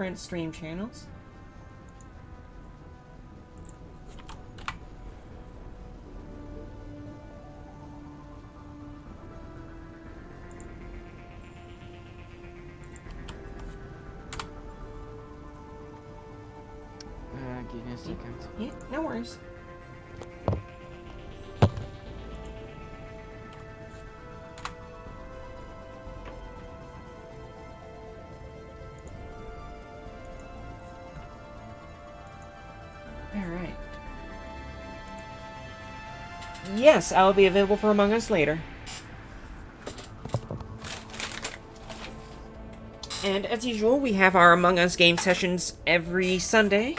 different stream channels. Give me a second. Yeah, no worries. Alright. Yes, I will be available for Among Us later. And as usual, we have our Among Us game sessions every Sunday.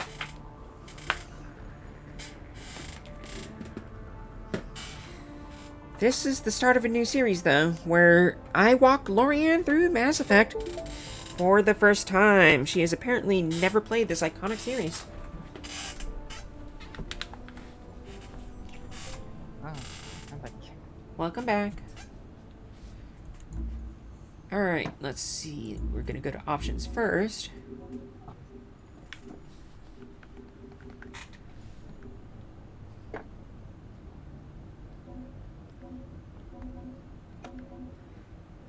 This is the start of a new series, though, where I walk Lorianne through Mass Effect for the first time. She has apparently never played this iconic series. Oh, I'm back. Welcome back. Alright, let's see. We're gonna go to options first.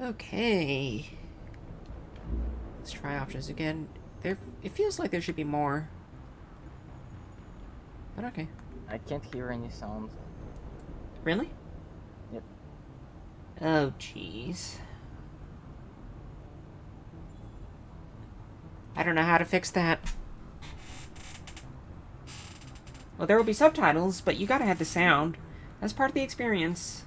Okay. Let's try options again. It feels like there should be more. But okay. I can't hear any sound. Really? Yep. Oh, jeez. I don't know how to fix that. Well, there will be subtitles, but you gotta have the sound. That's part of the experience.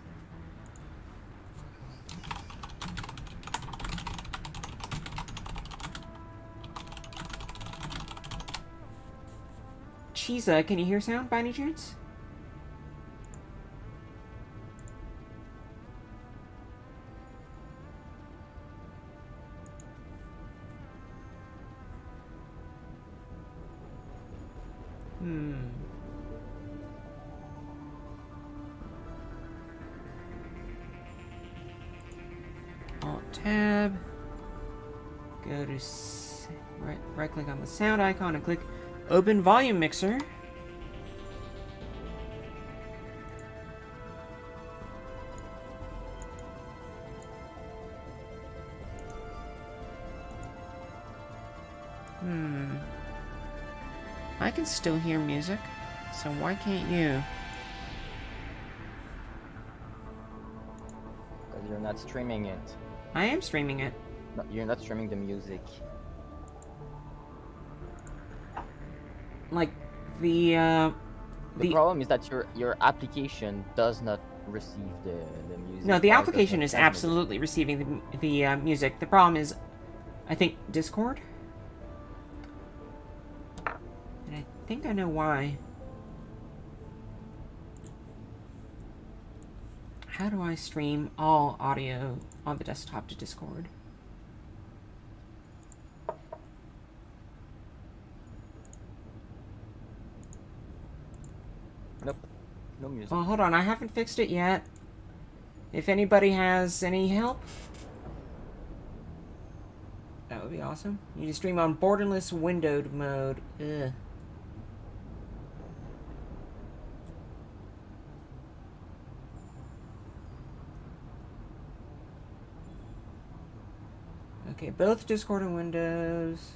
Cheesa, can you hear sound by any chance? Alt-Tab. Go to... Right-click on the sound icon and click Open Volume Mixer. I can still hear music, so why can't you? Because you're not streaming it. I am streaming it. No, you're not streaming the music. Like, the problem is that your application does not receive the music. No, the or does application not is transmit it. absolutely receiving the music. The problem is, I think, Discord? And I think I know why. How do I stream all audio on the desktop to Discord? Nope. No music. Well, hold on, I haven't fixed it yet. If anybody has any help, that would be awesome. You need to stream on borderless windowed mode. Ugh. Okay, both Discord and Windows.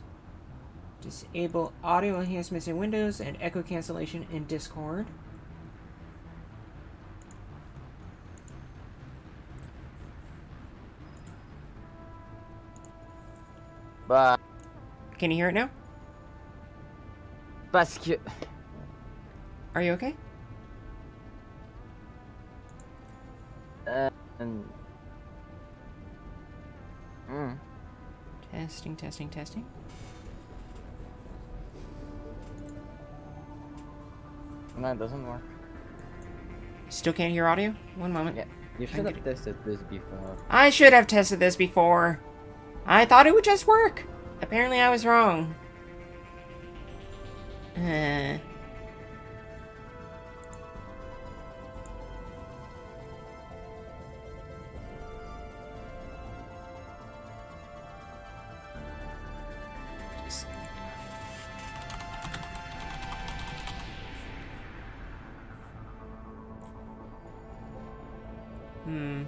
Disable audio enhancements in Windows and echo cancellation in Discord. But Can you hear it now? parce que Are you okay? and Testing, testing, testing. no, it doesn't work. Still can't hear audio? One moment. Yeah, you should have tested this before. I should have tested this before. I thought it would just work. Apparently I was wrong. Hmm.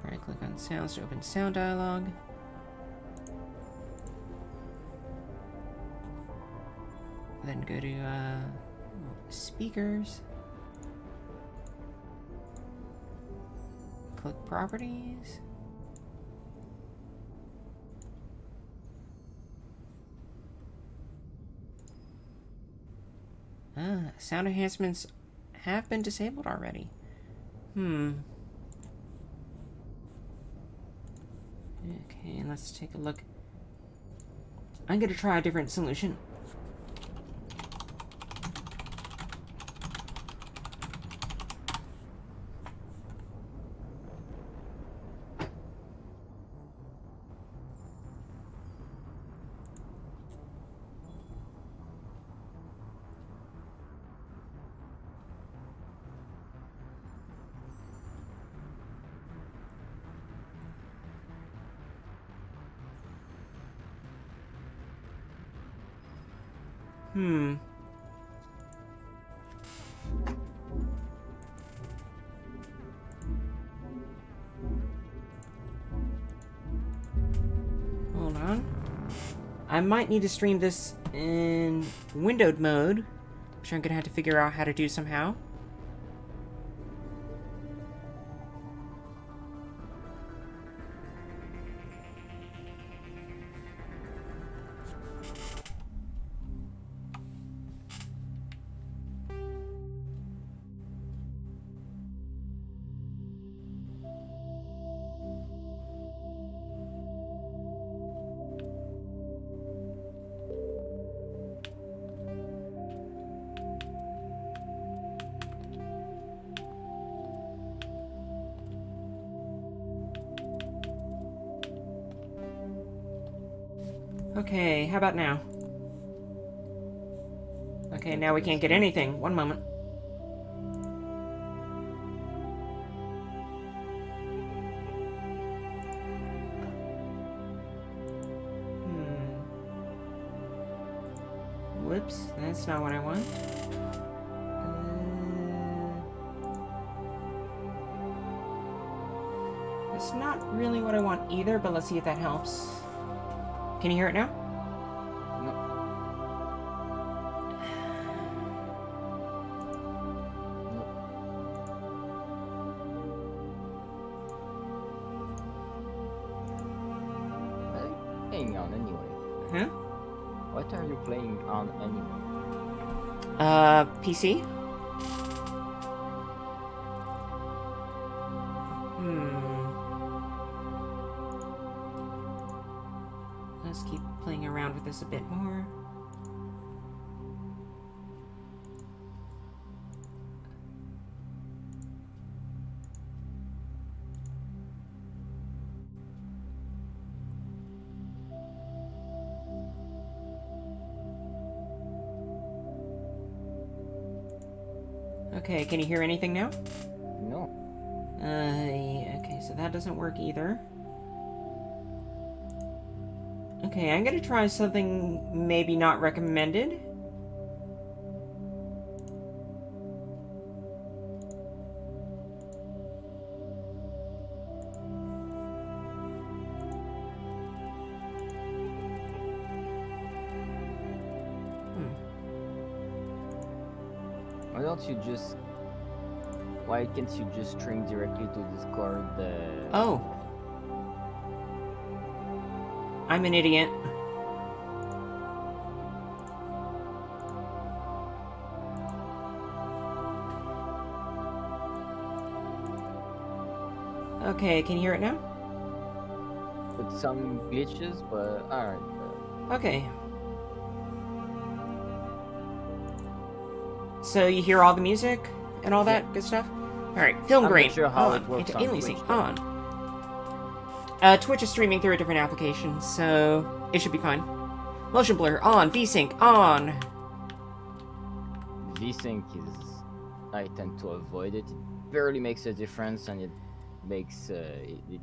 Right click on sounds to open sound dialog. Then go to speakers. Click properties. Sound enhancements have been disabled already. Okay, let's take a look. I'm gonna try a different solution. Hold on. I might need to stream this in windowed mode, which I'm gonna have to figure out how to do somehow. Okay, how about now? Okay, now we can't get anything. One moment. Whoops, that's not what I want. That's not really what I want either, but let's see if that helps. Can you hear it now? No. What are you playing on anyway? Huh? What are you playing on anyway? PC? Let's keep playing around with this a bit more. Okay, can you hear anything now? No. Okay, so that doesn't work either. Okay, I'm gonna try something maybe not recommended. Why can't you just stream directly to Discord? Oh. I'm an idiot. Okay, can you hear it now? With some glitches, but alright. Okay. So you hear all the music and all that good stuff? Alright, film I'm grain. not sure how on. it works Into on aliasing. Twitch, On. Twitch is streaming through a different application, so it should be fine. Motion blur on. VSync on. VSync is... I tend to avoid it. It barely makes a difference, and it makes... it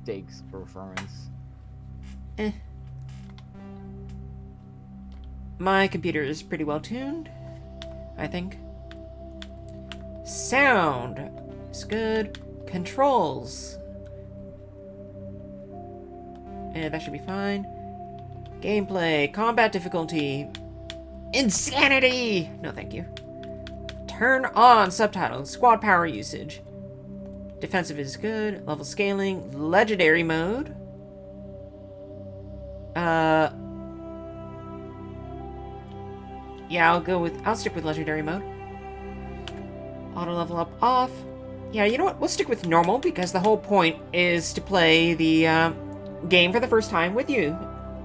takes performance. My computer is pretty well tuned, I think. Sound is good. Controls. And that should be fine. Gameplay, combat difficulty, insanity! No, thank you. Turn on subtitles, squad power usage. Defensive is good. Level scaling, legendary mode. Yeah, I'll stick with legendary mode. Auto level up off. Yeah, you know what? We'll stick with normal because the whole point is to play the game for the first time with you,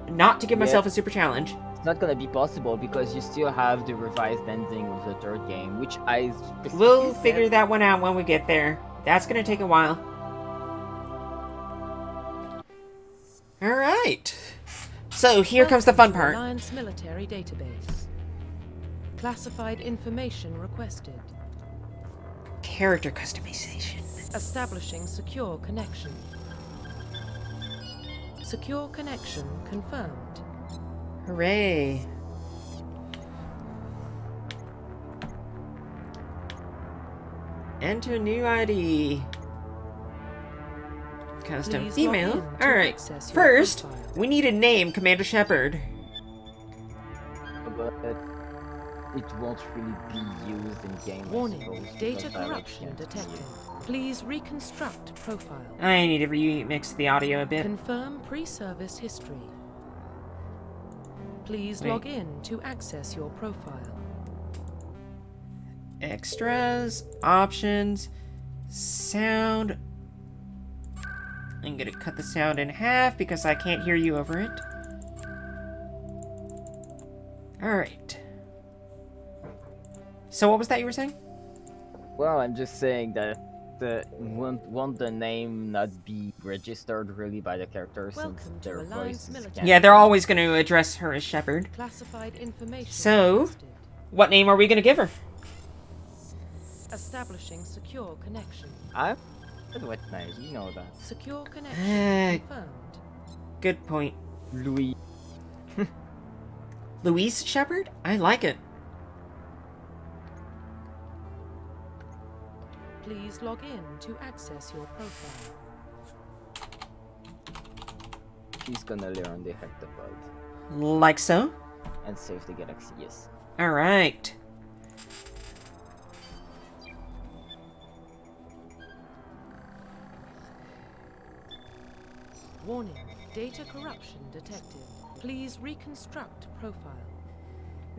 not to give myself a super challenge. It's not gonna be possible because you still have the revised ending of the third game, which I specifically We'll said- figure that one out when we get there. That's gonna take a while. Alright. So here comes the fun Welcome to part. Alliance military database. Classified information requested. Character customization. Establishing secure connection. Secure connection confirmed. Hooray. Enter new ID. Custom Please log female. in to Alright. access your First, profile. we need a name, Commander Shepard. but it won't really be used in game. I Warning, suppose, data because I corruption can't detected. see Please reconstruct profile. I need to remix the audio a bit. Confirm pre-service history. Please Wait. log in to access your profile. Extras, options, sound. I'm gonna cut the sound in half because I can't hear you over it. Alright. So what was that you were saying? Well, I'm just saying that won't the name not be registered really by the characters Welcome since to their Alliance voices military. can't Yeah, they're always gonna address her as Shepard. Classified information So- requested. What name are we gonna give her? Establishing secure connection. I'm what nice, you know that. Secure connection Uh, confirmed. Good point. Louis. Louise Shepard? I like it. Please log in to access your profile. She's gonna learn the heptapod Like so. and save the galaxy, yes. Alright. Warning, data corruption detected. Please reconstruct profile.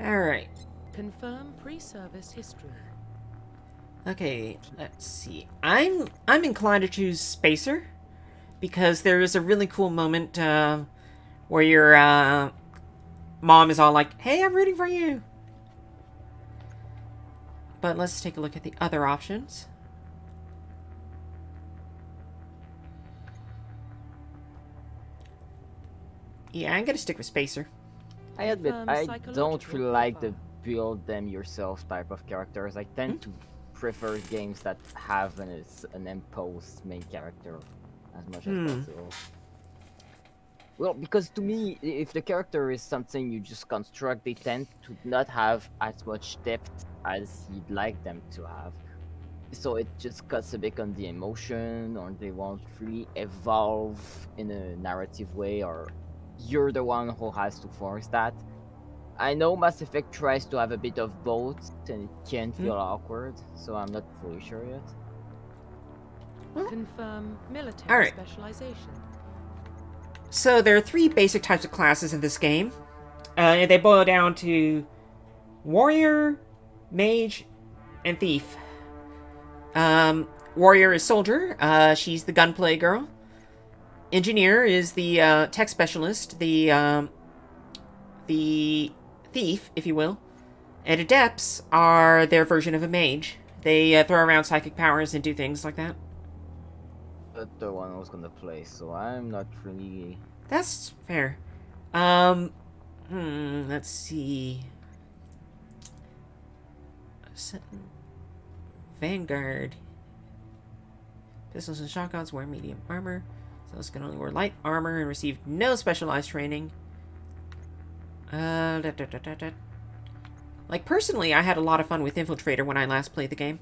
Alright. Confirm pre-service history. Okay, let's see. I'm inclined to choose Spacer because there is a really cool moment where your mom is all like, "Hey, I'm rooting for you." But let's take a look at the other options. Yeah, I'm gonna stick with Spacer. I admit, Confirm I don't psychological really like the profile. build them yourself type of characters. I tend to prefer games that have an imposed main character as much as possible. Well, because to me, if the character is something you just construct, they tend to not have as much depth as you'd like them to have. So it just cuts a bit on the emotion, or they won't really evolve in a narrative way, or you're the one who has to force that. I know Mass Effect tries to have a bit of both, and it can feel awkward, so I'm not fully sure yet. Confirm military All right. specialization. So there are three basic types of classes in this game. They boil down to warrior, mage, and thief. Warrior is soldier. She's the gunplay girl. Engineer is the tech specialist, the thief, if you will. And adepts are their version of a mage. They throw around psychic powers and do things like that. That's the one I was gonna play, so I'm not really. That's fair. Let's see. Vanguard. Pistols and shotguns wear medium armor. So this can only wear light armor and receive no specialized training. Like, personally, I had a lot of fun with Infiltrator when I last played the game.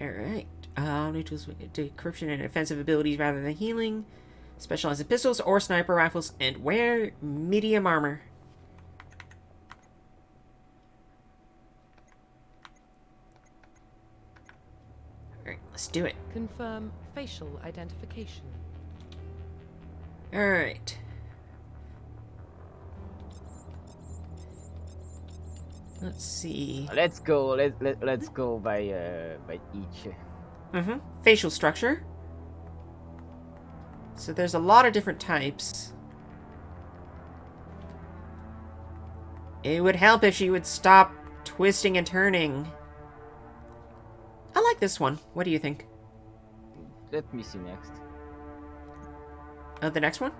Alright. New tools with decryption and offensive abilities rather than healing. Specialize in pistols or sniper rifles. And wear medium armor. Alright, let's do it. Confirm facial identification. Alright. Let's see. Let's go. Let's go by each. Facial structure. So there's a lot of different types. It would help if she would stop twisting and turning. I like this one. What do you think? Let me see next. Oh, the next one?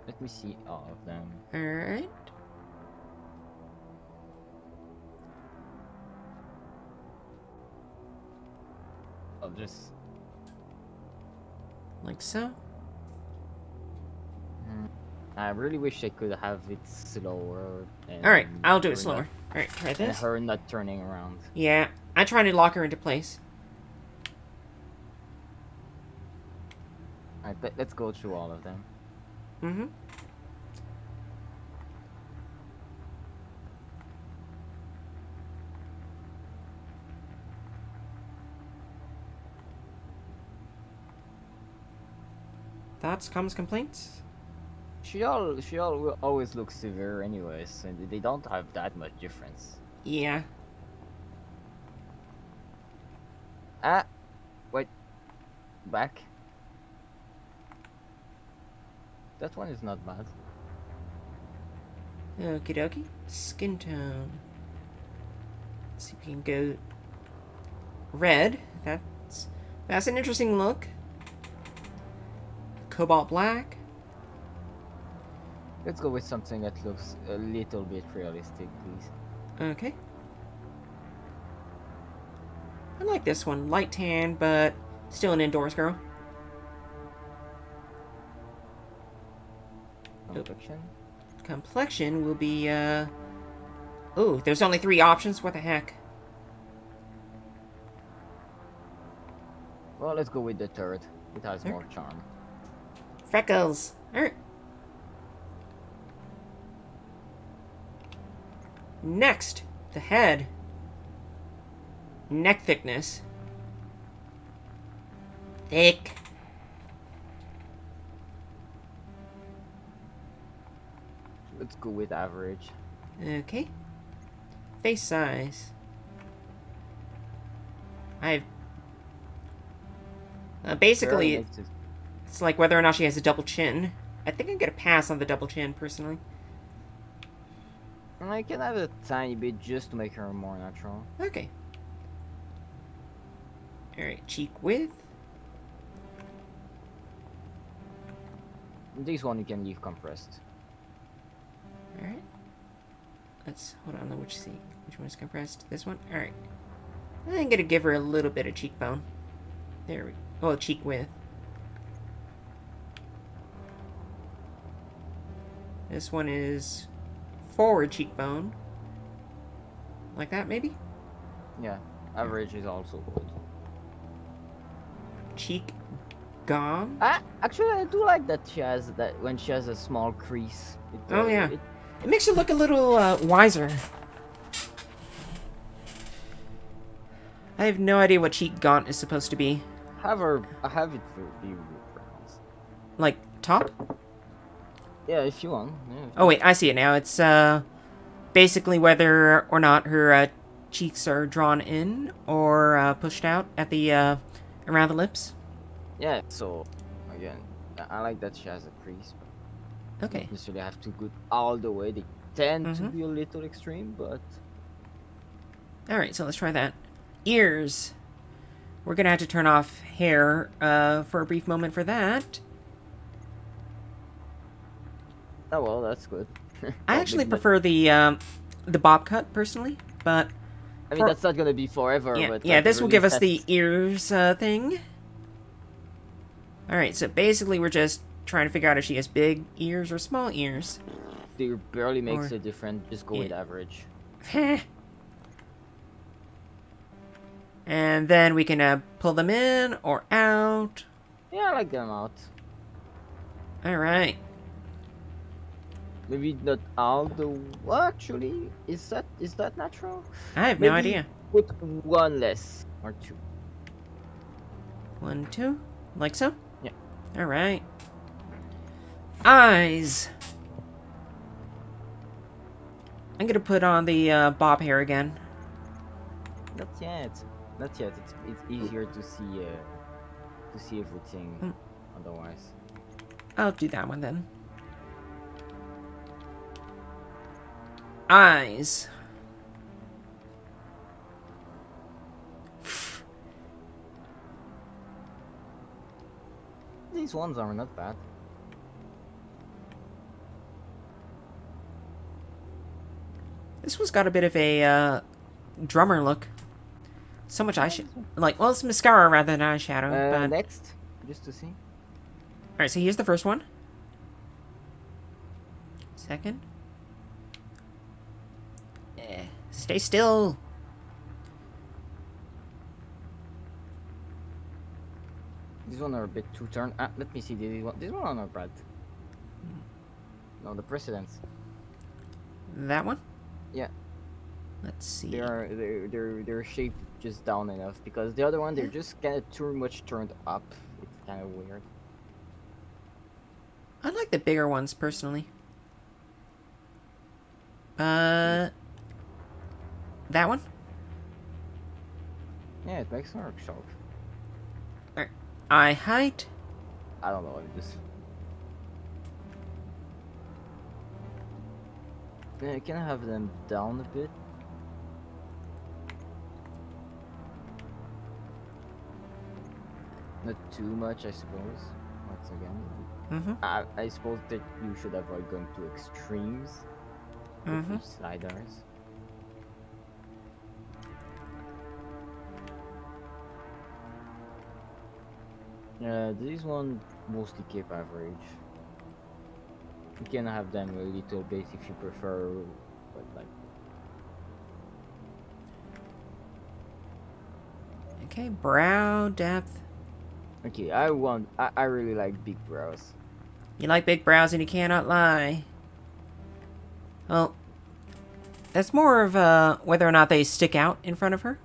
Let me see all of them. Alright. I'll just. Like so. I really wish I could have it slower. Alright, I'll do her it slower. not- Alright, try And this. her not turning around. Yeah, I try to lock her into place. Alright, let's go through all of them. Mm-hmm. Thoughts, comments, complaints? She will always looks severe anyways, and they don't have that much difference. Yeah. Ah, wait, back. That one is not bad. Okie dokie. Skin tone. Let's see if we can go red. That's an interesting look. Cobalt black. Let's go with something that looks a little bit realistic, please. Okay. I like this one. Light tan, but still an indoors girl. Complexion. Complexion will be, Ooh, there's only 3 options? What the heck? Well, let's go with the third. It has Okay. more charm. Freckles. Alright. Next, the head. Neck thickness. Thick. Let's go with average. Okay. Face size. I've... basically, Very nice. it's like whether or not she has a double chin. I think I get a pass on the double chin, personally. I can have a tiny bit just to make her more natural. Okay. Alright, cheek width. This one you can leave compressed. Alright. Let's hold on, which one is compressed? This one? Alright. I'm gonna give her a little bit of cheekbone. There we go. Oh, cheek width. This one is forward cheekbone. Like that, maybe? Yeah, average is also good. Cheek gone. Actually, I do like that she has that when she has a small crease. Oh, yeah. It makes her look a little wiser. I have no idea what cheek gaunt is supposed to be. I have it for be pronounced. Like, top? Yeah, if you want. Yeah, Oh, wait, I see it now. It's, basically whether or not her, cheeks are drawn in or, pushed out at the, around the lips. yeah, so, again, I like that she has a crease. Okay. Don't necessarily have to go all the way. They tend to Mhm. be a little extreme, but... Alright, so let's try that. Ears. We're gonna have to turn off hair, for a brief moment for that. Oh, well, that's good. I Well, actually maybe not- prefer the bob cut, personally, but... I mean, for- that's not gonna be forever, Yeah, but... yeah, at the this will very give us least the ears, thing. Alright, so basically we're just trying to figure out if she has big ears or small ears. They barely makes Or- a difference. Just go with average. And then we can pull them in or out. Yeah, I like them out. All right. Maybe not all the. Well, actually, is that natural? I have no Maybe idea. put one less or two. 1, 2. Like so? Yeah. All right. Eyes. I'm gonna put on the bob hair again. Not yet. Not yet. It's easier to see everything. Otherwise. I'll do that one then. Eyes. These ones are not bad. This one's got a bit of a drummer look. So much eyeshadow. Like, well, it's mascara rather than eyeshadow. But... Next, just to see. Alright, so here's the first one. Second. Stay still. These one are a bit too turned. Let me see. These one are not bad. No, the precedents. That one? Yeah. Let's see. They're shaped just down enough because the other one they're just kind of too much turned up. It's kind of weird. I like the bigger ones personally. That one? Yeah, it makes her sharp. Alright. Eye height. I don't know. I'm just. Yeah, I can have them down a bit. Not too much, I suppose. Once again. Mm-hmm. I suppose that you should avoid going to extremes with each sliders. Yeah, this one mostly keep average. You can have them a little bit if you prefer, but like. Okay, brow depth. Okay, I really like big brows. You like big brows and you cannot lie. Well, that's more of whether or not they stick out in front of her.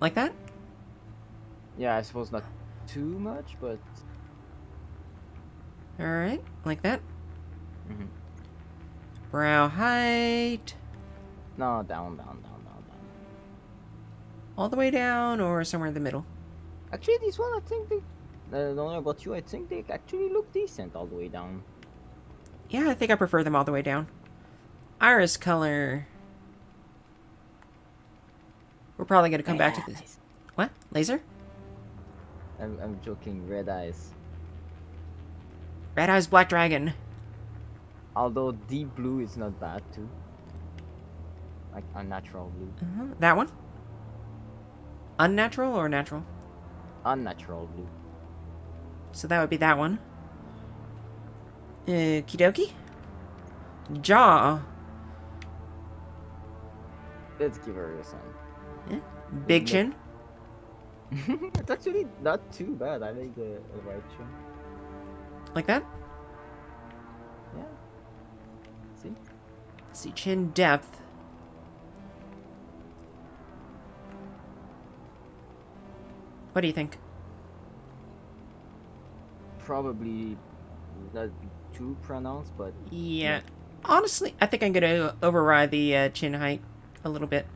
Like that? Yeah, I suppose not too much, but. Alright, like that. Mhm. Brow height. No, down. All the way down or somewhere in the middle? Actually, this one, I think they. I don't know about you, I think they actually look decent all the way down. Yeah, I think I prefer them all the way down. Iris color. We're probably going to come back to this. Eyes. What? Laser? I'm joking, red eyes. Red Eyes Black Dragon. Although deep blue is not bad too. Like unnatural blue. That one? Unnatural or natural? Unnatural blue. So that would be that one. Okie dokie. Jaw. Let's give her a sign. Big chin. It's actually not too bad. I like the right chin. Like that? Yeah. See? Let's see, chin depth. What do you think? Probably not too pronounced, but Yeah. Honestly, I think I'm going to override the chin height a little bit.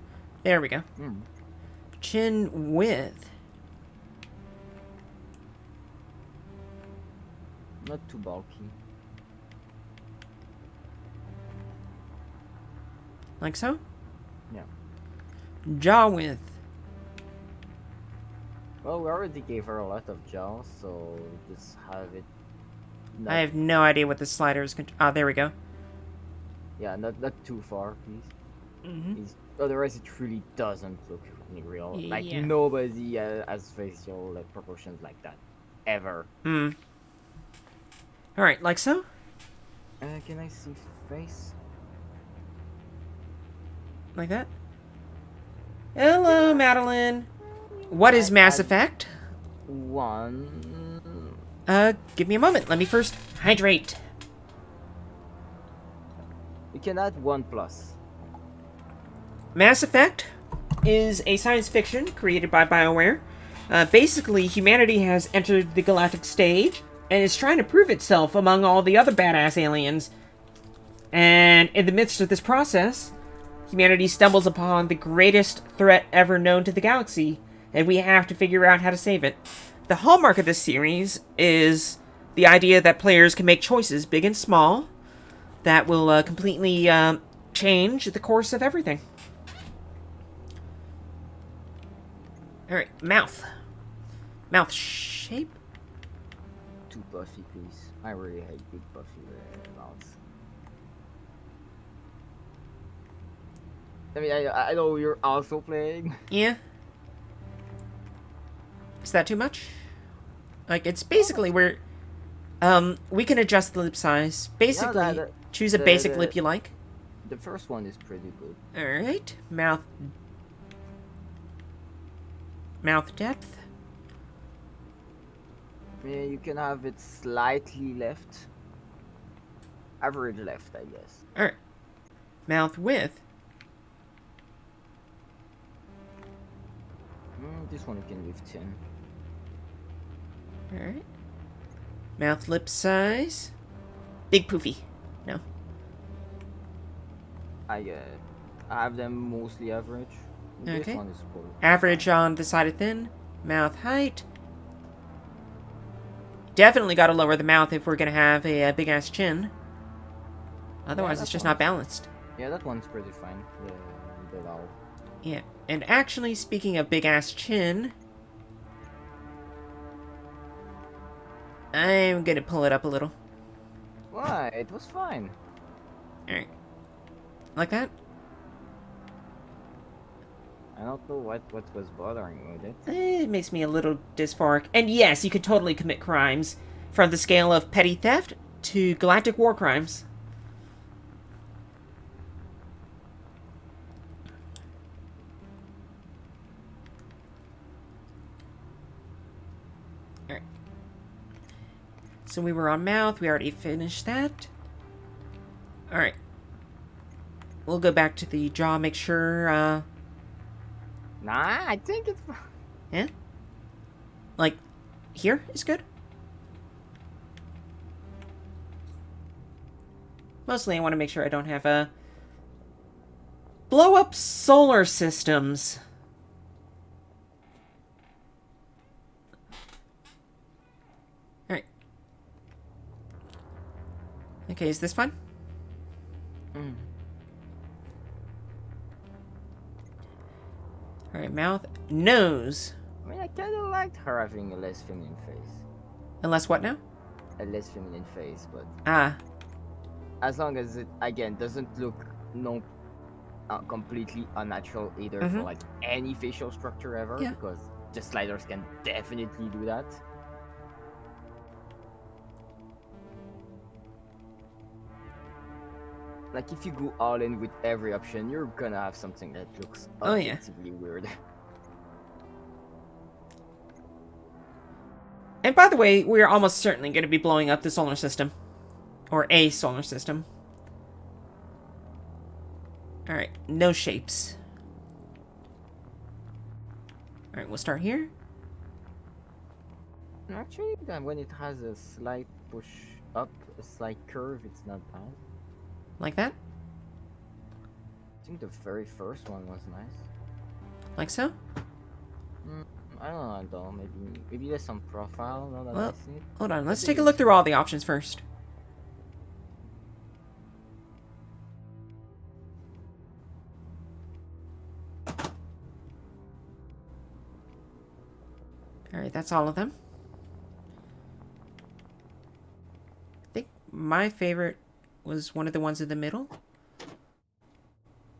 There we go. Chin width. not too bulky. Like so? Yeah. Jaw width. Well, we already gave her a lot of jaws, so just have it. Not, I have no idea what the slider is. Ah, there we go. Yeah, not too far, please. Mm-hmm. Otherwise, it really doesn't look real. Like Yeah. nobody has facial proportions like that, ever. Hmm. Alright, like so? Can I see face? Like that? Hello, Madeline. What is Mass Effect? One. Give me a moment. Let me first hydrate. You can add 1+. Mass Effect is a science fiction created by BioWare. Basically, humanity has entered the galactic stage and is trying to prove itself among all the other badass aliens. And in the midst of this process, humanity stumbles upon the greatest threat ever known to the galaxy, and we have to figure out how to save it. The hallmark of this series is the idea that players can make choices, big and small, that will completely change the course of everything. Alright, mouth. Mouth shape? Too puffy, please. I really hate big puffy mouths. I mean, I know you're also playing. Yeah. Is that too much? Like, it's basically where... we can adjust the lip size. Basically, Yeah, choose a basic lip you like. The first one is pretty good. Alright. Mouth... Mouth depth. Yeah, you can have it slightly left. Average left, I guess. Alright. Mouth width. This one you can leave 10. Alright. Mouth lip size. Big poofy. No. I have them mostly average. This Okay. one is cool. Average on the side of thin. Mouth height. Definitely got to lower the mouth if we're going to have a big ass chin. Otherwise, it's just not balanced. Yeah, that one's pretty fine. The valve. Yeah. And actually, speaking of big ass chin, I'm going to pull it up a little. Why? It was fine. Alright. Like that? I don't know what was bothering with it. It makes me a little dysphoric. And yes, you could totally commit crimes from the scale of petty theft to galactic war crimes. Alright. So we were on mouth. We already finished that. Alright. We'll go back to the jaw, make sure, Nah, I think it's fine. yeah? Like, here is good? Mostly I want to make sure I don't have, blow up solar systems. Alright. Okay, is this fun? Alright, mouth. Nose. I mean, I kind of liked her having a less feminine face. Unless what now? A less feminine face, but Ah. as long as it, again, doesn't look completely unnatural either for, like, any facial structure ever, Yeah. because the sliders can definitely do that. Like, if you go all in with every option, you're gonna have something that looks Oh, yeah. objectively weird. And by the way, we are almost certainly going to be blowing up the solar system. Or a solar system. Alright, no shapes. Alright, we'll start here. Actually, then when it has a slight push up, a slight curve, it's not bad. Like that? I think the very first one was nice. Like so? I don't know, maybe there's some profile now that Well, I see it. hold on, let's take a look through all the options first. Alright, that's all of them. I think my favorite was one of the ones in the middle.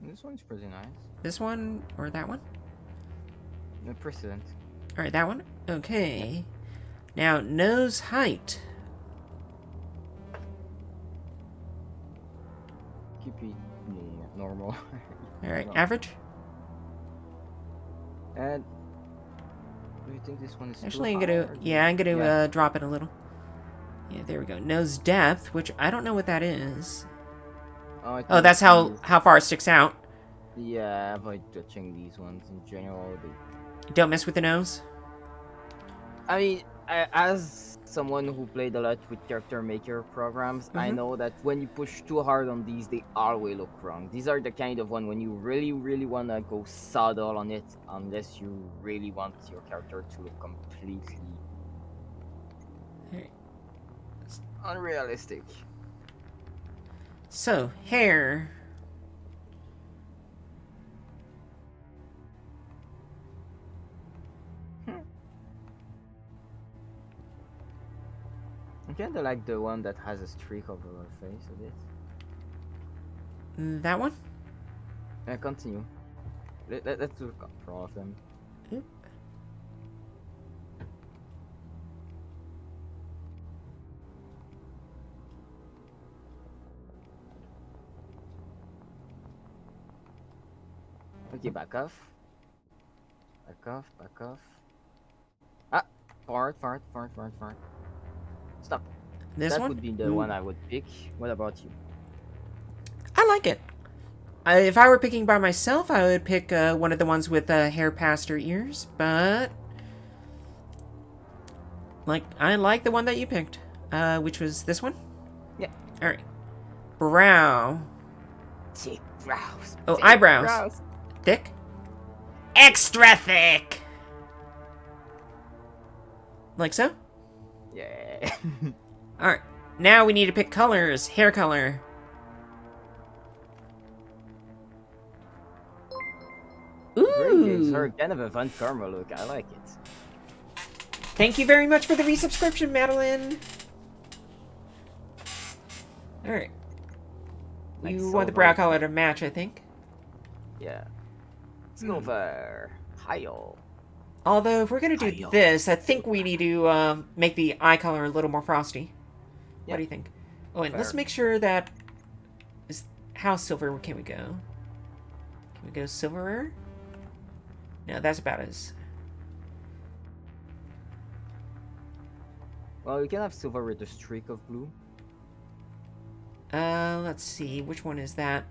This one's pretty nice. This one, or that one? The precedent. Alright, that one? Okay. Now, nose height. be normal. Alright, No. average? And do you think this one is Actually, too I'm high, gonna, or do yeah, I'm gonna Yeah. drop it a little. Yeah, there we go. Nose depth, which I don't know what that is. I Oh, think that's these- how far it sticks out. Yeah, avoid touching these ones in general. Don't mess with the nose. I mean, as someone who played a lot with character maker programs, I Mhm. know that when you push too hard on these, they always look wrong. These are the kind of one when you really, really wanna go subtle on it, unless you really want your character to look completely Alright. unrealistic. So, hair. I kinda like the one that has a streak over her face a bit. That one? Continue. Let's look for all of them. Oop. Okay, back off. Back off, back off. Ah! Fart. Stop. This That one? would be the Ooh. one I would pick. What about you? I like it. If I were picking by myself, I would pick one of the ones with hair past her ears, but I like the one that you picked, which was this one. Yeah. All right. Brow. Thick brows. Oh, thick eyebrows. brows. Thick. Extra thick. Like so. Yeah. All right. Now we need to pick colors. Hair color. Gray gives Ooh. her kind of a fun karma look. I like it. Thank you very much for the resubscription, Madeline. Alright. Like You want the brow silver. color to match, I think. Yeah. Silver. Hyo. Although, if we're gonna do Hi-yo. this, I think we need to make the eye color a little more frosty. Yeah. What do you think? Oh, and let's Fair. make sure that... How silver can we go? Can we go silverer? No, that's about as... Well, you can have silver with a streak of blue. Let's see. Which one is that?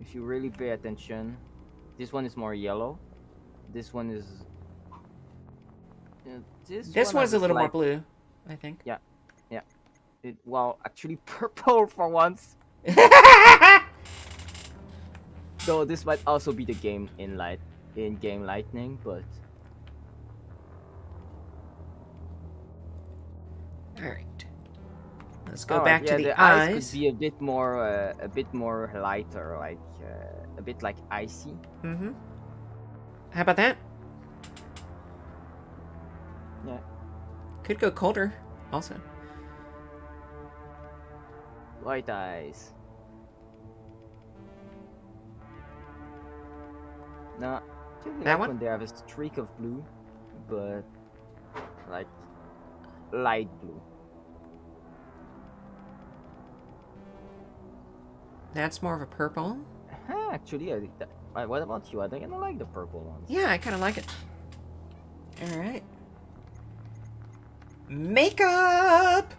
If you really pay attention, this one is more yellow. This one is. This one's has a little more slight- blue, I think. Well, actually, purple for once. Though this might also be the game in game lightning, but Alright. Let's go Alright, back to yeah, the eyes eyes. could be a bit more lighter, like a bit like icy. Mm-hmm. How about that? Yeah. Could go colder, also. White eyes. No, actually That like one? when they have a streak of blue, but like light blue. That's more of a purple. Actually, I think that. What about you? I think I don't like the purple ones. Yeah, I kind of like it. Alright. Makeup!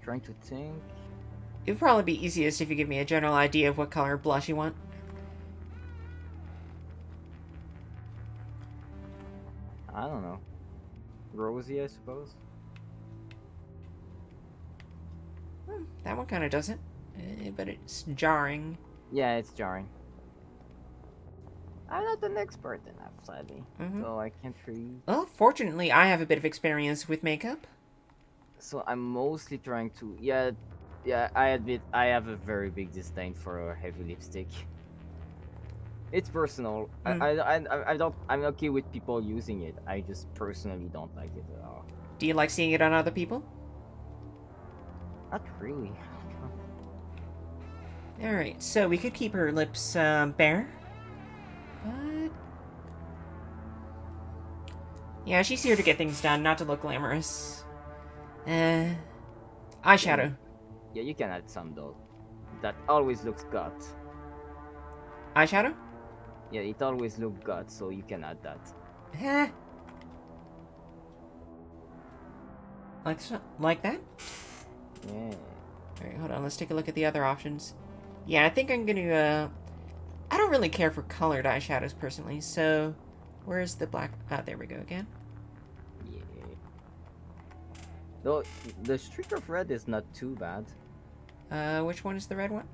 Trying to think. It would probably be easiest if you give me a general idea of what color blush you want. I don't know. Rosy, I suppose. That one kind of doesn't. But it's jarring. Yeah, it's jarring. I'm not an expert enough, sadly, Mhm. so I can't really. Well, fortunately, I have a bit of experience with makeup. So I'm mostly trying to. Yeah, I admit I have a very big disdain for a heavy lipstick. It's personal. I don't. I'm okay with people using it. I just personally don't like it at all. Do you like seeing it on other people? Not really. Alright, so we could keep her lips bare. But Yeah, she's here to get things done, not to look glamorous. Eyeshadow. Yeah, you can add some though. That always looks gut. Eyeshadow? Yeah, it always looks gut, so you can add that. Like that? Yeah. Alright, hold on, let's take a look at the other options. Yeah, I think I'm gonna, I don't really care for colored eyeshadows personally, so... Where's the black... Ah, there we go again. Yeah. Though, the streak of red is not too bad. Which one is the red one?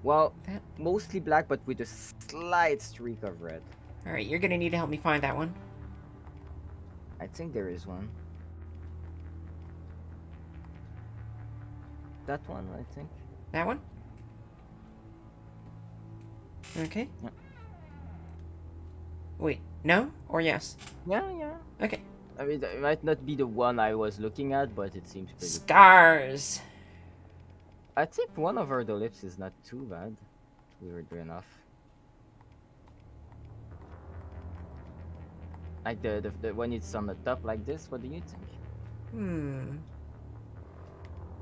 Well, That? mostly black, but with a slight streak of red. Alright, you're gonna need to help me find that one. I think there is one. That one, I think. That one? Okay. Yeah. Wait, no? Or yes? Yeah, yeah. Okay. I mean, it might not be the one I was looking at, but it seems pretty. Scars! I think one over the lips is not too bad. Weirdly enough. Like the when it's on the top like this, what do you think?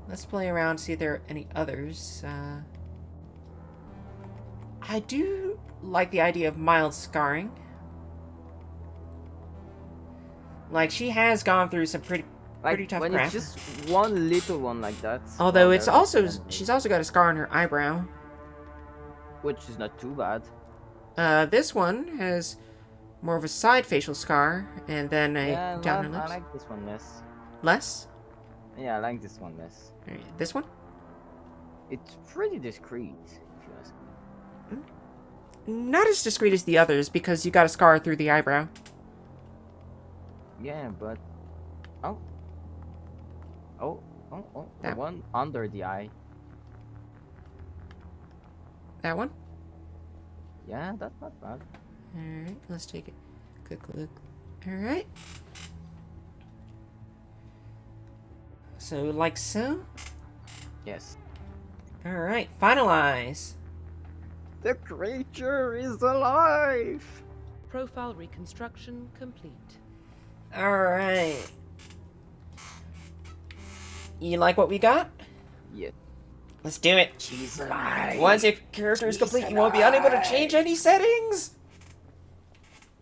Let's play around, see if there are any others. I do like the idea of mild scarring. Like, she has gone through some pretty tough when crap. it's just one little one like that. Although well, it's there, also, then- she's also got a scar on her eyebrow. which is not too bad. This one has more of a side facial scar, and then a Yeah, down her I lips. like this one less. Less? Yeah, I like this one less. Alright, this one? It's pretty discreet, if you ask me. Not as discreet as the others, because you got a scar through the eyebrow. Yeah, but oh, the That- one under the eye. That one? Yeah, that's not bad. Alright, let's take a quick look. Alright. So, like so? Yes. Alright, finalize. The creature is alive. Profile reconstruction complete. Alright. You like what we got? Yeah. Let's do it. She's alive. Once your character is complete, you won't be unable to change any settings.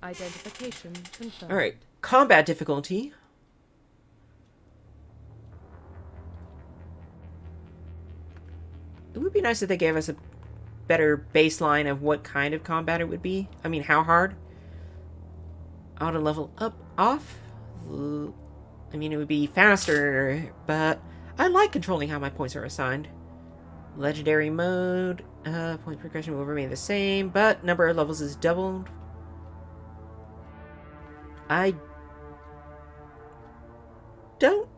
Identification confirmed. Alright, combat difficulty. It would be nice if they gave us a better baseline of what kind of combat it would be. I mean, how hard? Auto level up, off? I mean, it would be faster, but I like controlling how my points are assigned. Legendary mode, point progression will remain the same, but number of levels is doubled. I don't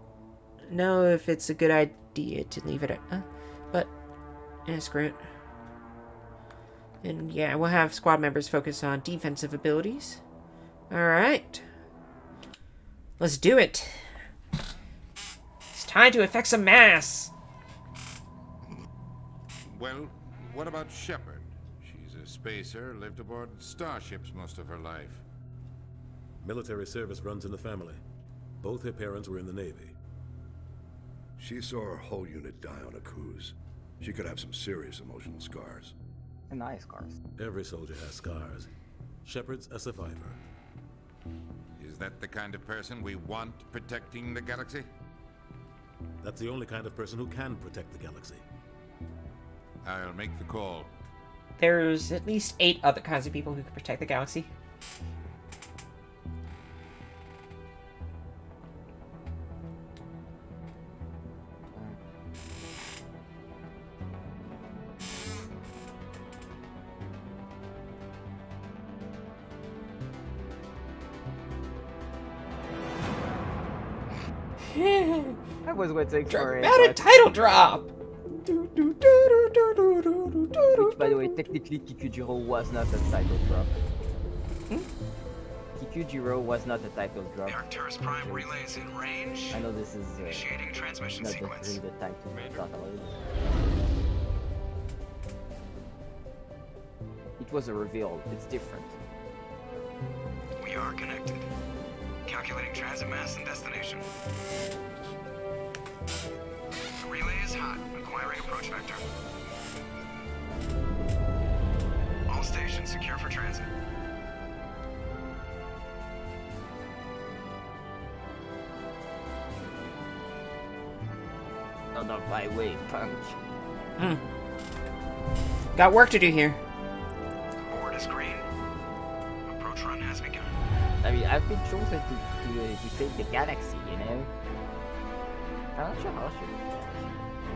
know if it's a good idea to leave it at, but screw it. And yeah, we'll have squad members focus on defensive abilities. Alright. Let's do it. It's time to effect some mass. Well, what about Shepard? She's a spacer, lived aboard starships most of her life. Military service runs in the family. Both her parents were in the Navy. She saw her whole unit die on a cruise. She could have some serious emotional scars. And eye scars. Every soldier has scars. Shepard's a survivor. Is that the kind of person we want protecting the galaxy? That's the only kind of person who can protect the galaxy. I'll make the call. There's at least 8 other kinds of people who can protect the galaxy. I was waiting for it. Dramatic but- title drop! Which, by the way, technically Kikujiro was not a title drop. Kikujiro was not a title drop. Arcturus Prime relay is in range. I know this is Initiating transmission not sequence. really the title drop. It was a reveal. It's different. We are connected. Calculate Calculating transit mass and destination. The relay is hot. Acquiring approach vector. All stations secure for transit. Another flyway punch. Got work to do here. The board is green. Approach run has begun. I mean, I've been chosen to save the galaxy, you know? I'm not sure how should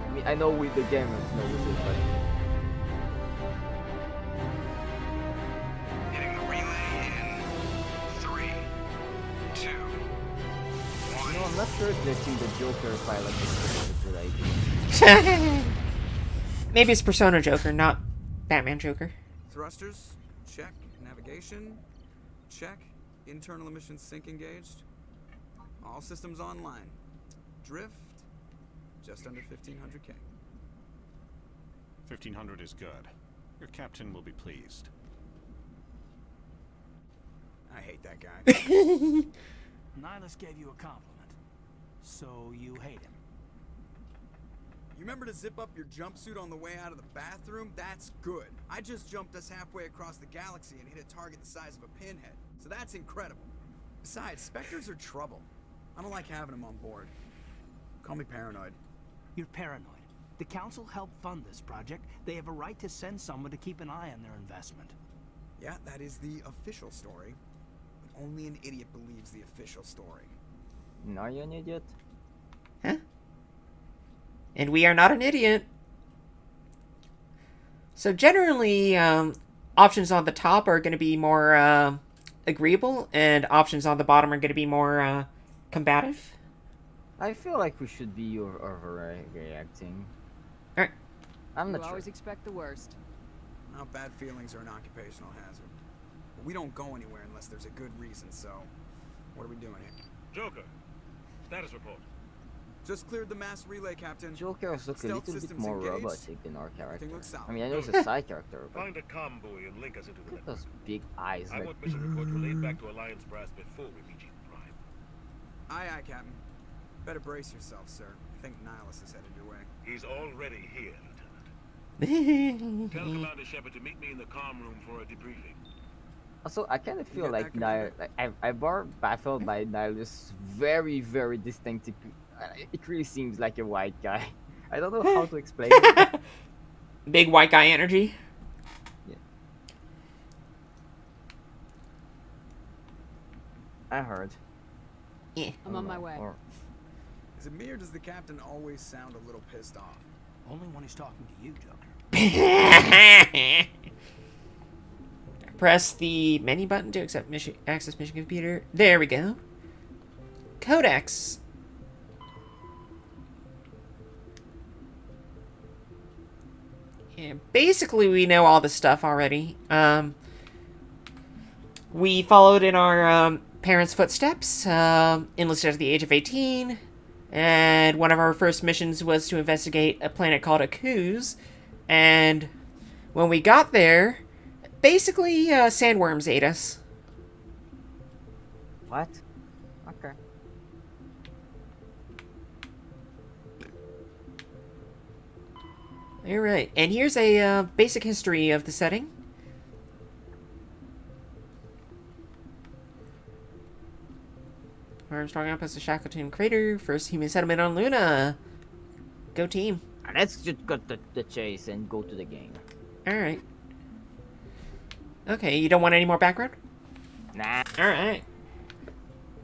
I mean, I know with the gamers know this is, but... Hitting the relay in 3, 2, 1. No, I'm not sure if letting the Joker pilot is a good idea. Maybe it's Persona Joker, not Batman Joker. Thrusters, check. Navigation, check. Internal emissions sync engaged. All systems online. Drift, just under 1500K. 1500 is good. Your captain will be pleased. I hate that guy. Nihilus gave you a compliment. So you hate him. You remember to zip up your jumpsuit on the way out of the bathroom? That's good. I just jumped us halfway across the galaxy and hit a target the size of a pinhead. So that's incredible. Besides, Spectres are trouble. I don't like having them on board. Call me paranoid. You're paranoid. The Council helped fund this project. They have a right to send someone to keep an eye on their investment. Yeah, that is the official story. But only an idiot believes the official story. No, you're an idiot. Huh? And we are not an idiot. So generally, options on the top are going to be more agreeable, and options on the bottom are going to be more combative. I feel like we should be overreacting. Alright. I'm not You sure. always expect the worst. Now, bad feelings are an occupational hazard. But we don't go anywhere unless there's a good reason, so... What are we doing here? Joker, status report. Just cleared the mass relay, Captain. Joker looks a Stealth little bit systems more engaged. robotic than our character. Everything looks solid. I mean, I know he's a side character, but Find a comm buoy and link us into the look at network. those big eyes. I Like, want mission report relayed back to Alliance Brass before we reach Eden Prime. Aye, aye, Captain. Better brace yourself, sir. I think Nihilus is headed your way. He's already here, Lieutenant. Tell Commander Shepard to meet me in the comm room for a debriefing. also, I kind of feel got like that, Commander? I bar baffled by Nihilus very, very distinctive. It really seems like a white guy. I don't know how to explain it. Big white guy energy. I heard. Yeah. I'm on my way. Or, Is it me or does the Captain always sound a little pissed off? Only when he's talking to you, Joker. Press the menu button to accept mission, access mission computer. There we go. Codex. Yeah, basically we know all this stuff already. We followed in our parents' footsteps, enlisted at the age of 18, and one of our first missions was to investigate a planet called Akuz, and when we got there, basically sandworms ate us. what? Okay. Alright, and here's a basic history of the setting. Armstrong outpost of Shackleton Crater, first human settlement on Luna. Go team. Let's just cut the chase and go to the game. Alright. Okay, you don't want any more background? Nah. Alright.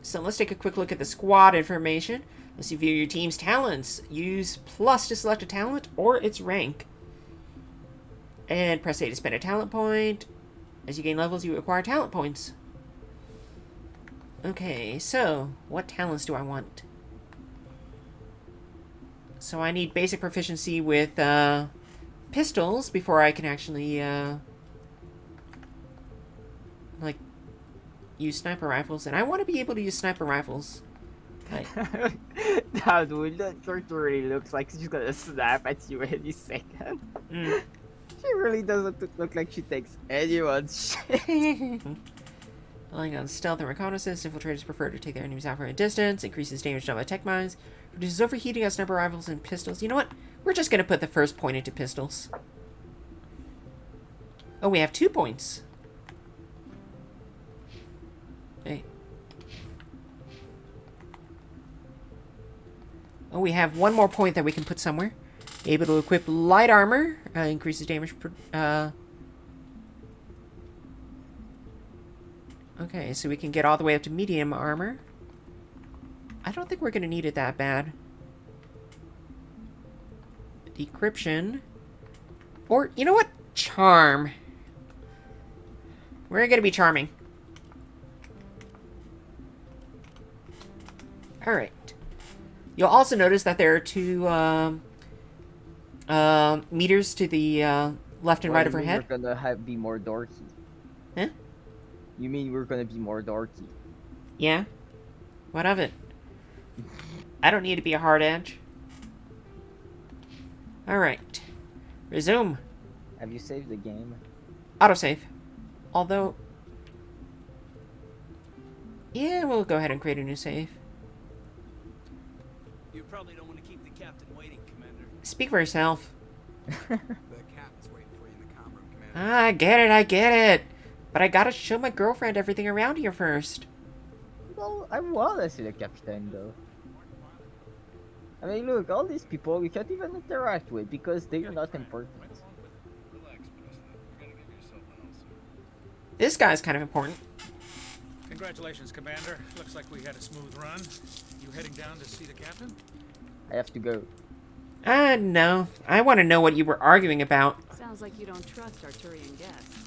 So let's take a quick look at the squad information. Let's view your team's talents. Use plus to select a talent or its rank. And press A to spend a talent point. As you gain levels, you acquire talent points. Okay, so what talents do I want? So I need basic proficiency with pistols before I can actually like use sniper rifles, and I want to be able to use sniper rifles. Like, That dude, that character really looks like she's gonna snap at you any second. She really doesn't look like she takes anyone's shit. Relying on stealth and reconnaissance, infiltrators prefer to take their enemies out from a distance. Increases damage done by tech mines. Reduces overheating on sniper rifles and pistols. You know what? We're just going to put the first point into pistols. Oh, we have 2 points. Hey. Oh, we have 1 more point that we can put somewhere. Able to equip light armor. Increases damage per... Okay, so we can get all the way up to medium armor. I don't think we're going to need it that bad. Decryption. Or, you know what? Charm. We're going to be charming. Alright. You'll also notice that there are 2 meters to the left and right of her head. We're gonna be more dorky. Huh? You mean we're gonna be more dorky? Yeah? What of it? I don't need to be a hard edge. Alright. Resume. Have you saved the game? Autosave. Although... yeah, we'll go ahead and create a new save. You probably don't want to keep the captain waiting, Commander. Speak for yourself. The captain's waiting for you in the comm room, Commander. I get it. But I gotta show my girlfriend everything around here first. Well, I wanna see the captain though. I mean, look, all these people we can't even interact with because they are not important. This guy's kind of important. Congratulations, Commander. Looks like we had a smooth run. You heading down to see the captain? I have to go. No. I want to know what you were arguing about. Sounds like you don't trust Arturian guests.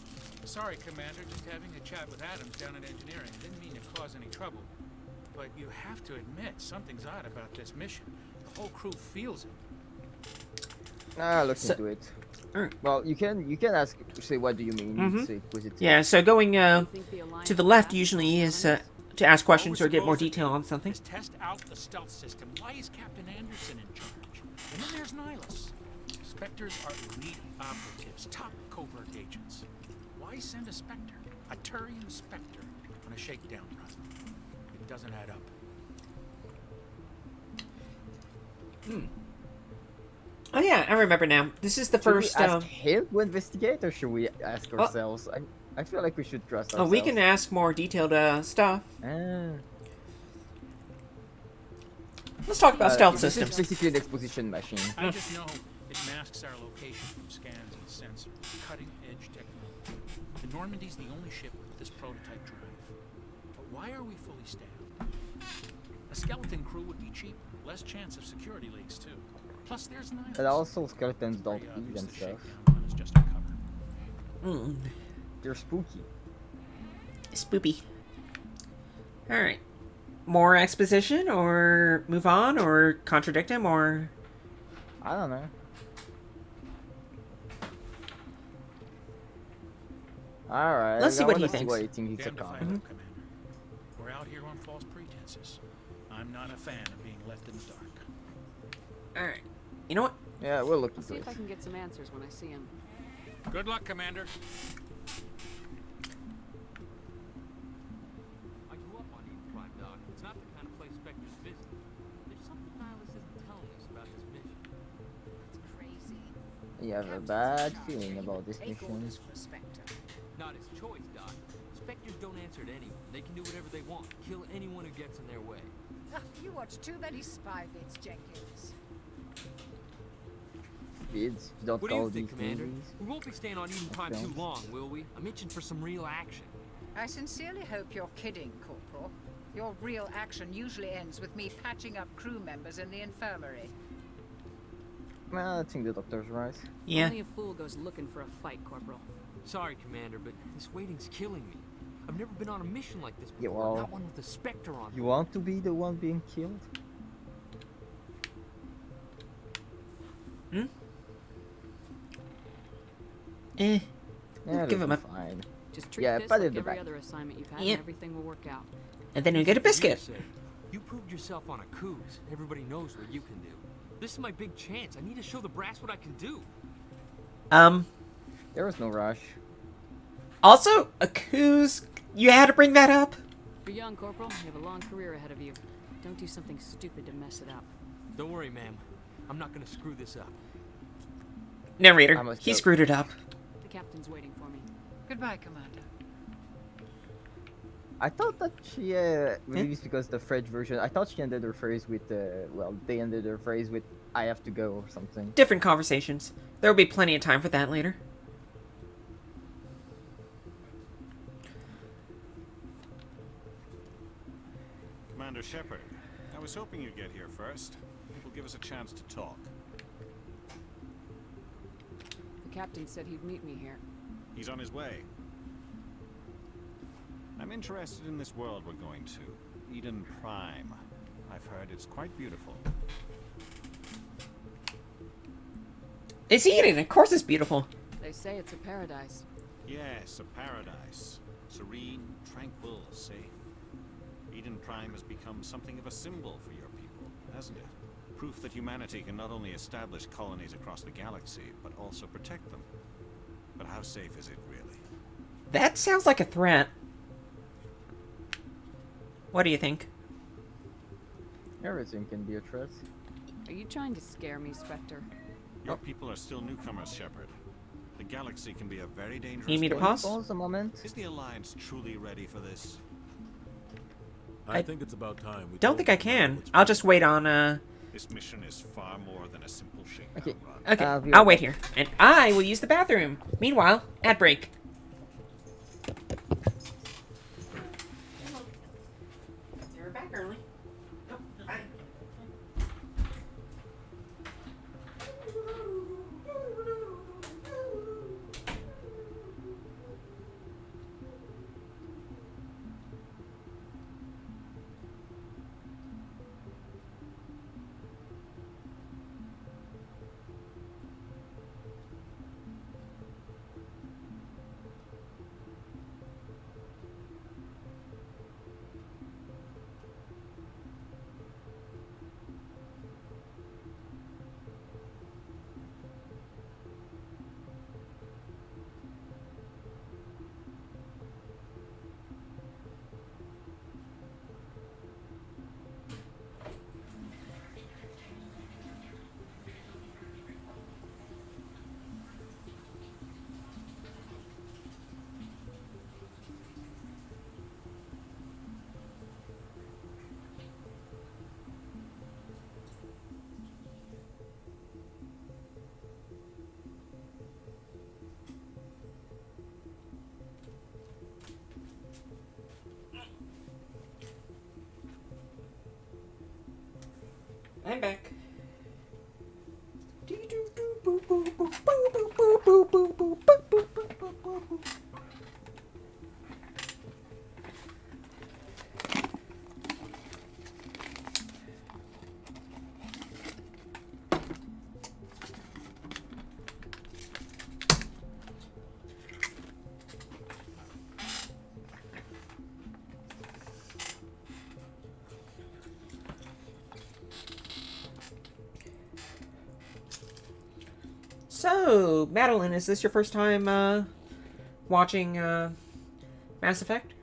Sorry, Commander. Just having a chat with Adams down in engineering. Didn't mean to cause any trouble. But you have to admit, something's odd about this mission. The whole crew feels it. Look into it. Well, you can ask, say, what do you mean? Say, positive. Yeah, so going to the left usually is to ask questions or get more detail on something. Is test out the stealth system. Why is Captain Anderson in charge? And then there's Nihilus. Spectres are elite operatives, top covert agents. Why send a Spectre, a Turian Spectre, on a shakedown run? It doesn't add up. Oh yeah, I remember now. This is the first. Should we ask him to investigate, or should we ask ourselves? I feel like we should trust ourselves. Oh, we can ask more detailed stuff. Let's talk about stealth systems. This is basically an exposition machine. I just know it masks our location from scans and sensors. Cutting-edge technology. The Normandy's the only ship with this prototype drive. But why are we fully staffed? A skeleton crew would be cheaper. Less chance of security leaks, too. Plus, there's Nihilus. And also, skeletons don't eat and stuff. It's just a cover. They're spooky. Spoopy. Alright. More exposition, or move on, or contradict him, or... I don't know. Alright. Let's see what he thinks. thinks. What he thinks Damned if I know, Commander. We're out here on false pretenses. I'm not a fan of being left in the dark. Alright. You know what? Yeah, we'll look I'll see into if I it. can get some answers when I see him. Good luck, Commander. I grew up on Eden Prime, Doc. It's not the kind of place Spectres visit. There's something Nihilus isn't telling us about this mission. That's crazy. You have a bad feeling about this Take mission. orders from a Spectre. Not his choice, Doc. Spectres don't answer to anyone. They can do whatever they want. Kill anyone who gets in their way. You watch too many spy vids, Jenkins. Vids? Don't What do you call think, these Commander? movies. We won't be staying on Eden Prime too long, will we? I'm itching for some real action. I sincerely hope you're kidding, Corporal. Your real action usually ends with me patching up crew members in the infirmary. Well, I think the doctor's right. Yeah. Only a fool goes looking for a fight, Corporal. Sorry, Commander, but this waiting's killing me. I've never been on a mission like this Yeah, before. well, Not one with a Spectre on. You want to be the one being killed? Eh. Yeah, Give him a... fine. Just treat Yeah, this pat like in the every back. other assignment you've had, Yeah. and everything will work out. And then we get a biscuit. You proved yourself on a cruise. Everybody knows what you can do. This is my big chance. I need to show the brass what I can do. There was no rush. Also, Aku's You had to bring that up? You're young, Corporal. You have a long career ahead of you. Don't do something stupid to mess it up. Don't worry, ma'am. I'm not gonna screw this up. Narrator, he screwed it up. The captain's waiting for me. Goodbye, Commander. I thought that she, maybe it's because the French version, I thought she ended her phrase with, well, they ended her phrase with, I have to go, or something. Different conversations. There will be plenty of time for that later. Commander Shepard, I was hoping you'd get here first. It will give us a chance to talk. The captain said he'd meet me here. He's on his way. I'm interested in this world we're going to. Eden Prime. I've heard it's quite beautiful. It's Eden, of course it's beautiful. They say it's a paradise. Yes, a paradise. Serene, tranquil, safe. Eden Prime has become something of a symbol for your people, hasn't it? Proof that humanity can not only establish colonies across the galaxy, but also protect them. But how safe is it, really? That sounds like a threat. What do you think? Everything can be a threat. Are you trying to scare me, Spectre? Your people are still newcomers, Shepard. The galaxy can be a very dangerous You need me to place. pause? A moment. Is the Alliance truly ready for this? I think it's about time. Don't think I can. I'll just wait on, This mission is far more than a simple shakedown Okay. run. Okay, I'll wait here. And I will use the bathroom. Meanwhile, ad break. You're back early. Nope, bye. I'm back. So, Madeline, is this your first time watching Mass Effect?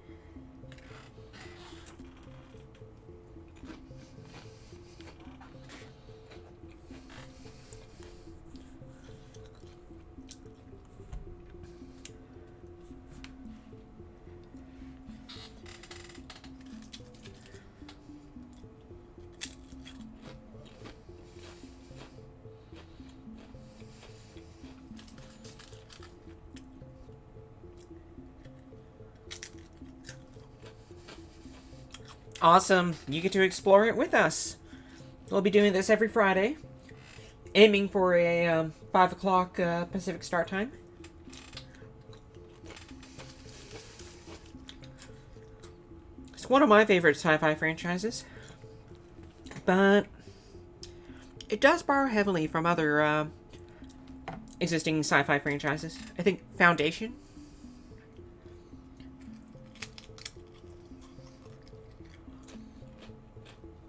Awesome. You get to explore it with us. We'll be doing this every Friday, aiming for a 5 o'clock Pacific start time. It's one of my favorite sci-fi franchises, but it does borrow heavily from other existing sci-fi franchises. I think Foundation.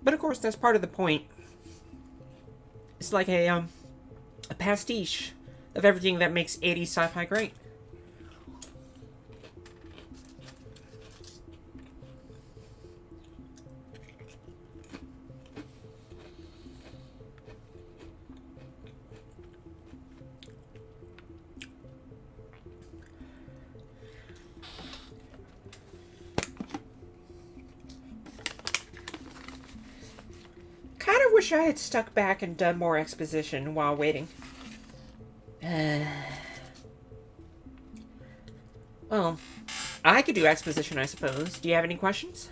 But of course, that's part of the point. It's like a pastiche of everything that makes 80s sci-fi great. wish I had stuck back and done more exposition while waiting. Well, I could do exposition, I suppose. Do you have any questions?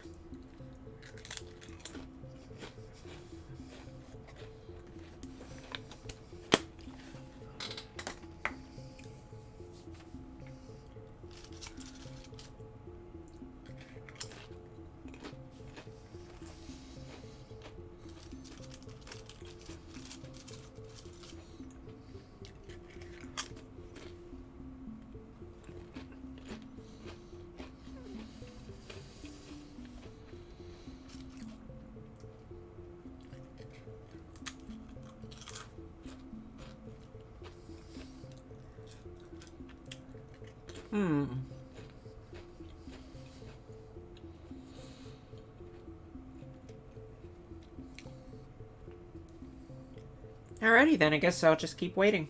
Alrighty then, I guess I'll just keep waiting.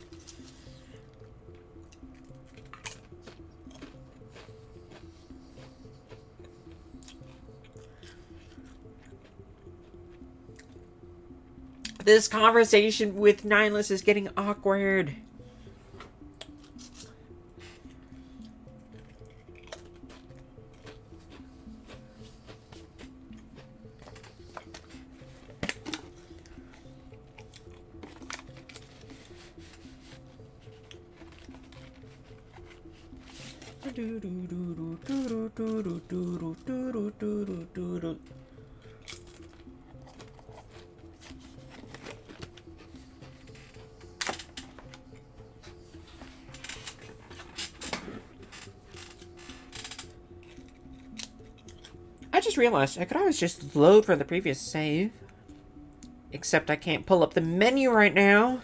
This conversation with Nineless is getting awkward. I just realized I could always just load from the previous save. Except I can't pull up the menu right now.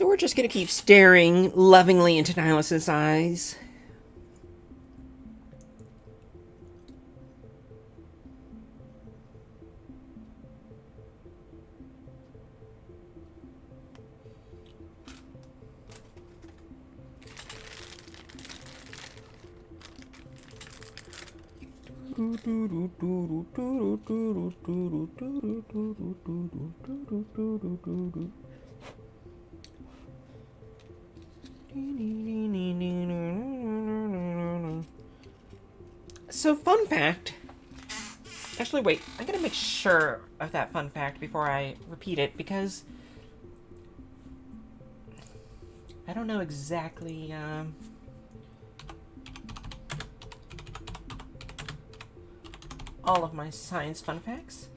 So we're just gonna keep staring lovingly into Nihlus' eyes. So, fun fact. Actually, wait. I'm gonna make sure of that fun fact before I repeat it, because I don't know exactly, all of my science fun facts.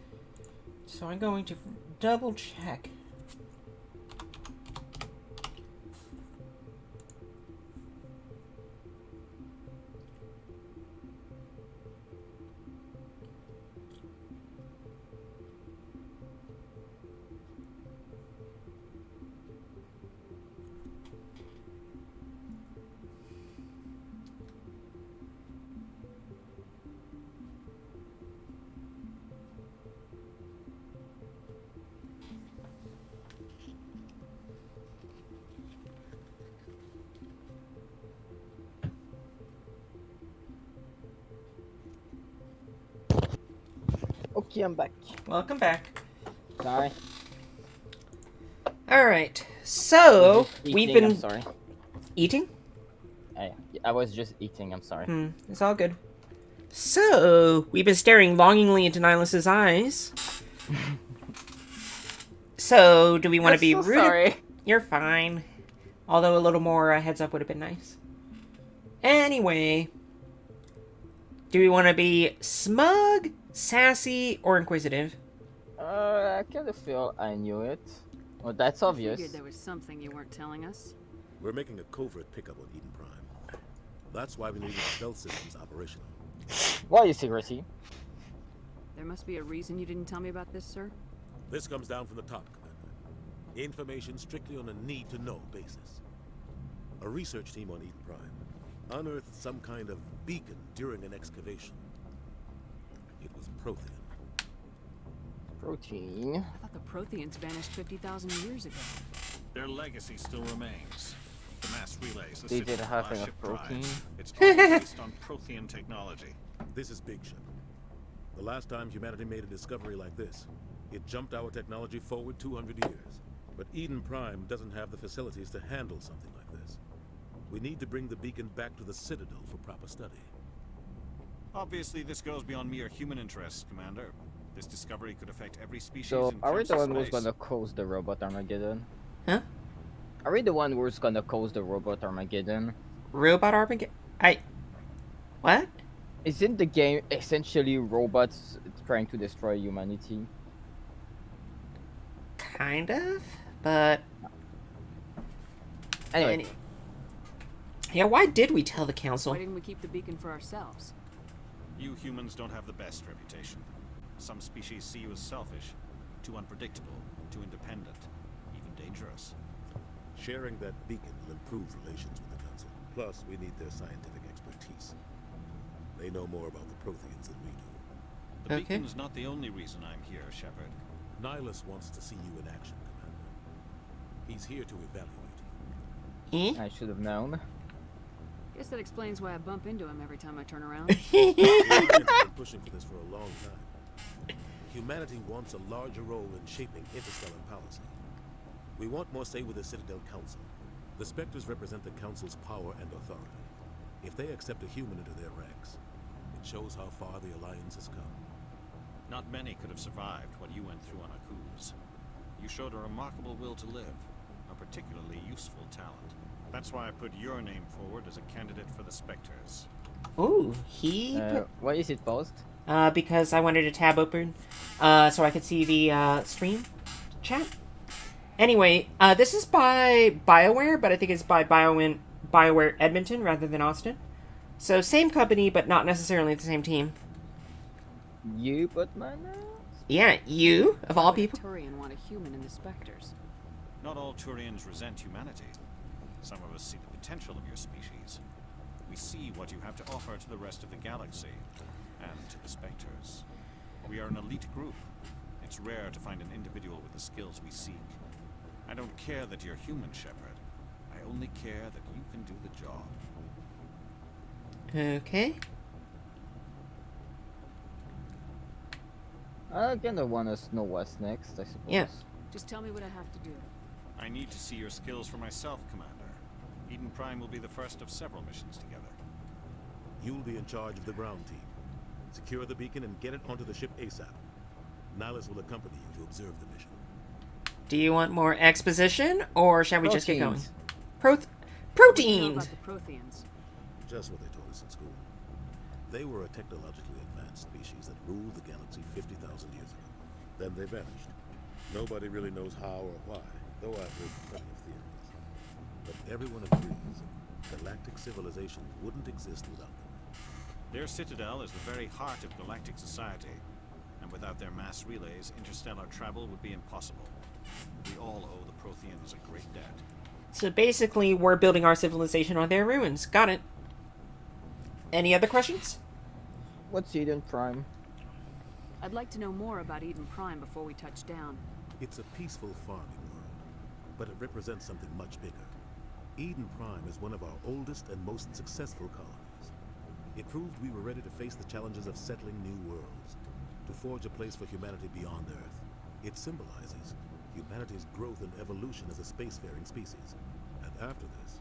So I'm going to double check. Okay, I'm back. Welcome back. Sorry. Alright, so we've been... I'm sorry. Eating? I was just eating, I'm sorry. It's all good. So, we've been staring longingly into Nihlus' eyes. So, do we want to be rude? Sorry. You're fine. Although a little more heads up would have been nice. Anyway. Do we want to be smug, sassy, or inquisitive? I kind of feel I knew it. Well, that's obvious. Figured there was something you weren't telling us. We're making a covert pickup on Eden Prime. That's why we need the stealth systems operational. Why is secrecy? There must be a reason you didn't tell me about this, sir. This comes down from the top, Commander. Information strictly on a need-to-know basis. A research team on Eden Prime unearthed some kind of beacon during an excavation. It was Prothean. Protein? I thought the Protheans vanished 50,000 years ago. Their legacy still remains. The mass relays, the They did Citadel have enough Starship protein. drive. It's all based on Prothean technology. This is Big Ship. The last time humanity made a discovery like this, it jumped our technology forward 200 years. But Eden Prime doesn't have the facilities to handle something like this. We need to bring the beacon back to the Citadel for proper study. Obviously, this goes beyond mere human interests, Commander. This discovery could affect every species So, in are we the one who's space. gonna cause the robot Armageddon? Huh? Are we the one who's gonna cause the robot Armageddon? Robot Armageddon? What? Isn't the game essentially robots trying to destroy humanity? Kind of, but... Anyway. Yeah, why did we tell the council? Why didn't we keep the beacon for ourselves? You humans don't have the best reputation. Some species see you as selfish, too unpredictable, too independent, even dangerous. Sharing that beacon will improve relations with the Council. Plus, we need their scientific expertise. They know more about the Protheans than we do. The beacon's not the only reason I'm here, Shepard. Nihlus wants to see you in action, Commander. He's here to evaluate you. I should have known. Guess that explains why I bump into him every time I turn around. We've been pushing for this for a long time. Humanity wants a larger role in shaping interstellar policy. We want more say with the Citadel Council. The Spectres represent the Council's power and authority. If they accept a human into their ranks, it shows how far the Alliance has come. Not many could have survived what you went through on Akuz. You showed a remarkable will to live, a particularly useful talent. That's why I put your name forward as a candidate for the Spectres. Ooh, he... Why is it paused? Because I wanted a tab open, so I could see the, stream chat. Anyway, this is by BioWare, but I think it's by BioWare Edmonton rather than Austin. So, same company, but not necessarily the same team. You put my name? Yeah, you, of all people. Turian want a human in the Spectres. Not all Turians resent humanity. Some of us see the potential of your species. We see what you have to offer to the rest of the galaxy, and to the Spectres. We are an elite group. It's rare to find an individual with the skills we seek. I don't care that you're human, Shepard. I only care that you can do the job. Okay. I kind of want to know what's next, I suppose. Yeah. Just tell me what I have to do. I need to see your skills for myself, Commander. Eden Prime will be the first of several missions together. You'll be in charge of the ground team. Secure the beacon and get it onto the ship ASAP. Nihilus will accompany you to observe the mission. Do you want more exposition, or shall we just get going? Proteins. What do you know Proteins! about the Protheans? Just what they told us in school. They were a technologically advanced species that ruled the galaxy 50,000 years ago. Then they vanished. Nobody really knows how or why, though I've heard plenty of theories. But everyone agrees galactic civilization wouldn't exist without them. Their citadel is the very heart of galactic society, and without their mass relays, interstellar travel would be impossible. We all owe the Protheans a great debt. So basically, we're building our civilization on their ruins. Got it. Any other questions? What's Eden Prime? I'd like to know more about Eden Prime before we touch down. It's a peaceful farming world, but it represents something much bigger. Eden Prime is one of our oldest and most successful colonies. It proved we were ready to face the challenges of settling new worlds, to forge a place for humanity beyond Earth. It symbolizes humanity's growth and evolution as a spacefaring species. And after this,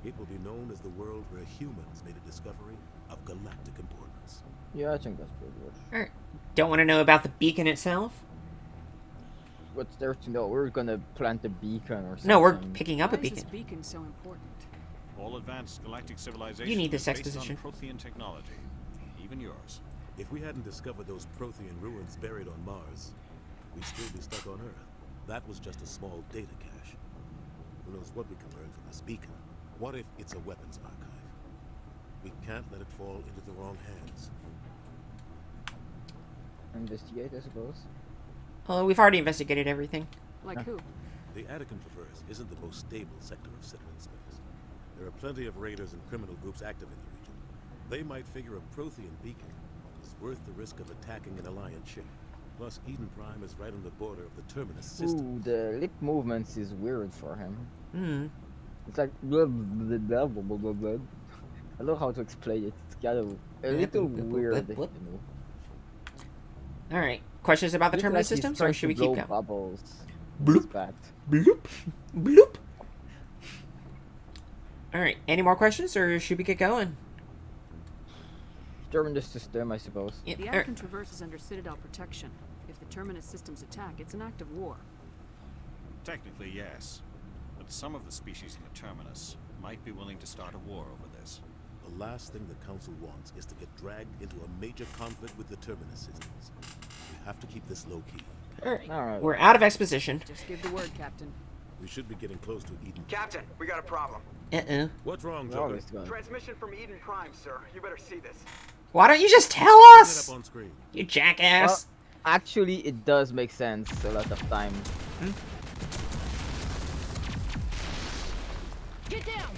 it will be known as the world where humans made a discovery of galactic importance. Yeah, I think that's pretty good. Alright. Don't want to know about the beacon itself? What's there to know? We're gonna plant a beacon or something. No, we're picking up Why a beacon. is this beacon so important? All advanced galactic civilization You need this is based exposition. on Prothean technology, even yours. If we hadn't discovered those Prothean ruins buried on Mars, we'd still be stuck on Earth. That was just a small data cache. Who knows what we can learn from this beacon? What if it's a weapons archive? We can't let it fall into the wrong hands. Investigate, I suppose. Oh, we've already investigated everything. Like who? The Attican Traverse isn't the most stable sector of settling space. There are plenty of raiders and criminal groups active in the region. They might figure a Prothean beacon is worth the risk of attacking an Alliance ship. Plus, Eden Prime is right on the border of the Terminus system. Ooh, the lip movements is weird for him. Hmm. It's like blah, blah, blah, blah, blah, blah, blah. I don't know how to explain it. It's kind of a little weird. You know. Alright. Questions about the Looks terminus like he's systems, trying or should to we keep blow going? Bubbles. Bloop. Bad. Bloop. Bloop. Alright. Any more questions, or should we get going? Terminus system, I suppose. Yeah, The Attican Traverse is under Citadel protection. If the Terminus systems attack, it's an act of war. Technically, yes. But some of the species in the Terminus might be willing to start a war over this. The last thing the Council wants is to get dragged into a major conflict with the Terminus systems. We have to keep this low-key. Alright. We're out of exposition. Just give the word, Captain. We should be getting close to Eden. Captain, we got a problem. Uh-oh. What's wrong, Joker? Transmission from Eden Prime, sir. You better see this. Why don't you just tell us? Get up on screen. You jackass. Actually, it does make sense a lot of time. Get down!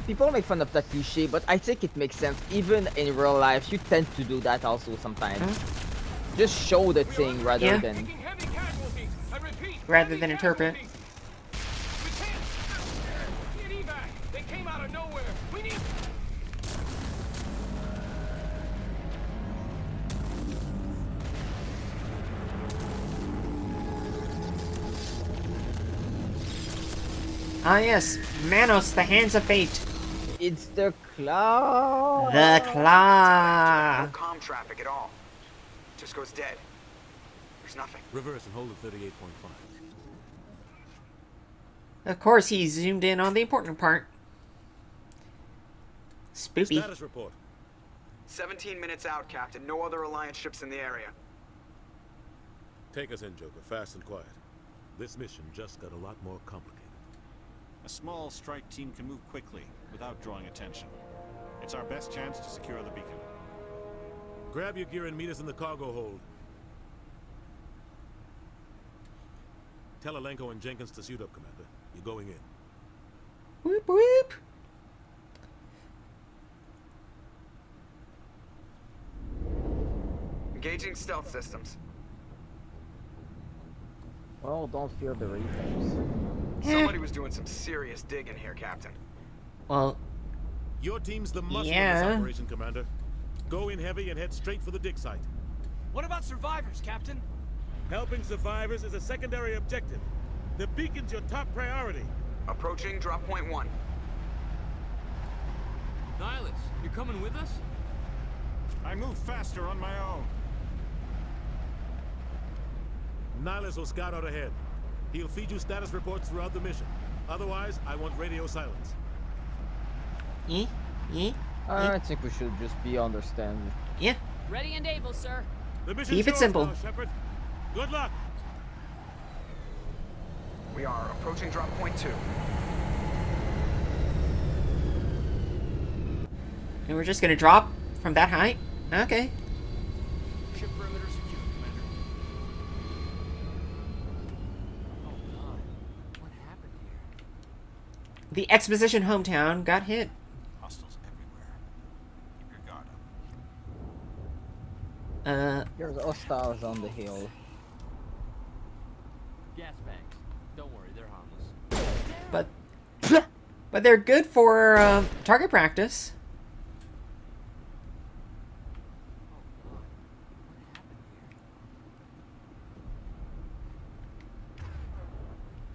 People make fun of that cliche, but I think it makes sense. Even in real life, you tend to do that also sometimes. Just show the thing rather than... Rather than interpret. They came out of nowhere. We need... Ah yes, Manos, the hands of fate. It's the claw. The claw. No comm traffic at all. Just goes dead. There's nothing. Reverse and hold at 38.5. Of course, he zoomed in on the important part. Spoopy. Status report. 17 minutes out, Captain. No other Alliance ships in the area. Take us in, Joker, fast and quiet. This mission just got a lot more complicated. A small strike team can move quickly without drawing attention. It's our best chance to secure the beacon. Grab your gear and meet us in the cargo hold. Tell Alenko and Jenkins to suit up, Commander. You're going in. Whoop whoop. Engaging stealth systems. Well, don't fear the Reapers. Somebody was doing some serious digging here, Captain. Well, your team's the muscle of yeah. this operation, Commander. Go in heavy and head straight for the dig site. What about survivors, Captain? Helping survivors is a secondary objective. The beacon's your top priority. Approaching drop point 1. Nihilus, you're coming with us? I move faster on my own. Nihilus will scout out ahead. He'll feed you status reports throughout the mission. Otherwise, I want radio silence. I think we should just be understanding. Yeah. Ready and able, sir. The mission's Keep it yours simple. now, Shepard. Good luck. We are approaching drop point 2. And we're just gonna drop from that height? Okay. Ship perimeter secure, Commander. Oh God, what happened here? The exposition hometown got hit. Hostiles everywhere. Keep your guard up. There's hostiles on the hill. Gas banks. Don't worry, they're harmless. But they're good for target practice.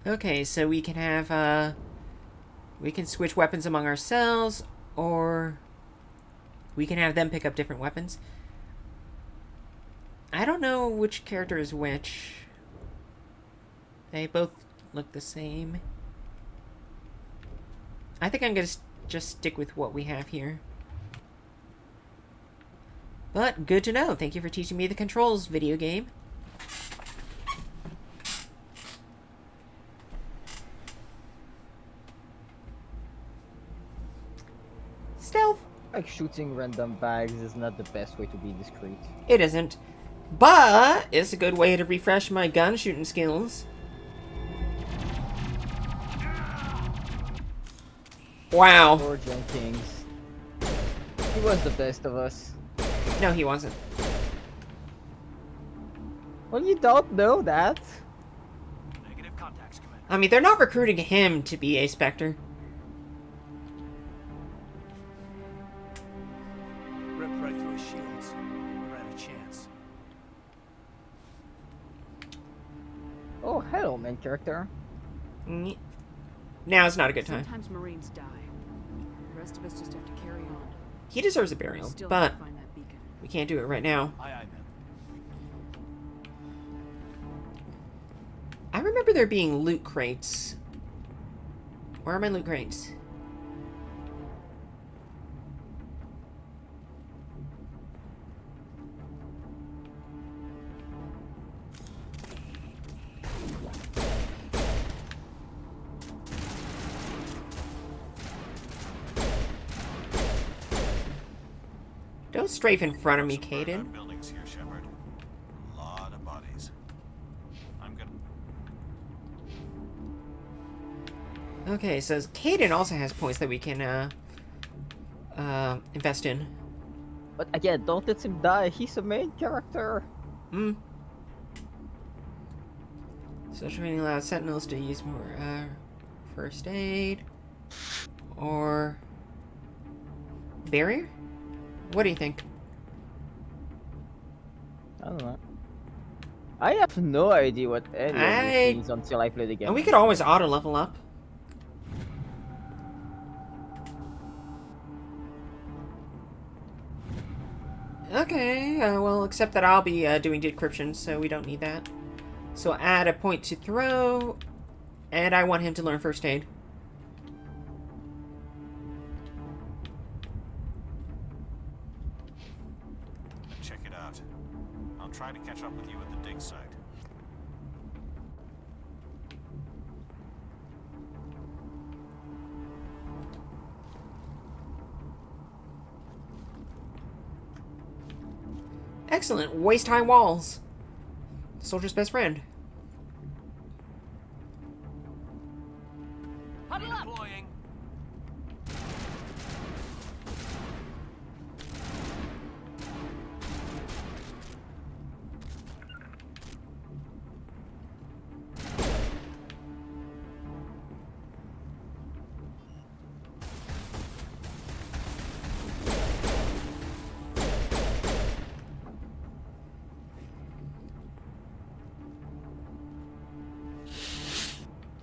Okay, so we can have, we can switch weapons among ourselves, or we can have them pick up different weapons. I don't know which character is which. They both look the same. I think I'm gonna just stick with what we have here. But, good to know. Thank you for teaching me the controls, video game. Stealth. Like shooting random bags is not the best way to be discreet. It isn't. But it's a good way to refresh my gun shooting skills. Wow. Poor Jenkins. He was the best of us. No, he wasn't. Well, you don't know that. Negative contacts, Commander. I mean, they're not recruiting him to be a Spectre. Ripped right through his shields. Never had a chance. Oh, hello, main character. Now is not a good time. Sometimes Marines die. The rest of us just have to carry on. He deserves a burial, Still but have to find that beacon. we can't do it right now. Aye, aye, man. I remember there being loot crates. Where are my loot crates? Don't strafe in front of me, Some burned-out Caden. buildings here, Shepard. A lot of bodies. I'm gonna. Okay, so Caden also has points that we can invest in. But again, don't let him die. He's a main character. Hmm. So training allows sentinels to use more first aid or barrier. What do you think? I don't know. I have no idea what any of these things until I play the game. And we could always auto level up. Okay, well, except that I'll be doing decryption, so we don't need that. So add a point to throw, and I want him to learn first aid. Check it out. I'll try to catch up with you at the dig site. Excellent. Waist-high walls. Soldier's best friend.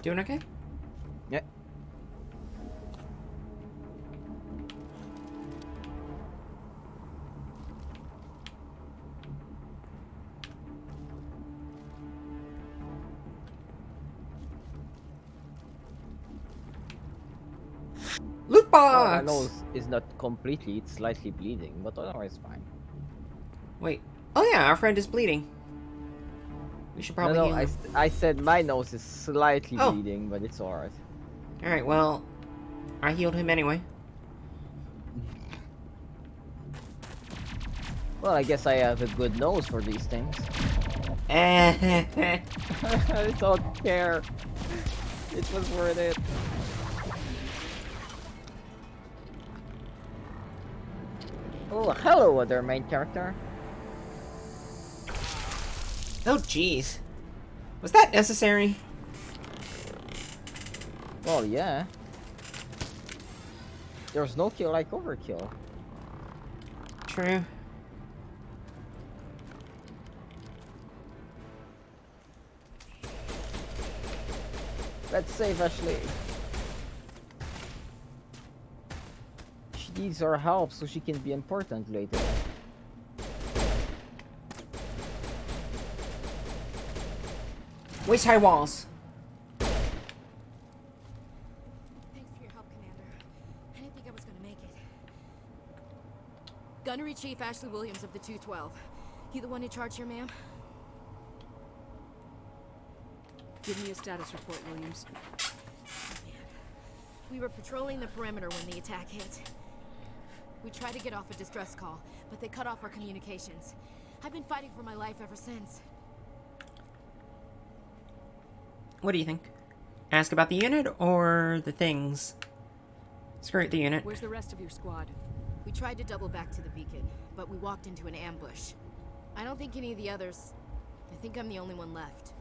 Doing okay? Yeah. Loot Well, my box! nose is not completely, it's slightly bleeding, but otherwise fine. Wait. Oh yeah, our friend is bleeding. We should probably No, heal him. I said my nose is slightly Oh. bleeding, but it's alright. Alright, well, I healed him anyway. Well, I guess I have a good nose for these things. Eh. I don't care. It was worth it. Oh, hello, other main character. Oh, jeez. Was that necessary? Well, yeah. There's no kill like overkill. True. Let's save Ashley. She needs our help so she can be important later. Waist high walls. Thanks for your help, Commander. I didn't think I was gonna make it. Gunnery Chief Ashley Williams of the 212. You the one in charge here, ma'am? Give me a status report, Williams. We were patrolling the perimeter when the attack hit. We tried to get off a distress call, but they cut off our communications. I've been fighting for my life ever since. What do you think? Ask about the unit or the things? Screw it, the unit. Where's the rest of your squad? We tried to double back to the beacon, but we walked into an ambush. I don't think any of the others... I think I'm the only one left.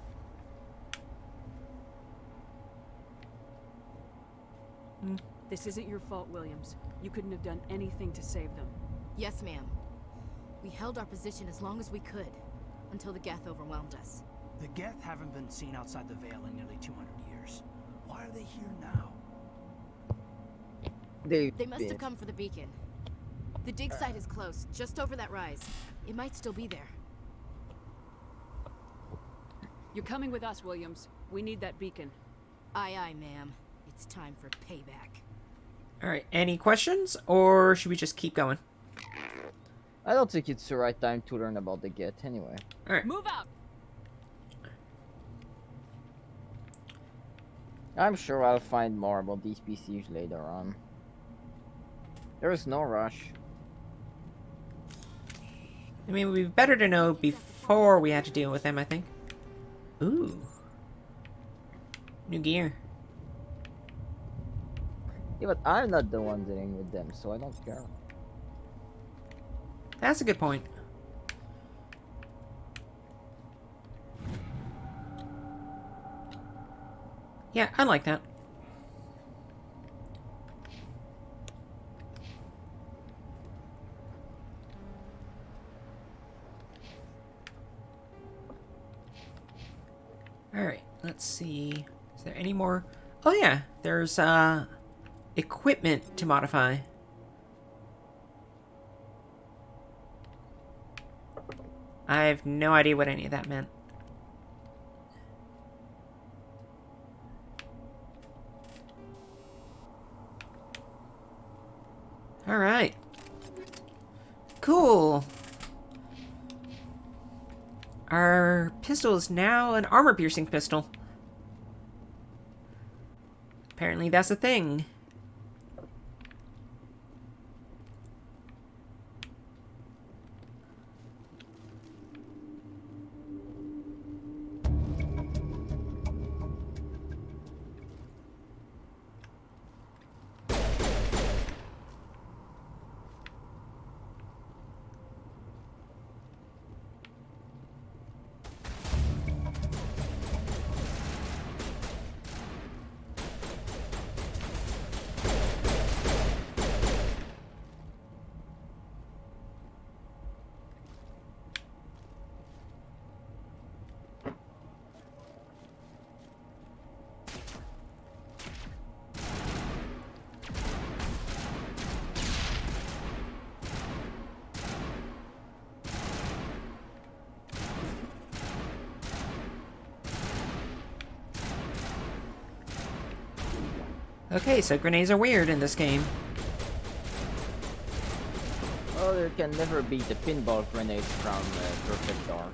This isn't your fault, Williams. You couldn't have done anything to save them. Yes, ma'am. We held our position as long as we could, until the Geth overwhelmed us. The Geth haven't been seen outside the Veil in nearly 200 years. Why are they here now? They must have come for the beacon. The dig site is close, just over that rise. It might still be there. You're coming with us, Williams. We need that beacon. Aye, aye, ma'am. It's time for payback. Alright, any questions? Or should we just keep going? I don't think it's the right time to learn about the Geth anyway. Alright. Move out! I'm sure I'll find more about these PCs later on. There's no rush. I mean, it would be better to know before we had to deal with them, I think. Ooh. New gear. Yeah, but I'm not the one dealing with them, so I don't care. That's a good point. Yeah, I like that. Alright, let's see. Is there any more? Oh yeah, there's equipment to modify. I have no idea what any of that meant. Alright. Cool. Our pistol is now an armor-piercing pistol. Apparently that's a thing. Okay, so grenades are weird in this game. Oh, there can never be the pinball grenades from Perfect Dark.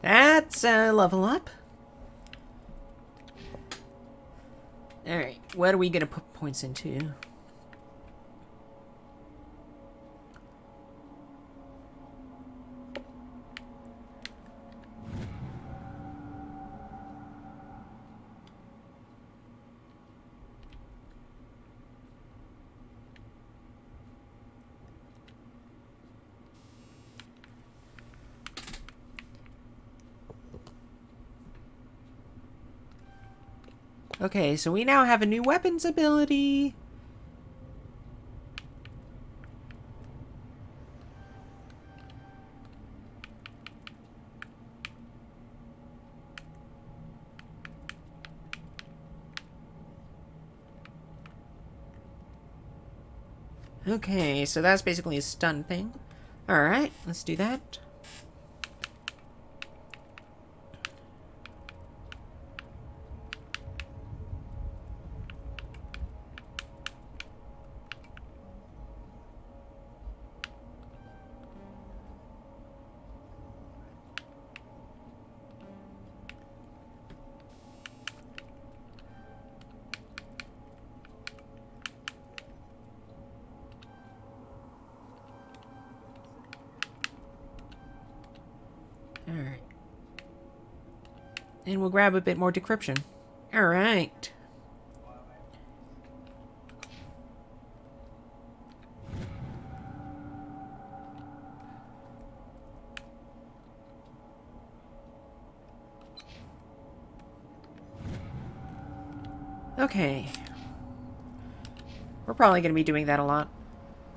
That's a level up. Alright, what are we gonna put points into? Okay, so we now have a new weapons ability. Okay, so that's basically a stun thing. Alright, let's do that. Alright. And we'll grab a bit more decryption. Alright. Okay. We're probably going to be doing that a lot.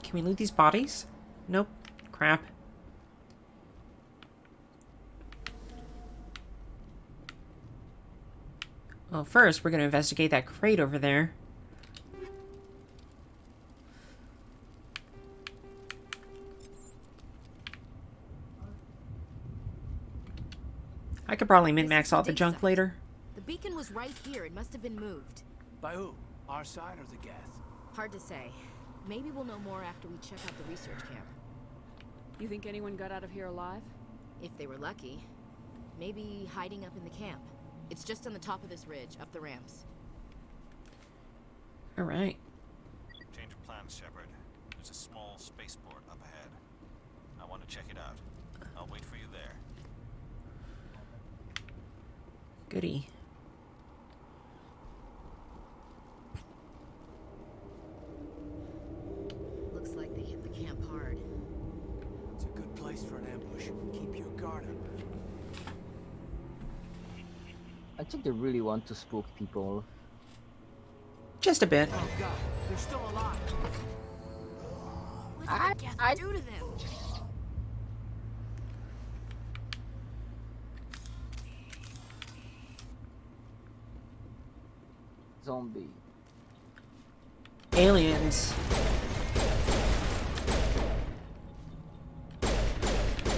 Can we loot these bodies? Nope. Crap. Well, first, we're going to investigate that crate over there. I could probably min-max all the junk later. The beacon was right here. It must have been moved. By who? Our side or the Geth? Hard to say. Maybe we'll know more after we check out the research camp. You think anyone got out of here alive? If they were lucky. Maybe hiding up in the camp. It's just on the top of this ridge, up the ramps. Alright. Change of plans, Shepard. There's a small spaceport up ahead. I want to check it out. I'll wait for you there. Goody. Looks like they hit the camp hard. It's a good place for an ambush. Keep your guard up. I think they really want to spook people. Just a bit. Oh god, they're still alive. What did the Geth do to them? Zombie. Aliens.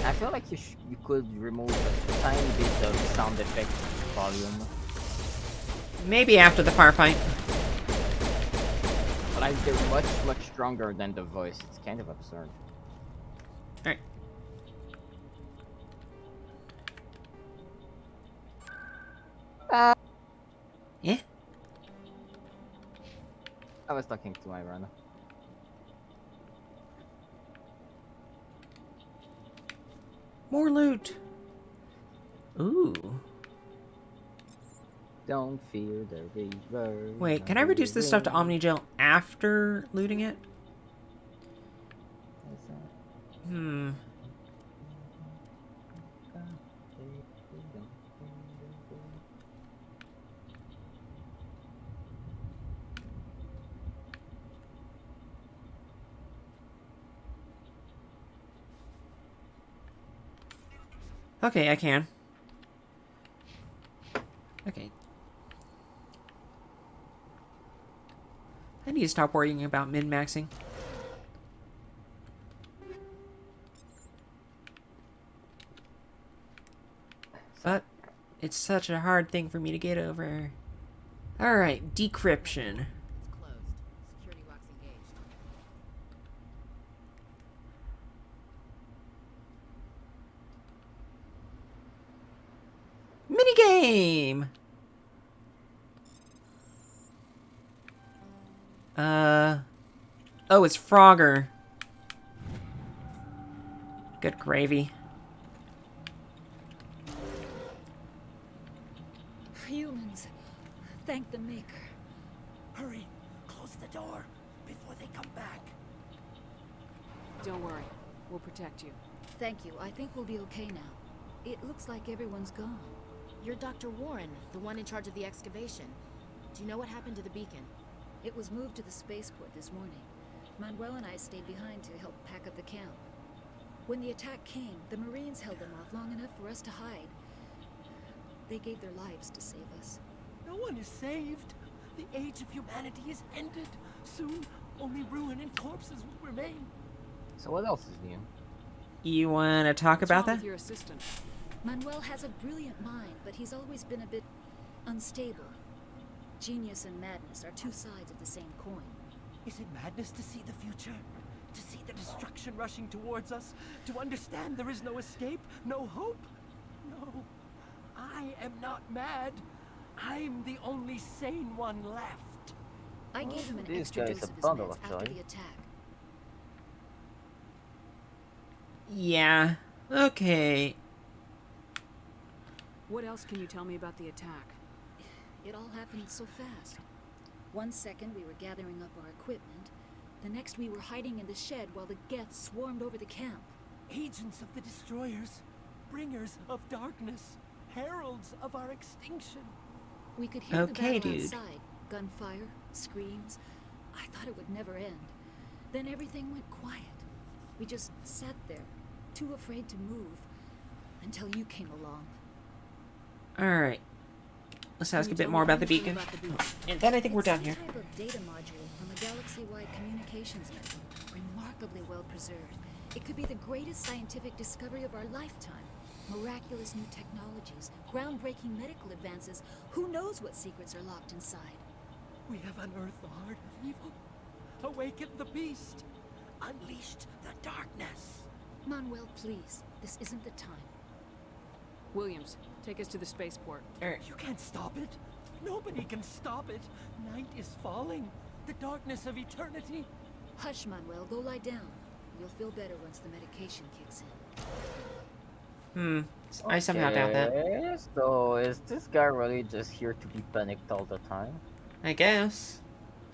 I feel like you could remove a tiny bit of sound effect volume. Maybe after the firefight. But like they're much stronger than the voice. It's kind of absurd. Alright. Yeah? I was talking to my runner. More loot. Ooh. Don't fear the reaver. Wait, can I reduce this stuff to Omnigel after looting it? Hmm. Okay, I can. Okay. I need to stop worrying about min-maxing. But it's such a hard thing for me to get over. Alright, decryption. It's closed. Security box engaged. Minigame! Oh, it's Frogger. Good gravy. Humans. Thank the Maker. Hurry. Close the door before they come back. Don't worry. We'll protect you. Thank you. I think we'll be okay now. It looks like everyone's gone. You're Dr. Warren, the one in charge of the excavation. Do you know what happened to the beacon? It was moved to the spaceport this morning. Manuel and I stayed behind to help pack up the camp. When the attack came, the Marines held them off long enough for us to hide. They gave their lives to save us. No one is saved. The age of humanity is ended. Soon, only ruin and corpses will remain. So what else is new? You wanna talk about that? With your assistant. Manuel has a brilliant mind, but he's always been a bit unstable. Genius and madness are two sides of the same coin. Is it madness to see the future? To see the destruction rushing towards us? To understand there is no escape? No hope? No. I am not mad. I'm the only sane one left. I gave him an This extra guy is dose a of his bundle meds of after joy. the attack. Yeah. Okay. What else can you tell me about the attack? It all happened so fast. 1 second we were gathering up our equipment. The next we were hiding in the shed while the Geth swarmed over the camp. Agents of the destroyers. Bringers of darkness. Heralds of our extinction. We could hear Okay, the battle dude. outside. Gunfire, screams. I thought it would never end. Then everything went quiet. We just sat there, too afraid to move, until you came along. Alright. Let's ask a bit more about the beacon. And then I think we're done here. It's some type of data module from a galaxy-wide communications network, remarkably well preserved. It could be the greatest scientific discovery of our lifetime. Miraculous new technologies, groundbreaking medical advances. Who knows what secrets are locked inside? We have unearthed the heart of evil. Awakened the beast. Unleashed the darkness. Manuel, please. This isn't the time. Williams, take us to the spaceport. You can't stop it. Nobody can stop it. Night is falling. The darkness of eternity. Hush, Manuel. Go lie down. You'll feel better once the medication kicks in. I somehow doubt that. Okay, so is this guy really just here to be panicked all the time? I guess.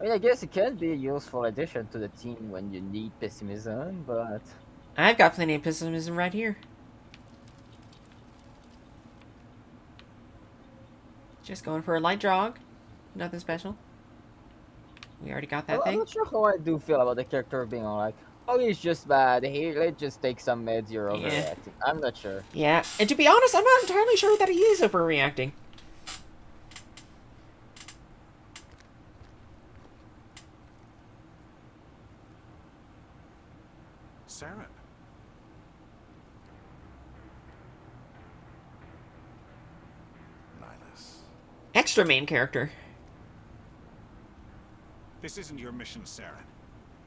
I mean, I guess it can be a useful addition to the team when you need pessimism, but... I've got plenty of pessimism right here. Just going for a light jog. Nothing special. We already got that I'm thing. not sure how I do feel about the character being all like, oh, he's just bad. Let's just take some meds, you're overreacting. I'm not sure. Yeah, and to be honest, I'm not entirely sure that he is overreacting. Saren. Nihilus. Extra main character. This isn't your mission, Saren.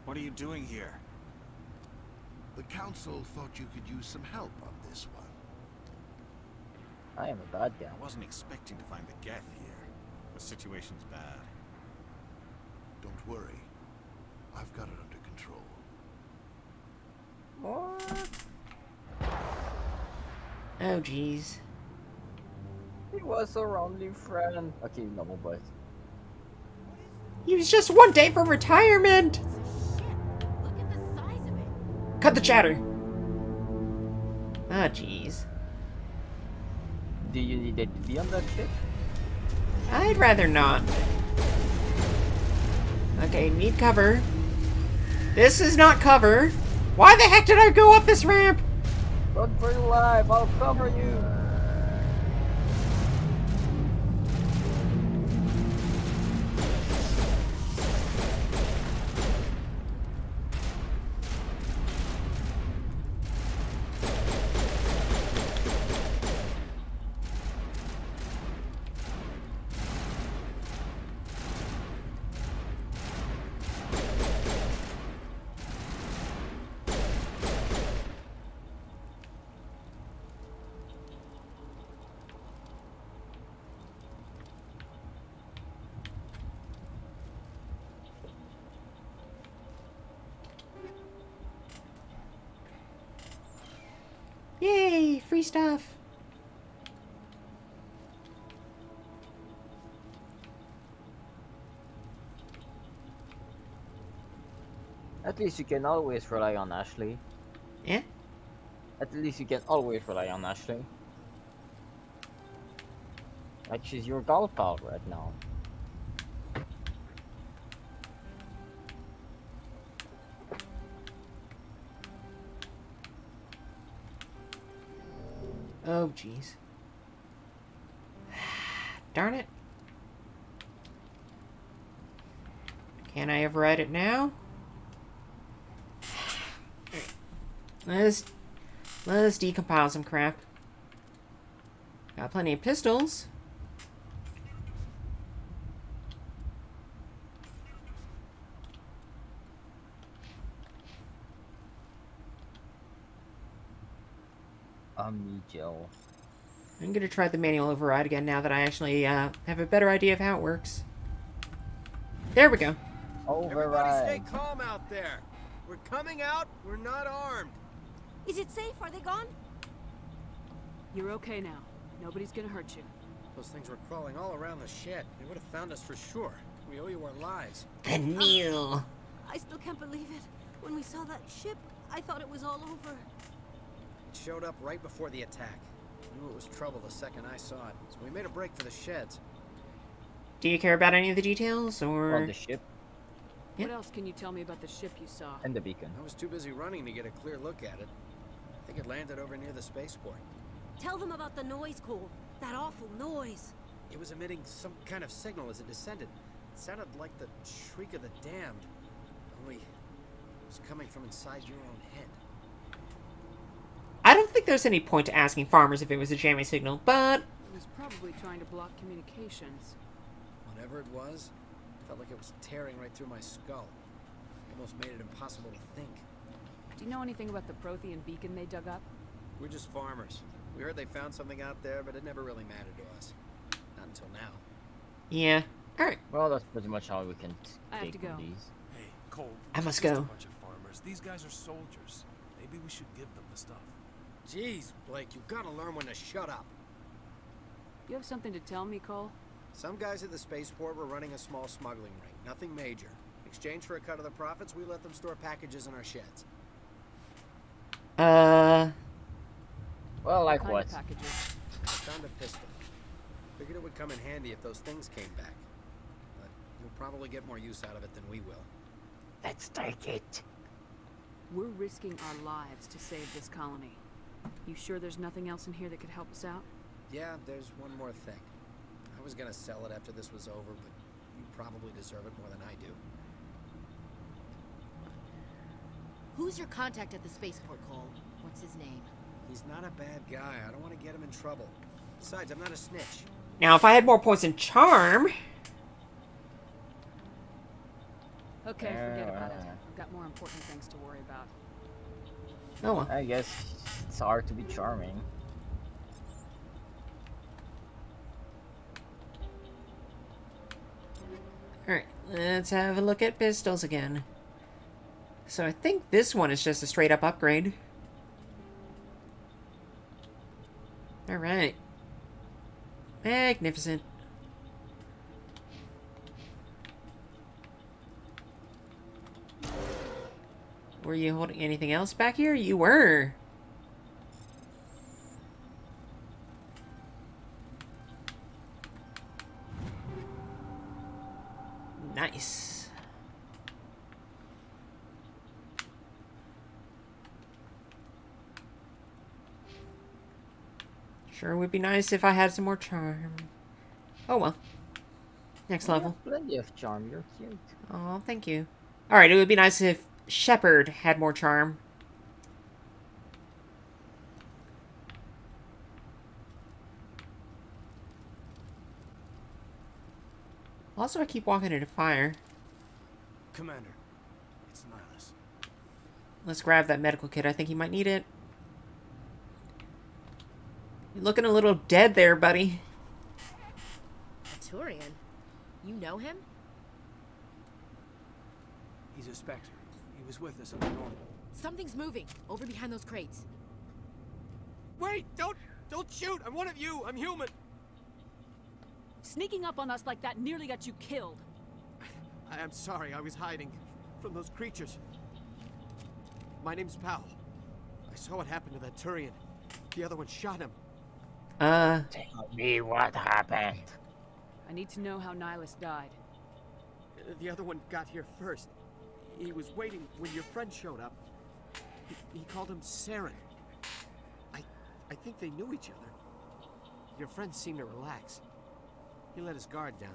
What are you doing here? The Council thought you could use some help on this one. I am a bad guy. I wasn't expecting to find the Geth here. The situation's bad. Don't worry. I've got it under control. What? Oh, jeez. He was our only friend. Okay, normal boys. He was just 1 day from retirement! Cut the chatter! Ah, jeez. Do you need it to be on that ship? I'd rather not. Okay, need cover. This is not cover. Why the heck did I go up this ramp? Run for your life, I'll cover you. Yay! Free stuff! At least you can always rely on Ashley. Yeah? At least you can always rely on Ashley. Like she's your gal pal right now. Oh, jeez. Darn it. Can I override it now? Let's decompile some crap. Got plenty of pistols. Joe. I'm gonna try the manual override again now that I actually have a better idea of how it works. There we go. Everybody stay calm out there. We're coming out. We're not armed. Is it safe? Are they gone? You're okay now. Nobody's gonna hurt you. Those things were crawling all around the shed. They would have found us for sure. We owe you our lives. The Neil. I still can't believe it. When we saw that ship, I thought it was all over. It showed up right before the attack. Knew it was trouble the second I saw it, so we made a break for the sheds. Do you care about any of the details, or...? On the ship. What else can you tell me about the ship you saw? And the beacon. I was too busy running to get a clear look at it. I think it landed over near the spaceport. Tell them about the noise, Cole. That awful noise. It was emitting some kind of signal as it descended. It sounded like the shriek of the damned. Only it was coming from inside your own head. I don't think there's any point to asking farmers if it was a jamming signal, but... It was probably trying to block communications. Whatever it was, felt like it was tearing right through my skull. Almost made it impossible to think. Do you know anything about the Prothean beacon they dug up? We're just farmers. We heard they found something out there, but it never really mattered to us. Not until now. Yeah. Alright. Well, that's pretty much how we can I have take to go. these. Hey, Cole. I must just go. A bunch of farmers. These guys are soldiers. Maybe we should give them the stuff. Jeez, Blake, you gotta learn when to shut up. You have something to tell me, Cole? Some guys at the spaceport were running a small smuggling ring. Nothing major. In exchange for a cut of the profits, we let them store packages in our sheds. Well, like what? Packages? I found a pistol. Figured it would come in handy if those things came back. But you'll probably get more use out of it than we will. Let's take it. We're risking our lives to save this colony. You sure there's nothing else in here that could help us out? Yeah, there's one more thing. I was gonna sell it after this was over, but you probably deserve it more than I do. Who's your contact at the spaceport, Cole? What's his name? He's not a bad guy. I don't want to get him in trouble. Besides, I'm not a snitch. Now, if I had more points in charm... Okay, forget about it. I've got more important things to worry about. Oh well. I guess it's hard to be charming. Alright, let's have a look at pistols again. So I think this one is just a straight up upgrade. Alright. Magnificent. Were you holding anything else back here? You were. Nice. Sure would be nice if I had some more charm. Oh well. Next level. Plenty of charm. You're cute. Oh, thank you. Alright, it would be nice if Shepard had more charm. Also, I keep walking into fire. Commander, it's Nihilus. Let's grab that medical kit. I think he might need it. You're looking a little dead there, buddy. Turian? You know him? He's a Spectre. He was with us on the normal. Something's moving, over behind those crates. Wait! Don't shoot! I'm one of you! I'm human! Sneaking up on us like that nearly got you killed. I'm sorry, I was hiding from those creatures. My name's Powell. I saw what happened to that Turian. The other one shot him. Tell me what happened. I need to know how Nihilus died. The other one got here first. He was waiting when your friend showed up. He called him Saren. I think they knew each other. Your friend seemed to relax. He let his guard down.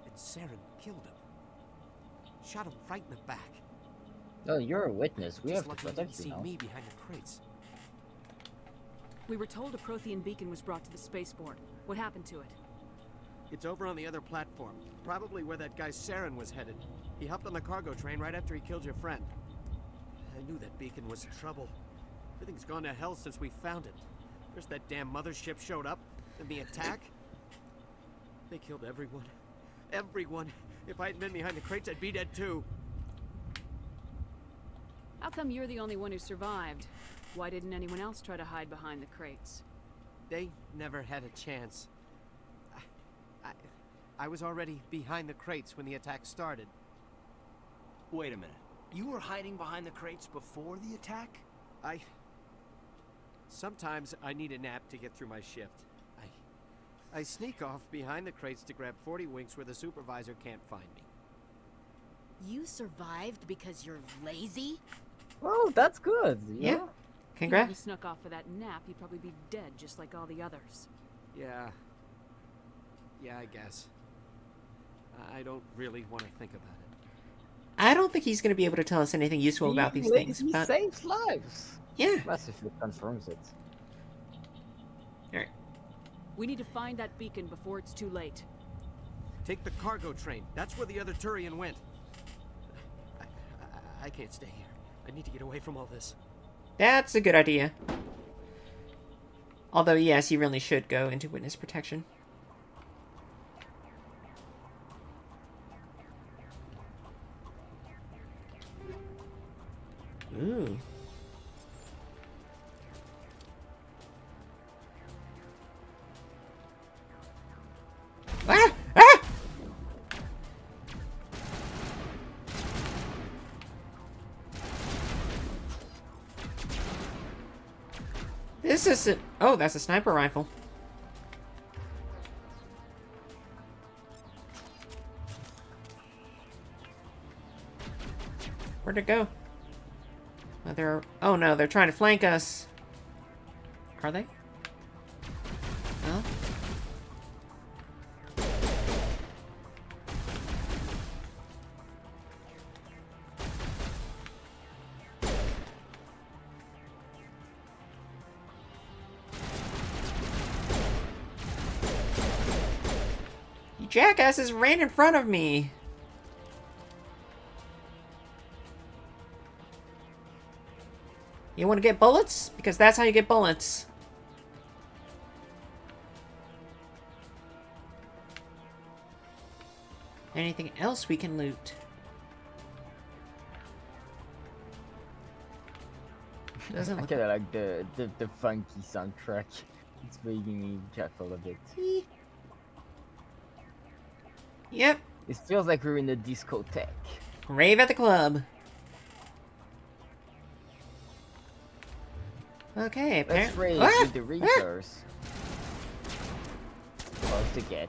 And Saren killed him. Shot him right in the back. Oh, you're a witness. We have to Lucky he protect didn't you see now. me behind the crates. We were told a Prothean beacon was brought to the spaceport. What happened to it? It's over on the other platform. Probably where that guy Saren was headed. He hopped on the cargo train right after he killed your friend. I knew that beacon was trouble. Everything's gone to hell since we found it. First that damn mothership showed up, then the attack. They killed everyone. Everyone. If I hadn't been behind the crates, I'd be dead too. How come you're the only one who survived? Why didn't anyone else try to hide behind the crates? They never had a chance. I was already behind the crates when the attack started. Wait a minute. You were hiding behind the crates before the attack? Sometimes I need a nap to get through my shift. I sneak off behind the crates to grab 40 winks where the supervisor can't find me. You survived because you're lazy? Oh, that's good. Yeah. If Congrats. you snuck off for that nap, you'd probably be dead just like all the others. Yeah, I guess. I don't really want to think about it. I don't think he's going to be able to tell us anything useful about these things. He But saves lives. yeah. Massively confirms it. Alright. We need to find that beacon before it's too late. Take the cargo train. That's where the other Turian went. I can't stay here. I need to get away from all this. That's a good idea. Although, yes, you really should go into witness protection. Ooh. Ah! Ah! This isn't... Oh, that's a sniper rifle. Where'd it go? Oh, they're... Oh, no, they're trying to flank us. Are they? Huh? You jackasses ran in front of me. You want to get bullets? Because that's how you get bullets. Anything else we can loot? Doesn't I look... kind of like the funky soundtrack. It's making me chuckle a bit. Yep. It feels like we're in a discotheque. Rave at the club. Okay, Let's rave Ah! with the Reapers. Hard to get.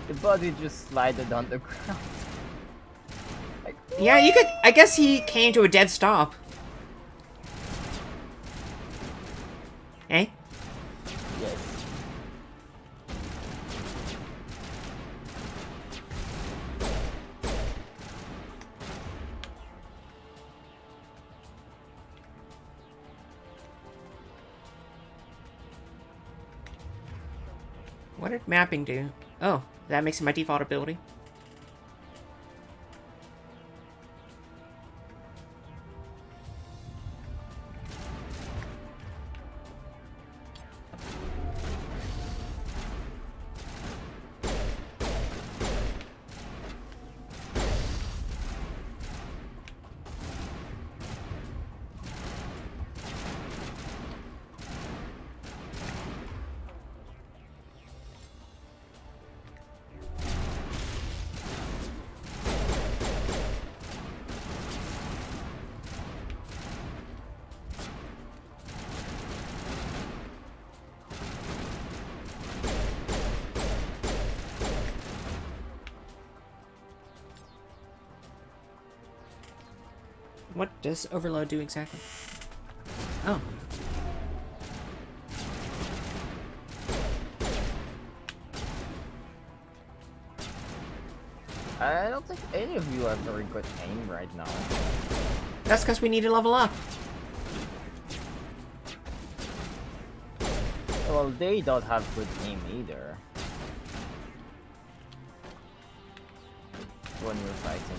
The body just slided on the ground. Like, Yeah, you could... I guess he came to a dead stop. Eh? yes. What did mapping do? Oh, that makes it my default ability. What does overload do exactly? Oh. I don't think any of you have very good aim right now. That's because we need to level up. Well, they don't have good aim either. When you're fighting.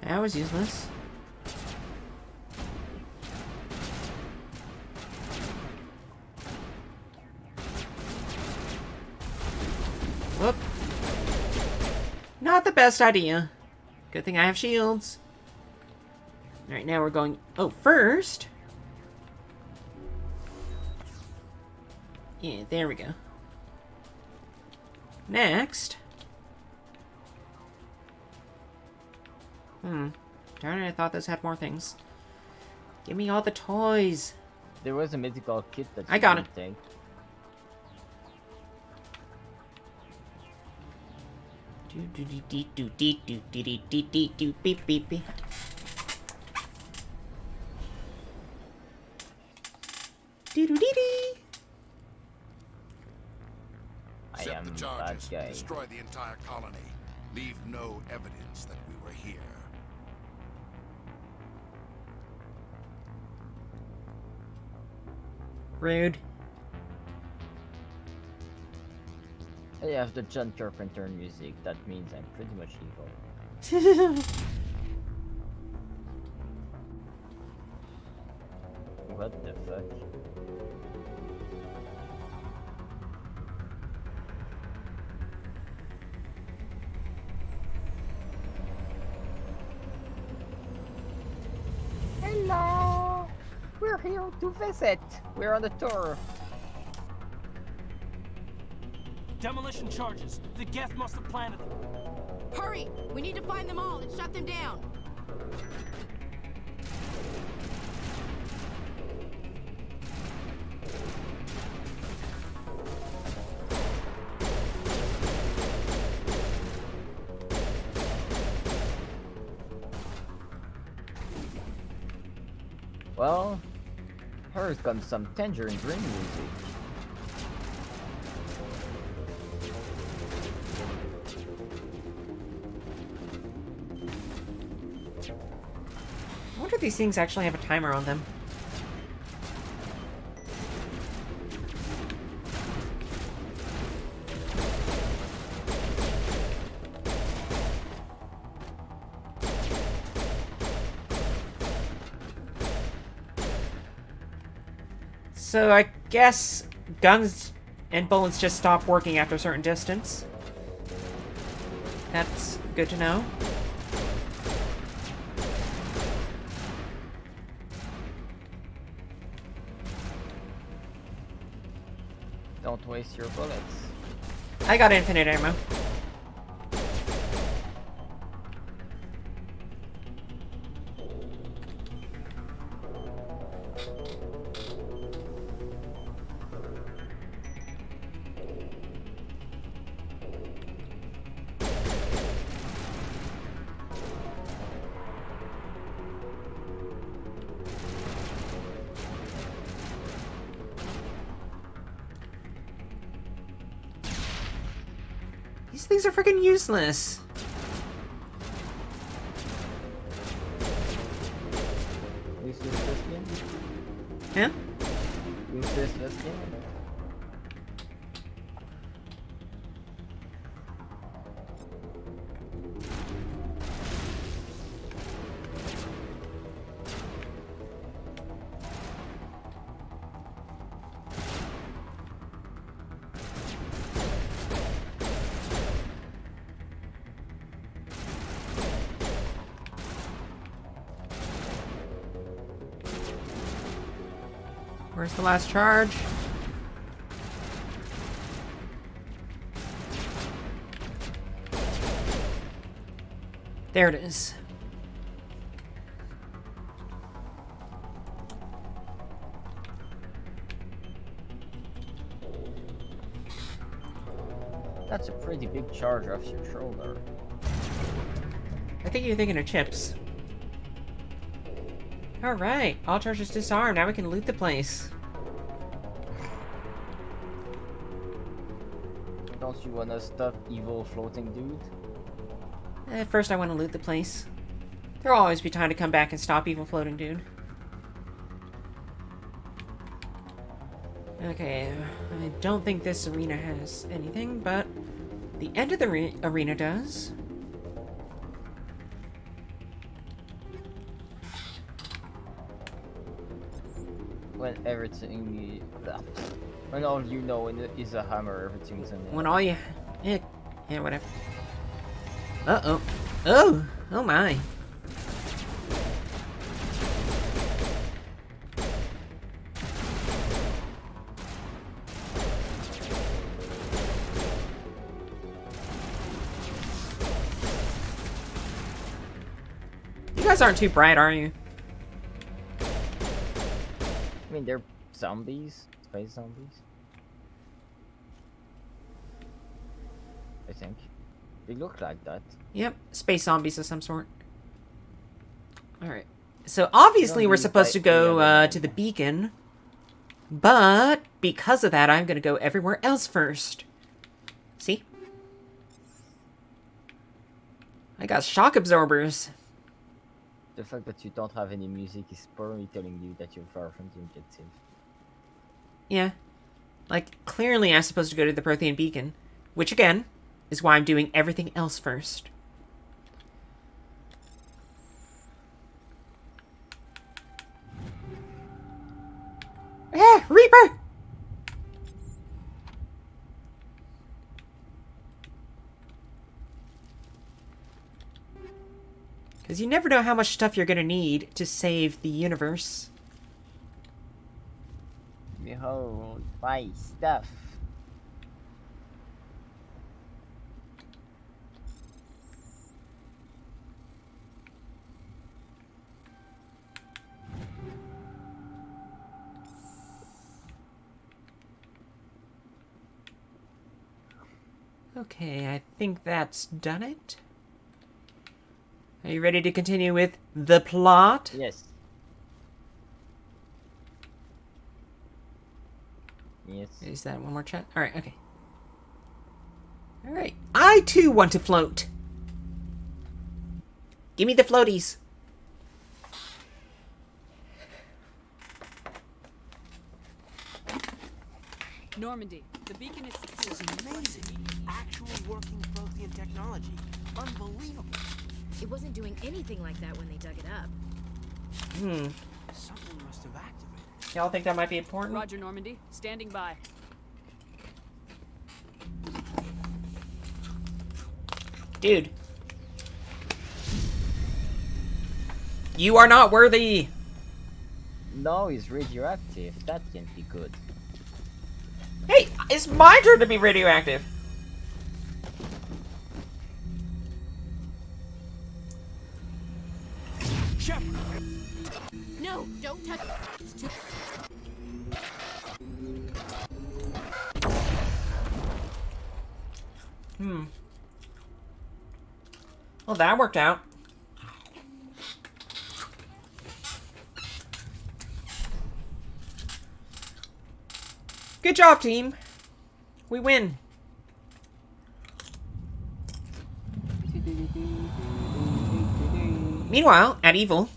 That was useless. Whoop. Not the best idea. Good thing I have shields. Alright, now we're going... Oh, first... Yeah, there we go. Next... Darn it, I thought this had more things. Give me all the toys. There was a mythical kit that I got it. Take. Beep beep beep. I Accept am the that charges. guy. Destroy the entire colony. Leave no evidence that we were here. Rude. I have the John Carpenter music. That means I'm pretty much evil. What the fuck? Hello! We're here to visit. We're on the tour. Demolition charges. The Geth must have planted them. Hurry! We need to find them all and shut them down. Well, here comes some Tangerine Dream music. I wonder if these things actually have a timer on them. So I guess guns and bullets just stop working after a certain distance. That's good to know. Don't waste your bullets. I got infinite ammo. These things are freaking useless. Useless lesbian? Yeah? Useless lesbian? Where's the last charge? There it is. That's a pretty big charge off your shoulder. I think you're thinking of chips. Alright, all charges disarmed. Now we can loot the place. Don't you wanna stop evil floating dude? First I want to loot the place. There'll always be time to come back and stop evil floating dude. Okay, I don't think this arena has anything, but the end of the arena does. When everything when all you know is a hammer, everything's in there. When all you... Yeah, whatever. Uh-oh. Oh! Oh my. You guys aren't too bright, are you? I mean, they're zombies, space zombies. I think they look like that. Yep, space zombies of some sort. Alright. So obviously we're supposed to go to the beacon. But because of that, I'm going to go everywhere else first. See? I got shock absorbers. The fact that you don't have any music is probably telling you that you're far from the objective. Yeah. Like, clearly I'm supposed to go to the Prothean beacon. Which, again, is why I'm doing everything else first. Ah! Reaper! Because you never know how much stuff you're going to need to save the universe. Behold my stuff. Okay, I think that's done it. Are you ready to continue with the plot? Yes. Yes. Is that one more chat? Alright, okay. Alright. I too want to float. Give me the floaties. Normandy, the beacon is This is amazing. Actual working Prothean technology. Unbelievable. It wasn't doing anything like that when they dug it up. Something must have activated. Y'all think that might be important? Roger, Normandy. Standing by. Dude. You are not worthy! No, it's radioactive. That can't be good. Hey, it's my turn to be radioactive. Shepard! No, don't touch it. It's too... Well, that worked out. Good job, team. We win. Meanwhile, at Evil.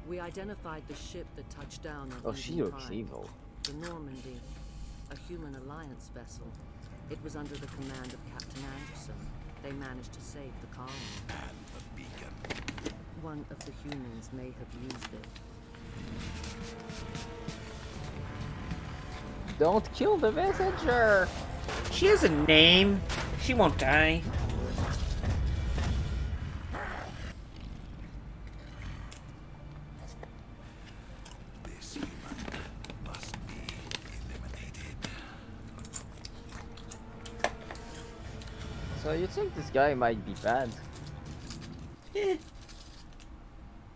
We identified the ship that touched down on Oh, she Eden looks Prime. evil. The Normandy, a human alliance vessel. It was under the command of Captain Anderson. They managed to save the colony. And the beacon. One of the humans may have used it. Don't kill the messenger! She has a name. She won't die. This human must be eliminated. So you think this guy might be bad?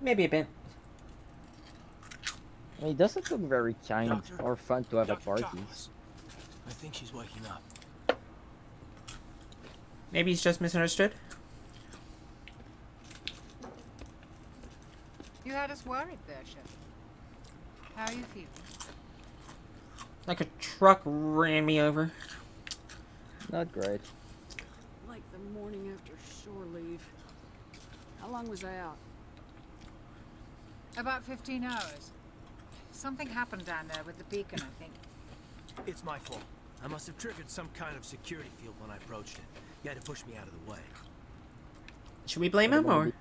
Maybe a bit. I mean, he doesn't look very kind Doctor? or fun to have at Dr. parties. Chakwas. I think she's waking up. Maybe he's just misunderstood. You had us worried there, Shepard. How are you feeling? Like a truck ran me over. Not great. Like the morning after shore leave. How long was I out? About 15 hours. Something happened down there with the beacon, I think. It's my fault. I must have triggered some kind of security field when I approached it. You had to push me out of the way. Should we blame him or?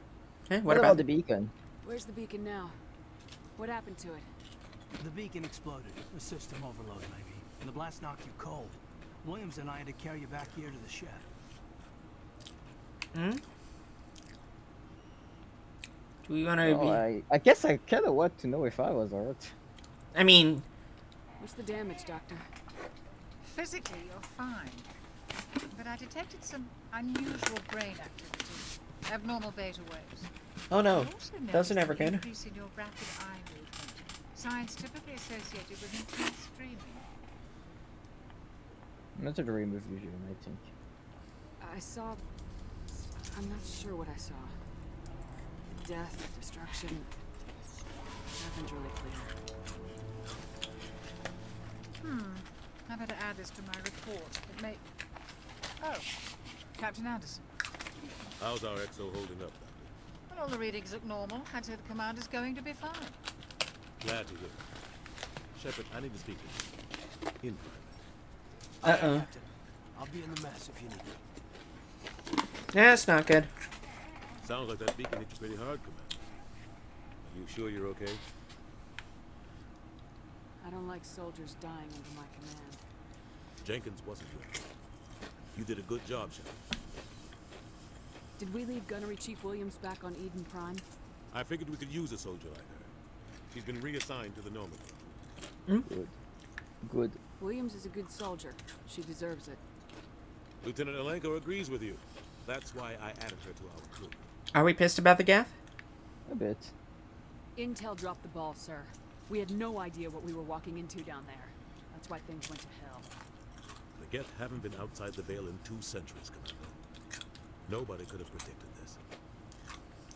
What about the beacon? Where's the beacon now? What happened to it? The beacon exploded. A system overload, maybe. And the blast knocked you cold. Williams and I had to carry you back here to the shed. Hmm? Do we want to be... I guess I kind of want to know if I was hurt. I mean... What's the damage, Doctor? Physically, you're fine. But I detected some unusual brain activity. Abnormal beta waves. Oh no, I also those are noticed never an good. increase in your rapid eye movement. Signs typically associated with intense dreaming. Not a dream of vision, I think. I saw... I'm not sure what I saw. Death, destruction... Nothing's really clear. I better add this to my report. It may... Oh, Captain Anderson. How's our XO holding up, Doctor? Well, all the readings look normal. I'd say the commander's going to be fine. Glad to hear it. Shepard, I need to speak to you. In private. Uh-oh. Captain, I'll be in the mess if you need me. That's not good. Sounds like that beacon hit you pretty hard, Commander. Are you sure you're okay? I don't like soldiers dying under my command. Jenkins wasn't your fault. You did a good job, Shepard. Did we leave Gunnery Chief Williams back on Eden Prime? I figured we could use a soldier like her. She's been reassigned to the Normandy. Good. Good. Williams is a good soldier. She deserves it. Lieutenant Alenko agrees with you. That's why I added her to our crew. Are we pissed about the Gath? A bit. Intel dropped the ball, sir. We had no idea what we were walking into down there. That's why things went to hell. The Geth haven't been outside the Veil in 2 centuries, Commander. Nobody could have predicted this.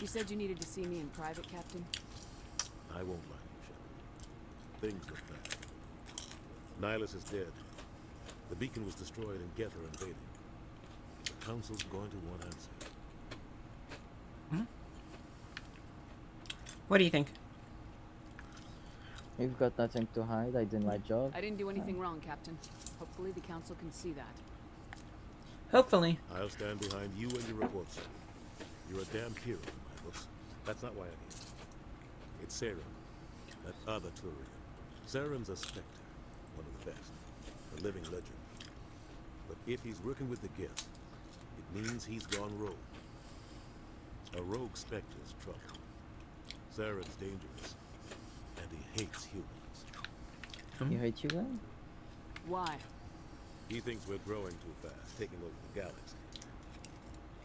You said you needed to see me in private, Captain? I won't lie to you, Shepard. Things look bad. Nihilus is dead. The beacon was destroyed and Geth are invading. The Council's going to want answers. What do you think? You've got nothing to hide. I did my job. I didn't do anything wrong, Captain. Hopefully the Council can see that. Hopefully. I'll stand behind you and your report, sir. You're a damn hero in my books. That's not why I'm here. It's Saren, that other Turian. Saren's a Spectre, one of the best, a living legend. But if he's working with the Geth, it means he's gone rogue. A rogue Spectre's trouble. Saren's dangerous, and he hates humans. You hate human? Why? He thinks we're growing too fast, taking over the galaxy.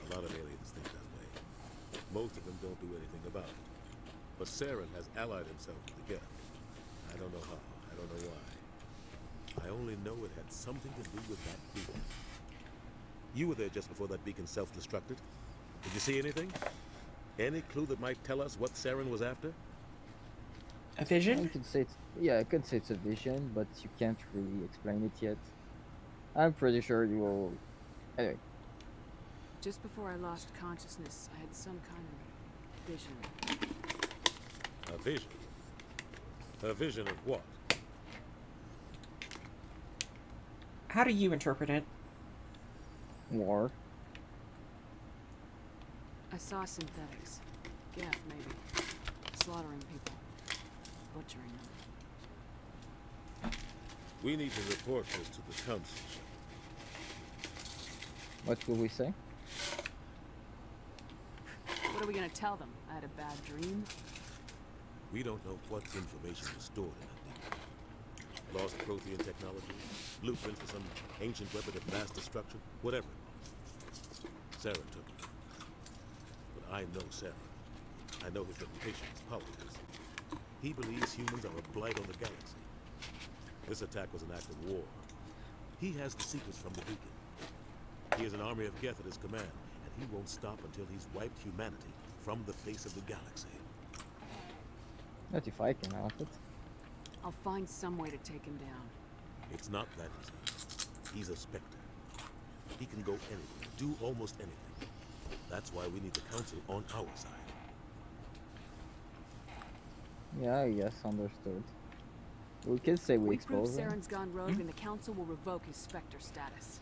A lot of aliens think that way. Most of them don't do anything about it. But Saren has allied himself with the Geth. I don't know how, I don't know why. I only know it had something to do with that beacon. You were there just before that beacon self-destructed. Did you see anything? Any clue that might tell us what Saren was after? A vision? You could say it's Yeah, I could say it's a vision, but you can't really explain it yet. I'm pretty sure you will. Anyway, Just before I lost consciousness, I had some kind of vision. A vision? A vision of what? How do you interpret it? war. I saw synthetics. Geth, maybe. Slaughtering people. Butchering them. We need to report this to the council. What will we say? What are we gonna tell them? I had a bad dream? We don't know what information is stored in that thing. Lost Prothean technology, blueprints for some ancient weapon of mass destruction, whatever it was. Sarah took it. But I know Sarah. I know his reputation as politics. He believes humans are a blight on the galaxy. This attack was an act of war. He has the secrets from the beacon. He has an army of Geth at his command, and he won't stop until he's wiped humanity from the face of the galaxy. Not if I can help it. I'll find some way to take him down. It's not that easy. He's a Spectre. He can go anywhere, do almost anything. That's why we need the Council on our side. Yeah, yes, understood. We can say we prove expose him. Saren's gone rogue and the Council will revoke his Spectre status.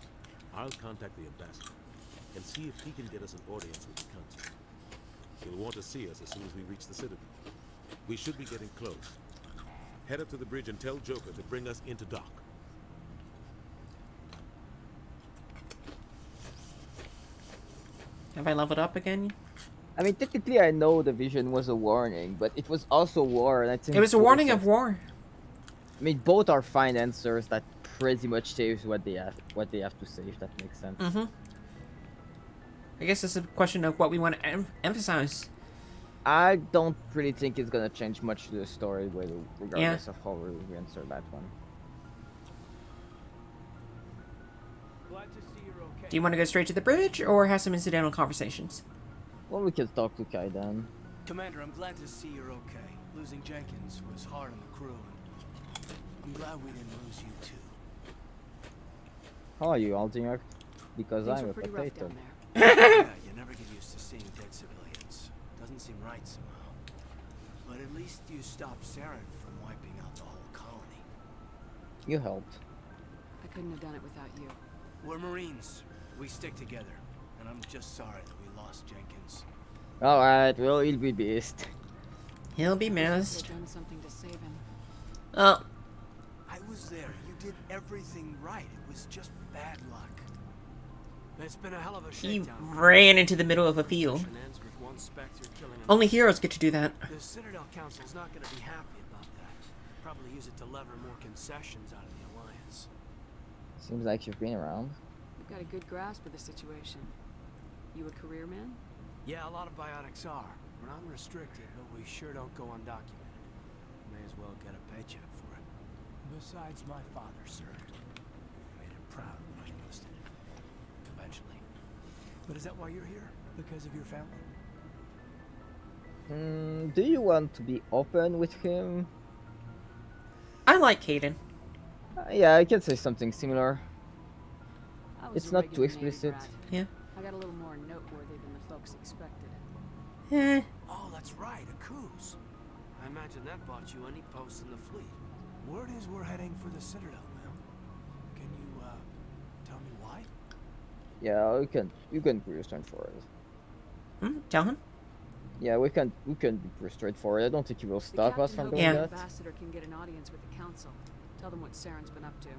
I'll contact the ambassador and see if he can get us an audience with the Council. He'll want to see us as soon as we reach the Citadel. We should be getting close. Head up to the bridge and tell Joker to bring us into dock. Have I leveled up again? I mean, technically, I know the vision was a warning, but it was also war, and I think It was a warning of war. I mean, both are fine answers that pretty much saves what they have to say, if that makes sense. Mm-hmm. I guess it's a question of what we want to emphasize. I don't really think it's gonna change much to the story, regardless of how we answer that one. Glad to see you're okay. Do you want to go straight to the bridge, or have some incidental conversations? Well, we can talk to Kai then. Commander, I'm glad to see you're okay. Losing Jenkins was hard on the crew, and I'm glad we didn't lose you too. How are you, Aldinger? Because Things I'm were a pretty rough potato. down there. Yeah, you never get used to seeing dead civilians. Doesn't seem right somehow. But at least you stopped Saren from wiping out the whole colony. You helped. I couldn't have done it without you. We're Marines. We stick together. And I'm just sorry that we lost Jenkins. Alright, well, he'll be missed. He'll be I missed. done something to save him. Oh. I was there. You did everything right. It was just bad luck. It's been a hell of a He shakedown. ran into the middle of a field. Ends with one Spectre killing Only another. heroes get to do that. The Citadel Council's not going to be happy about that. Probably use it to lever more concessions out of the Alliance. Seems like you've been around. You've got a good grasp of the situation. You a career man? Yeah, a lot of biotics are. We're not restricted, but we sure don't go undocumented. May as well get a paycheck for it. Besides, my father served. Made him proud when I enlisted. Eventually. But is that why you're here? Because of your family? Do you want to be open with him? I like Caden. Yeah, I can say something similar. I was It's a not too regular explicit. Navy brat. Yeah. I got a little more noteworthy than the folks expected. Eh. Oh, that's right, a Coos. I imagine that bought you any post in the fleet. Word is we're heading for the Citadel now. Can you, tell me why? Yeah, you can be straightforward. Tell him. Yeah, we can be pretty straightforward. I don't think he will stop us from doing The that. ambassador can get an audience with the council. Tell them what Saren's been up to.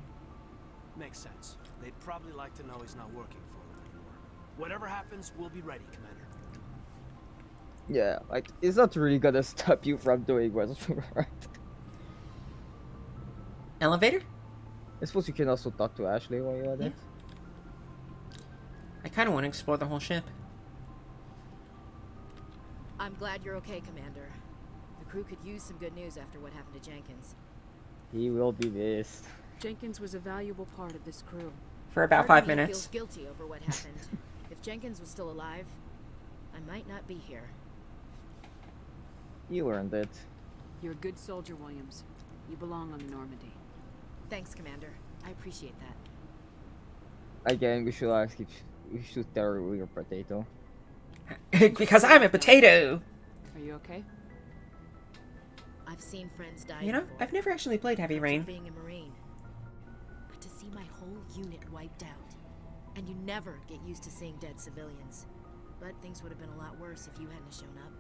Makes sense. They'd probably like to know he's not working for them anymore. Whatever happens, we'll be ready, Commander. Yeah, like, it's not really gonna stop you from doing what's right. Elevator? I suppose you can also talk to Ashley while you're at it. I kind of want to explore the whole ship. I'm glad you're okay, Commander. The crew could use some good news after what happened to Jenkins. He will be missed. Jenkins was a valuable part of this crew. For about Part 5 of me minutes. feels guilty over what happened. If Jenkins was still alive, I might not be here. You earned it. You're a good soldier, Williams. You belong on the Normandy. Thanks, Commander. I appreciate that. Again, we should ask if we should tell her we're a potato. Because I'm a potato! Are you okay? I've seen friends die You know, before. I've never actually played Heavy Rain. Being a Marine. But to see my whole unit wiped out, and you never get used to seeing dead civilians. But things would have been a lot worse if you hadn't shown up.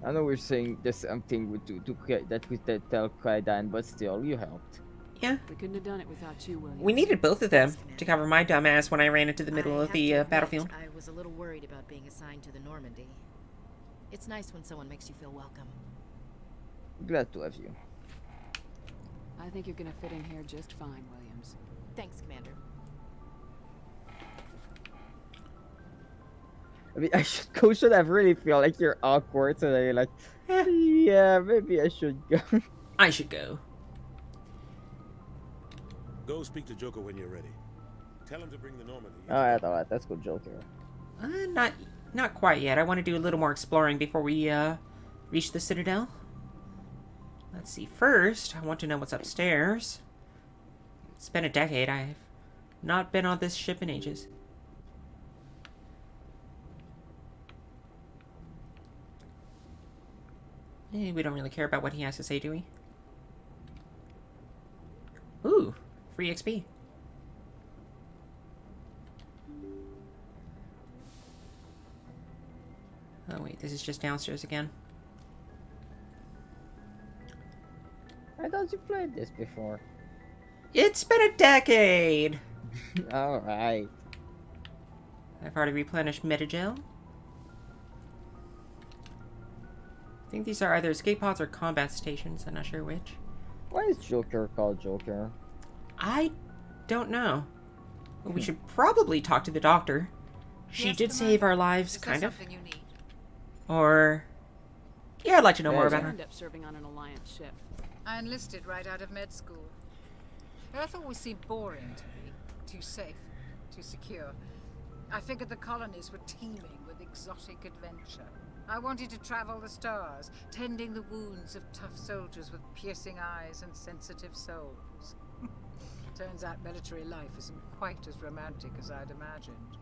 I know we're saying there's something that we tell Kaidan, but still, you helped. Yeah. We couldn't have done it without you, Williams. We needed both of them to cover my dumb ass when I ran into the middle of the battlefield. I was a little worried about being assigned to the Normandy. It's nice when someone makes you feel welcome. Glad to have you. I think you're gonna fit in here just fine, Williams. Thanks, Commander. I mean, should have really feel like you're awkward, so that you're like, yeah, maybe I should go. I should go. Go speak to Joker when you're ready. Tell him to bring the Normandy. Alright, let's go, Joker. Not quite yet. I want to do a little more exploring before we reach the Citadel. Let's see. First, I want to know what's upstairs. It's been a decade. I've not been on this ship in ages. We don't really care about what he has to say, do we? Ooh, free XP. Oh wait, this is just downstairs again. I thought you played this before. It's been a decade! Alright. I've already replenished Metagel. I think these are either escape pods or combat stations, I'm not sure which. Why is Joker called Joker? I don't know. We should probably talk to the doctor. She did save our lives, kind of. You need? Or... yeah, I'd like to know more about her. I ended up serving on an Alliance ship. I enlisted right out of med school. Earth always seemed boring to me. Too safe, too secure. I figured the colonies were teeming with exotic adventure. I wanted to travel the stars, tending the wounds of tough soldiers with piercing eyes and sensitive souls. Turns out military life isn't quite as romantic as I'd imagined.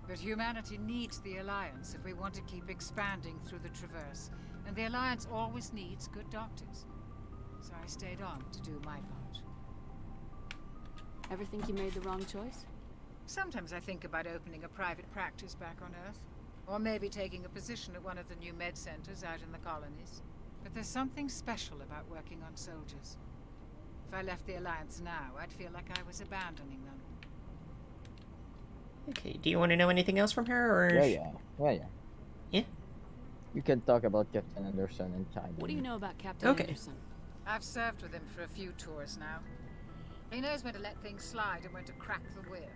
But humanity needs the Alliance if we want to keep expanding through the Traverse, and the Alliance always needs good doctors. So I stayed on to do my part. Ever think you made the wrong choice? Sometimes I think about opening a private practice back on Earth. Or maybe taking a position at one of the new med centers out in the colonies. But there's something special about working on soldiers. If I left the Alliance now, I'd feel like I was abandoning them. Okay, do you want to know anything else from her, or...? Yeah. Yeah? You can talk about Captain Anderson and time. What do you know about Captain Anderson? I've served with him for a few tours now. He knows when to let things slide and when to crack the whip.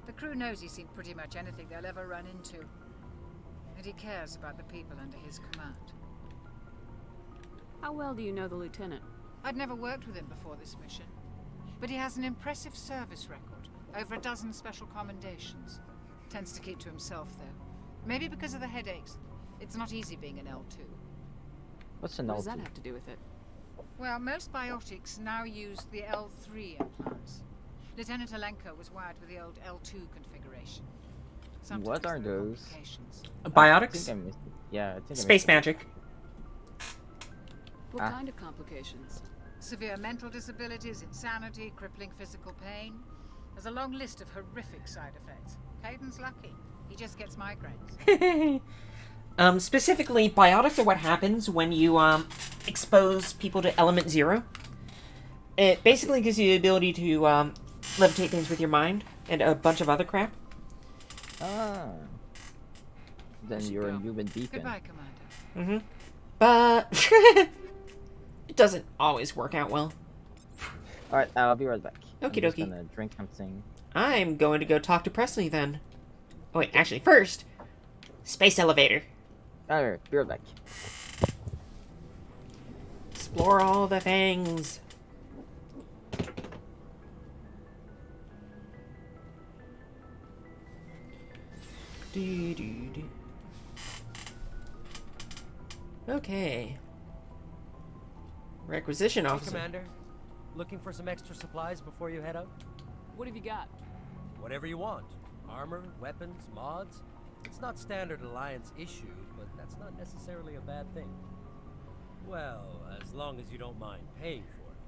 The crew knows he's seen pretty much anything they'll ever run into. And he cares about the people under his command. How well do you know the lieutenant? I'd never worked with him before this mission. But he has an impressive service record. Over a dozen special commendations. Tends to keep to himself, though. Maybe because of the headaches. It's not easy being an L2. What's an What L2? does that have to do with it? Well, most biotics now use the L3 implants. Lieutenant Alenko was wired with the old L2 configuration. Sometimes What are there those? complications. Biotics? I missed it. Yeah, I think Space magic. What kind of complications? Severe mental disabilities, insanity, crippling physical pain. There's a long list of horrific side effects. Caden's lucky. He just gets migraines. Specifically, biotics are what happens when you, expose people to element 0. It basically gives you the ability to, levitate things with your mind, and a bunch of other crap. Ah. Then you're a human beacon. Goodbye, Commander. Mm-hmm. But... it doesn't always work out well. Alright, I'll be right back. Okie I'm just dokie. gonna drink something. I'm going to go talk to Presley, then. Oh, wait, actually, first... space elevator. Alright, be right back. Explore all the things. Okay. Requisition Hey, officer. Commander. Looking for some extra supplies before you head out? What have you got? Whatever you want. Armor, weapons, mods. It's not standard Alliance issued, but that's not necessarily a bad thing. Well, as long as you don't mind paying for it.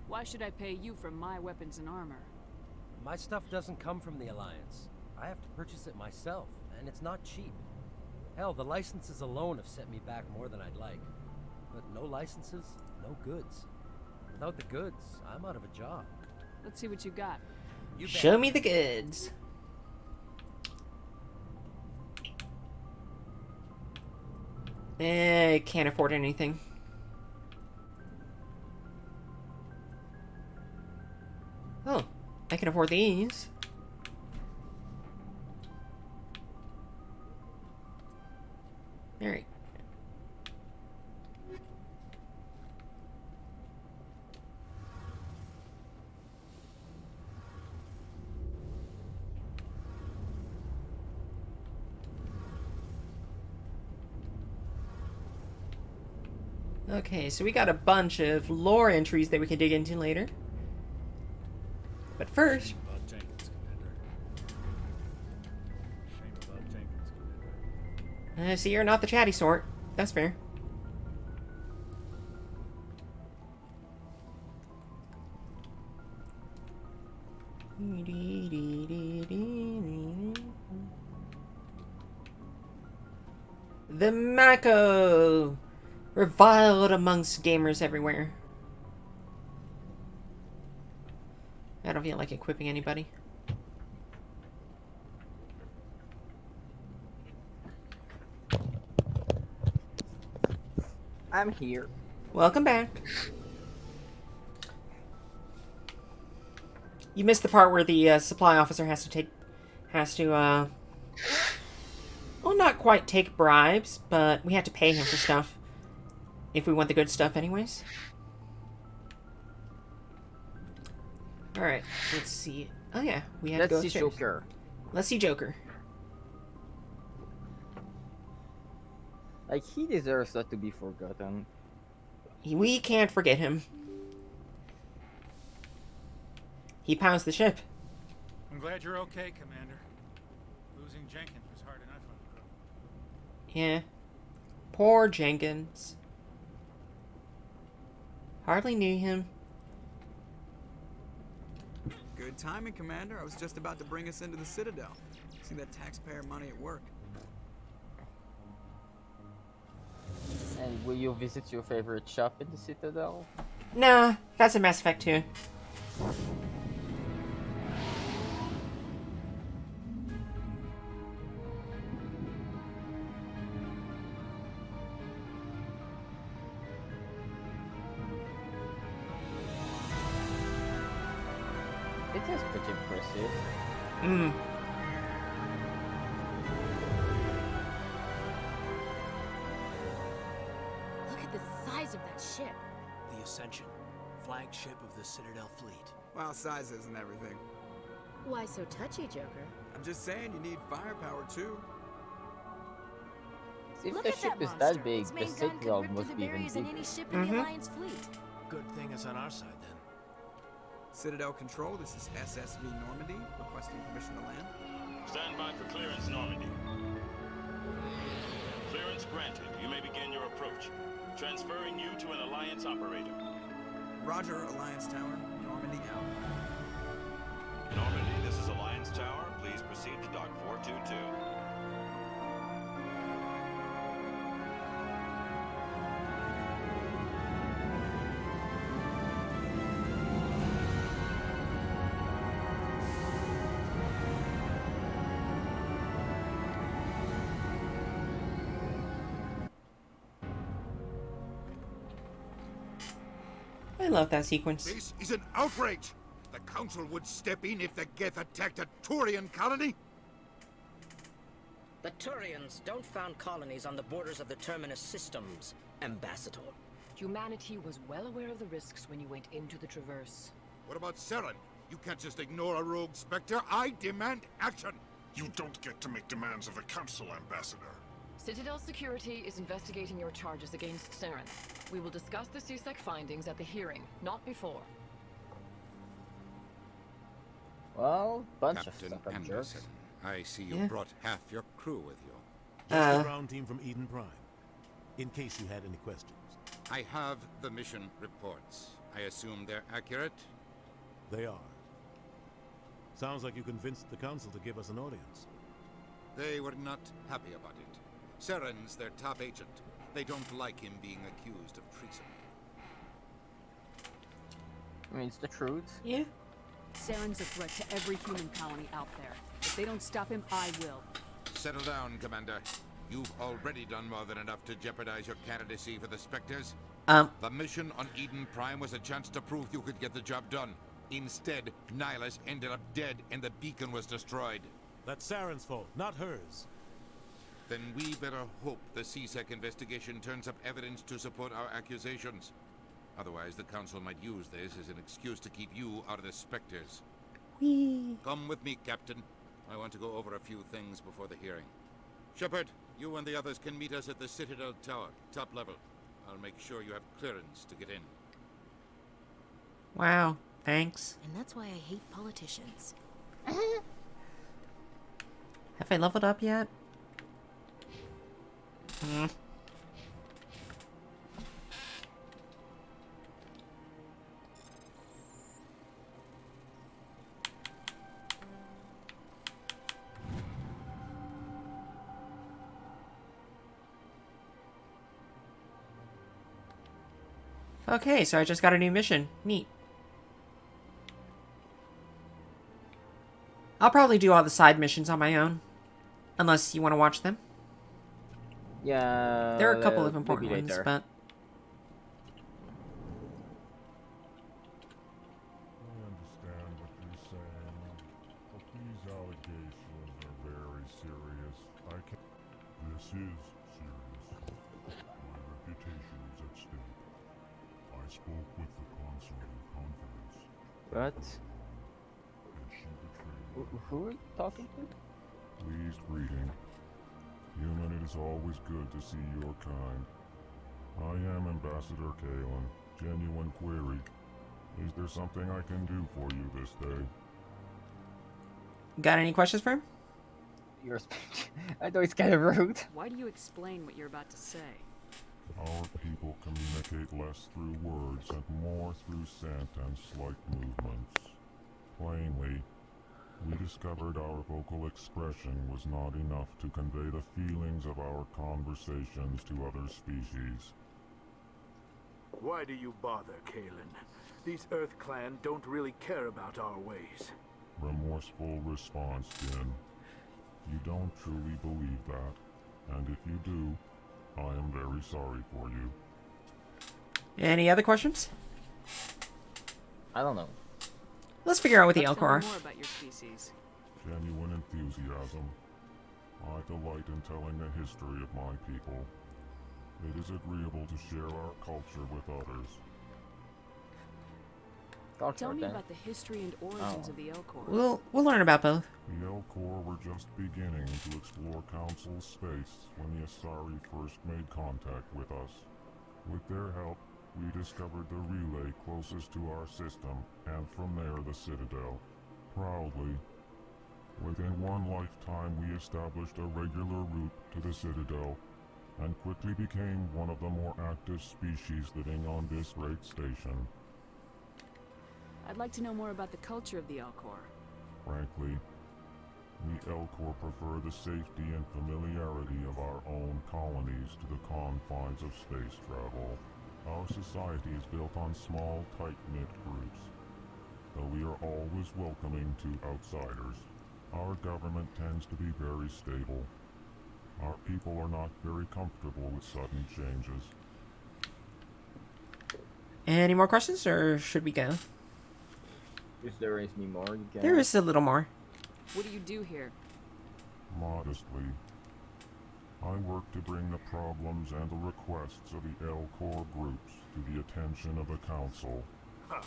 Why should I pay you for my weapons and armor? My stuff doesn't come from the Alliance. I have to purchase it myself, and it's not cheap. Hell, the licenses alone have set me back more than I'd like. But no licenses, no goods. Without the goods, I'm out of a job. Let's see what you got. You bet. Show me the goods. Can't afford anything. Oh, I can afford these. Alright. Okay, so we got a bunch of lore entries that we can dig into later. But first... About Jenkins, Commander. Shame about Jenkins, Commander. see, you're not the chatty sort. That's fair. The Mako! Reviled amongst gamers everywhere. I don't feel like equipping anybody. I'm here. Welcome back. You missed the part where the supply officer has to well, not quite take bribes, but we have to pay him for stuff. If we want the good stuff anyways. Alright, let's see. Oh yeah, we have to go Let's see upstairs. Joker. Let's see Joker. Like, he deserves not to be forgotten. We can't forget him. He pounds the ship. I'm glad you're okay, Commander. Losing Jenkins was hard enough on the crew. Yeah. Poor Jenkins. Hardly knew him. Good timing, Commander. I was just about to bring us into the Citadel. See that taxpayer money at work. And will you visit your favorite shop in the Citadel? Nah, that's a Mass Effect 2. It is pretty impressive. Mm. Look at the size of that ship. The Ascension, flagship of the Citadel fleet. Well, size isn't everything. Why so touchy, Joker? I'm just saying you need firepower too. If Look the at ship that is monster. that big, Its the main gun could Citadel rip must through be the even barriers in bigger. any ship in the Alliance fleet. Good thing it's on our side then. Citadel Control, this is SSV Normandy, requesting permission to land. Stand by for clearance, Normandy. Clearance granted. You may begin your approach. Transferring you to an Alliance operator. Roger, Alliance Tower. Normandy out. Normandy, this is Alliance Tower. Please proceed to Dock 422. I love that sequence. This is an outrage! The Council would step in if the Geth attacked a Turian colony? The Turians don't found colonies on the borders of the Terminus systems, Ambassador. Humanity was well aware of the risks when you went into the Traverse. What about Saren? You can't just ignore a rogue Spectre. I demand action! You don't get to make demands of the Council, Ambassador. Citadel Security is investigating your charges against Saren. We will discuss the CSEC findings at the hearing, not before. Well, bunch Captain of stuff, Anderson, jerks. I see you Yeah. brought half your crew with you. Just the ground team from Eden Prime. In case you had any questions. I have the mission reports. I assume they're accurate? They are. Sounds like you convinced the Council to give us an audience. They were not happy about it. Saren's their top agent. They don't like him being accused of treason. I mean, it's the truth. Yeah. Saren's a threat to every human colony out there. If they don't stop him, I will. Settle down, Commander. You've already done more than enough to jeopardize your candidacy for the Spectres. The mission on Eden Prime was a chance to prove you could get the job done. Instead, Nihilus ended up dead and the beacon was destroyed. That's Saren's fault, not hers. Then we better hope the CSEC investigation turns up evidence to support our accusations. Otherwise, the Council might use this as an excuse to keep you out of the Spectres. Whee! Come with me, Captain. I want to go over a few things before the hearing. Shepard, you and the others can meet us at the Citadel Tower, top level. I'll make sure you have clearance to get in. Wow. Thanks. And that's why I hate politicians. Have I leveled up yet? Okay, so I just got a new mission. Neat. I'll probably do all the side missions on my own. Unless you want to watch them. Yeah. There are a couple of important maybe ones, later. but... I understand what you're saying, but these allegations are very serious. This is serious. My reputation is at stake. I spoke with the consul in confidence. What? And she betrayed me. Who are you talking to? Pleased greeting. Human, it is always good to see your kind. I am Ambassador Kalen. Genuine query. Is there something I can do for you this day? Got any questions for him? Your speech. I know it's kind of rude. Why do you explain what you're about to say? Our people communicate less through words and more through sentence-like movements. Plainly, we discovered our vocal expression was not enough to convey the feelings of our conversations to other species. Why do you bother, Kalen? These Earth Clan don't really care about our ways. Remorseful response, Din. You don't truly believe that, and if you do, I am very sorry for you. Any other questions? I don't know. Let's figure out what the Let's Elcor are. know more about your species. Genuine enthusiasm. I delight in telling the history of my people. It is agreeable to share our culture with others. Tell me about the history and origins of the Elcor. We'll learn about both. The Elcor were just beginning to explore Council space when the Asari first made contact with us. With their help, we discovered the relay closest to our system, and from there the Citadel. Proudly. Within one lifetime we established a regular route to the Citadel, and quickly became one of the more active species living on this great station. I'd like to know more about the culture of the Elcor. Frankly, we Elcor prefer the safety and familiarity of our own colonies to the confines of space travel. Our society is built on small, tight-knit groups. Though we are always welcoming to outsiders, our government tends to be very stable. Our people are not very comfortable with sudden changes. Any more questions, or should we go? If there is any more, you can... There is a little more. What do you do here? Modestly, I work to bring the problems and the requests of the Elcor groups to the attention of the Council. Ha!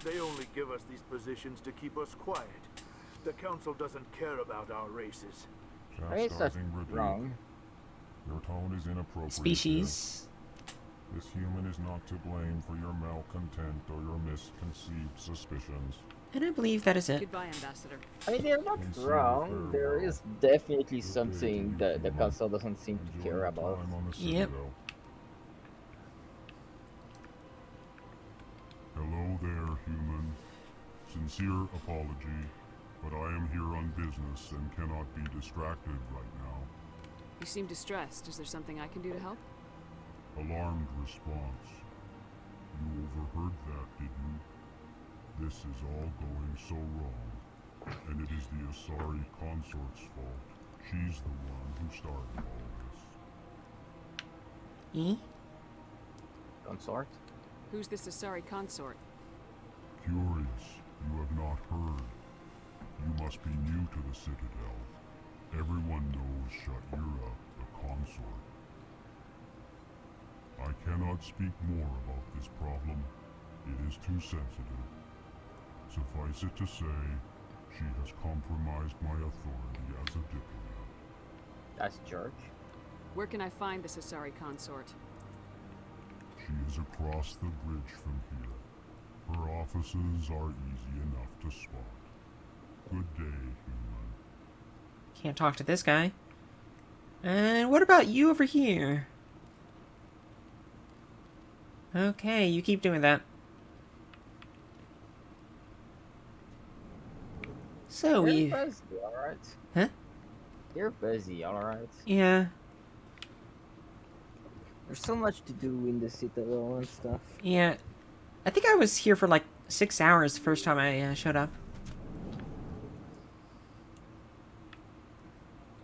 They only give us these positions to keep us quiet. The Council doesn't care about our races. I mean, it's not Chastising review. wrong. Your tone is inappropriate. Species. Here. This human is not to blame for your malcontent or your misconceived suspicions. And I believe that is it. Goodbye, Ambassador. I mean, they're not wrong. There is definitely something that the council doesn't seem to care about. Yep. Hello there, human. Sincere apology, but I am here on business and cannot be distracted right now. You seem distressed. Is there something I can do to help? Alarmed response. You overheard that, did you? This is all going so wrong, and it is the Asari consort's fault. She's the one who started all this. Consort? Who's this Asari consort? Curious, you have not heard. You must be new to the Citadel. Everyone knows Sha'ira, the consort. I cannot speak more about this problem. It is too sensitive. Suffice it to say, she has compromised my authority as a diplomat. That's George. Where can I find this Asari consort? She is across the bridge from here. Her offices are easy enough to spot. Good day, human. Can't talk to this guy. And what about you over here? Okay, you keep doing that. So You're busy, alright? Huh? You're busy, alright? Yeah. There's so much to do in the Citadel and stuff. Yeah. I think I was here for like 6 hours the first time I showed up.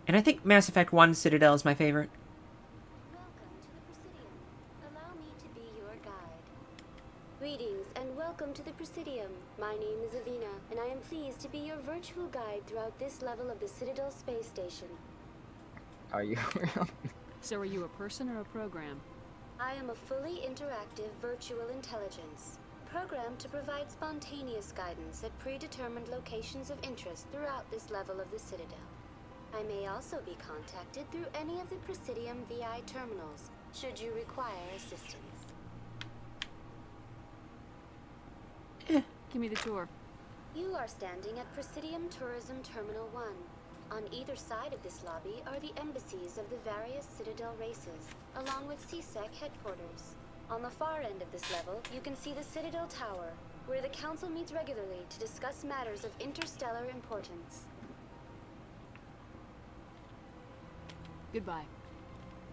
And I think Mass Effect 1 Citadel is my favorite. Allow me to be your guide. Greetings and welcome to the Presidium. My name is Avina, and I am pleased to be your virtual guide throughout this level of the Citadel space station. Are you real? So are you a person or a program? I am a fully interactive virtual intelligence, programmed to provide spontaneous guidance at predetermined locations of interest throughout this level of the Citadel. I may also be contacted through any of the Presidium VI terminals, should you require assistance. Give me the tour. You are standing at Presidium Tourism Terminal 1. On either side of this lobby are the embassies of the various Citadel races, along with CSEC headquarters. On the far end of this level, you can see the Citadel Tower, where the Council meets regularly to discuss matters of interstellar importance. Goodbye.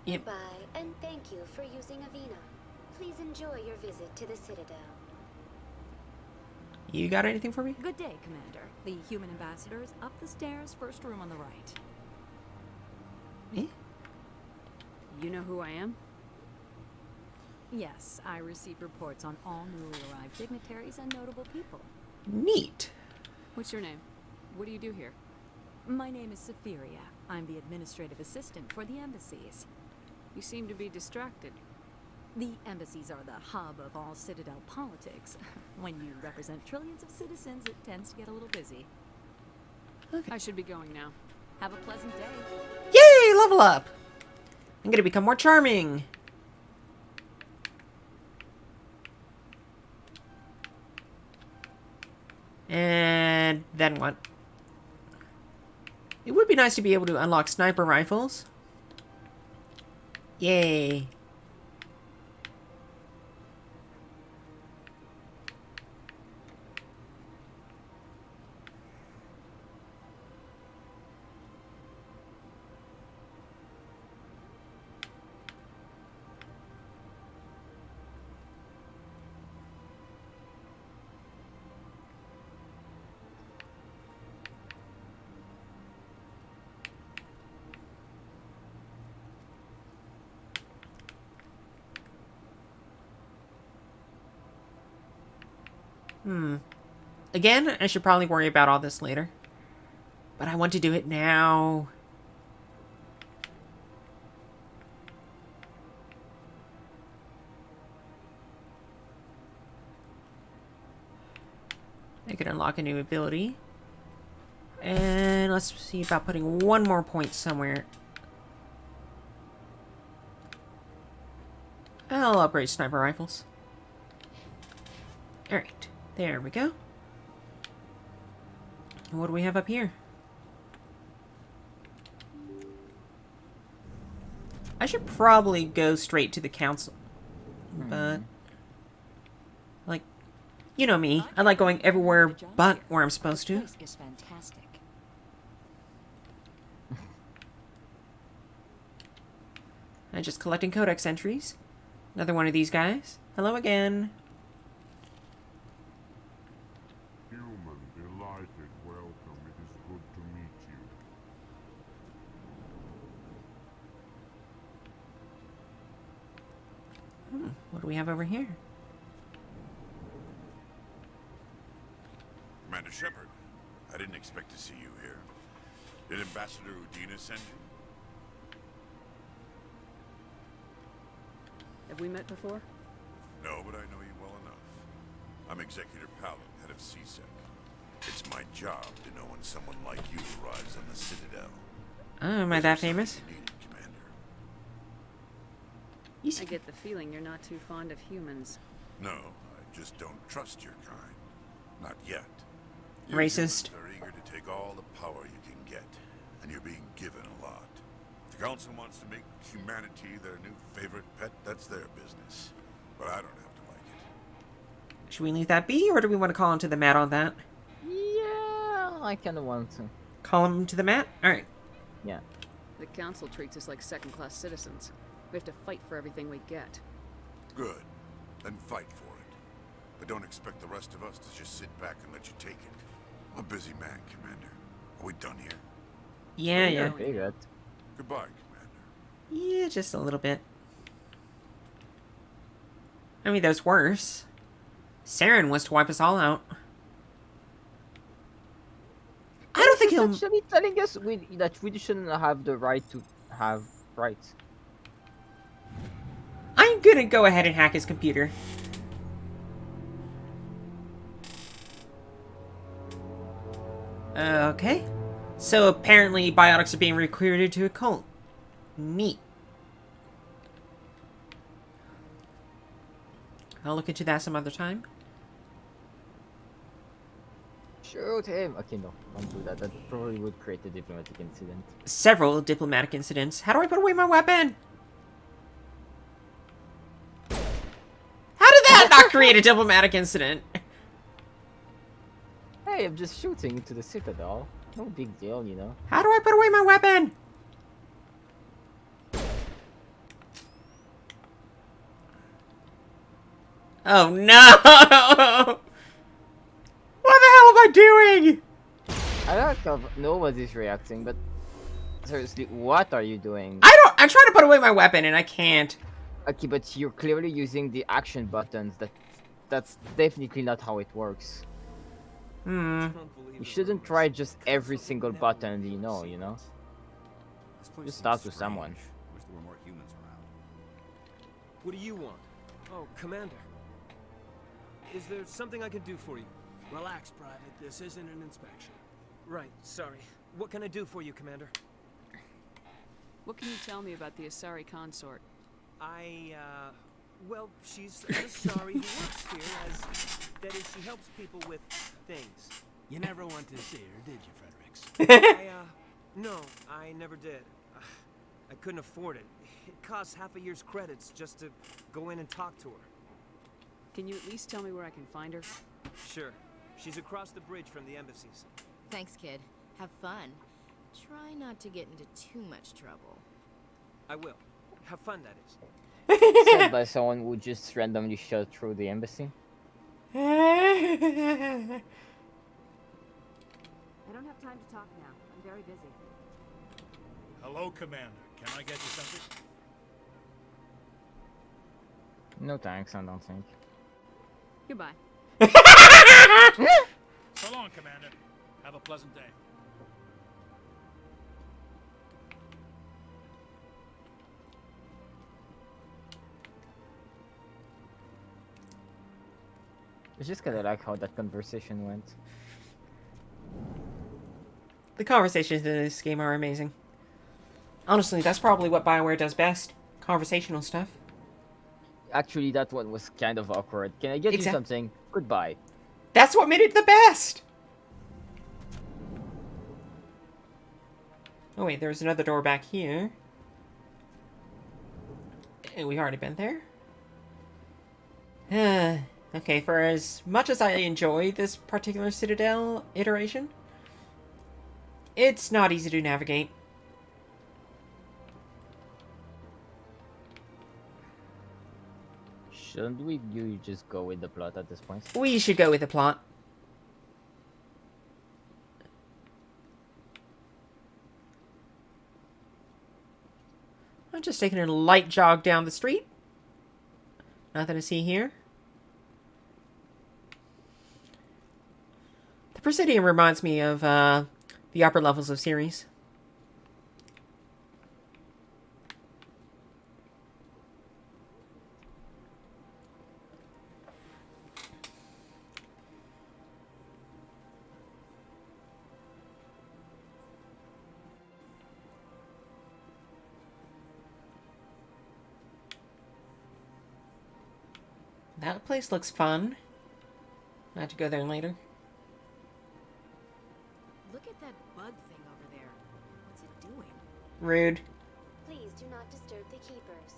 Yep. Goodbye, and thank you for using Avina. Please enjoy your visit to the Citadel. You got anything for me? Good day, Commander. The human ambassador is up the stairs, first room on the right. Me? You know who I am? Yes, I receive reports on all newly arrived dignitaries and notable people. Neat. What's your name? What do you do here? My name is Safiria. I'm the administrative assistant for the embassies. You seem to be distracted. The embassies are the hub of all Citadel politics. When you represent trillions of citizens, it tends to get a little busy. Okay. I should be going now. Have a pleasant day. Yay! Level up! I'm gonna become more charming. And then what? It would be nice to be able to unlock sniper rifles. Yay. Again, I should probably worry about all this later. But I want to do it now. I could unlock a new ability. And let's see about putting one more point somewhere. I'll upgrade sniper rifles. Alright, there we go. What do we have up here? I should probably go straight to the council. But, like, you know me. I like going everywhere but where I'm supposed to. This is fantastic. I'm just collecting codex entries. Another one of these guys. Hello again. Human, delighted, welcome. It is good to meet you. What do we have over here? Commander Shepard, I didn't expect to see you here. Did Ambassador Udina send you? Have we met before? No, but I know you well enough. I'm Executor Palin, head of CSEC. It's my job to know when someone like you arrives on the Citadel. Oh, am I that famous? I get the feeling you're not too fond of humans. No, I just don't trust your kind. Not yet. Racist. You're eager to take all the power you can get, and you're being given a lot. If the Council wants to make humanity their new favorite pet, that's their business. But I don't have to like it. Should we leave that be, or do we want to call him to the mat on that? Yeah, I kind of want to. Call him to the mat? Alright. Yeah. The council treats us like second-class citizens. We have to fight for everything we get. Good. Then fight for it. But don't expect the rest of us to just sit back and let you take it. I'm a busy man, Commander. Are we done here? Yeah. Pretty good. Goodbye, Commander. Yeah, just a little bit. I mean, there's worse. Saren wants to wipe us all out. I don't think he'll... Essentially telling us that we shouldn't have the right to have rights. I'm gonna go ahead and hack his computer. Okay. So apparently biotics are being recruited to a cult. Neat. I'll look into that some other time. Shoot him! Okay, no, don't do that. That probably would create a diplomatic incident. Several diplomatic incidents. How do I put away my weapon? How did that not create a diplomatic incident? Hey, I'm just shooting into the Citadel. No big deal, you know. How do I put away my weapon? Oh no! What the hell am I doing? I don't know nobody's reacting, but seriously, what are you doing? I'm trying to put away my weapon and I can't. Okay, but you're clearly using the action buttons. That's definitely not how it works. You shouldn't try just every single button you know. Just talk to someone. Wish there were more humans around. What do you want? Oh, Commander. Is there something I can do for you? Relax, Private. This isn't an inspection. Right, sorry. What can I do for you, Commander? What can you tell me about the Asari consort? Well, she's an Asari who works here that is, she helps people with things. You never went to see her, did you, Fredericks? No, I never did. I couldn't afford it. It costs half a year's credits just to go in and talk to her. Can you at least tell me where I can find her? Sure. She's across the bridge from the embassies. Thanks, kid. Have fun. Try not to get into too much trouble. I will. Have fun, that is. Said by someone who just randomly shot through the embassy. I don't have time to talk now. I'm very busy. Hello, Commander. Can I get you something? No thanks, I don't think. Goodbye. So long, Commander. Have a pleasant day. It's just kind of like how that conversation went. The conversations in this game are amazing. Honestly, that's probably what BioWare does best. Conversational stuff. Actually, that one was kind of awkward. Can I get you something? Goodbye. That's what made it the best! Oh wait, there's another door back here. We've already been there. Okay, for as much as I enjoy this particular Citadel iteration, it's not easy to navigate. Shouldn't you just go with the plot at this point? We should go with the plot. I'm just taking a light jog down the street. Nothing to see here. The Presidium reminds me of the upper levels of Ceres. That place looks fun. I have to go there later. Look at that bug thing over there. What's it doing? Rude. Please do not disturb the keepers.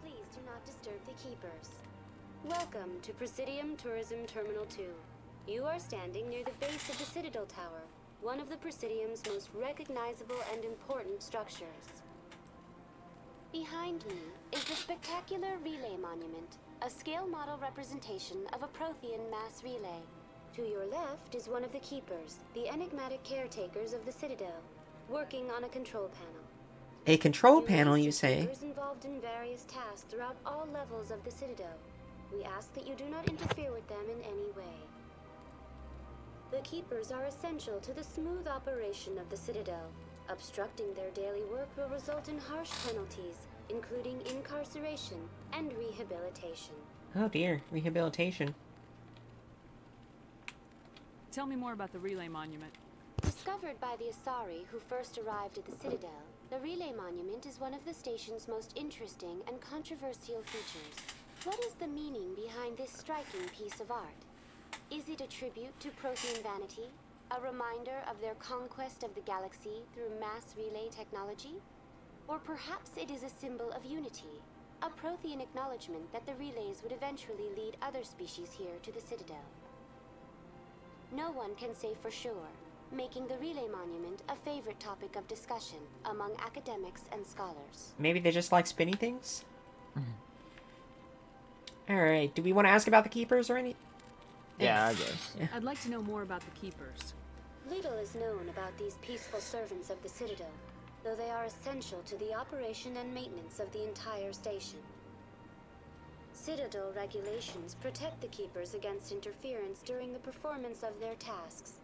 Please do not disturb the keepers. Welcome to Presidium Tourism Terminal 2. You are standing near the base of the Citadel Tower, one of the Presidium's most recognizable and important structures. Behind me is the spectacular Relay Monument, a scale model representation of a Prothean mass relay. To your left is one of the Keepers, the enigmatic caretakers of the Citadel, working on a control panel. A control panel, you say? Keepers involved in various tasks throughout all levels of the Citadel. We ask that you do not interfere with them in any way. The Keepers are essential to the smooth operation of the Citadel. Obstructing their daily work will result in harsh penalties, including incarceration and rehabilitation. Oh dear, rehabilitation. Tell me more about the Relay Monument. Discovered by the Asari who first arrived at the Citadel, the Relay Monument is one of the station's most interesting and controversial features. What is the meaning behind this striking piece of art? Is it a tribute to Prothean vanity? A reminder of their conquest of the galaxy through mass relay technology? Or perhaps it is a symbol of unity, a Prothean acknowledgement that the relays would eventually lead other species here to the Citadel. No one can say for sure, making the Relay Monument a favorite topic of discussion among academics and scholars. Maybe they just like spinny things? Alright, do we want to ask about the Keepers or any? Yeah, I guess. Yeah. I'd like to know more about the Keepers. Little is known about these peaceful servants of the Citadel, though they are essential to the operation and maintenance of the entire station. Citadel regulations protect the Keepers against interference during the performance of their tasks.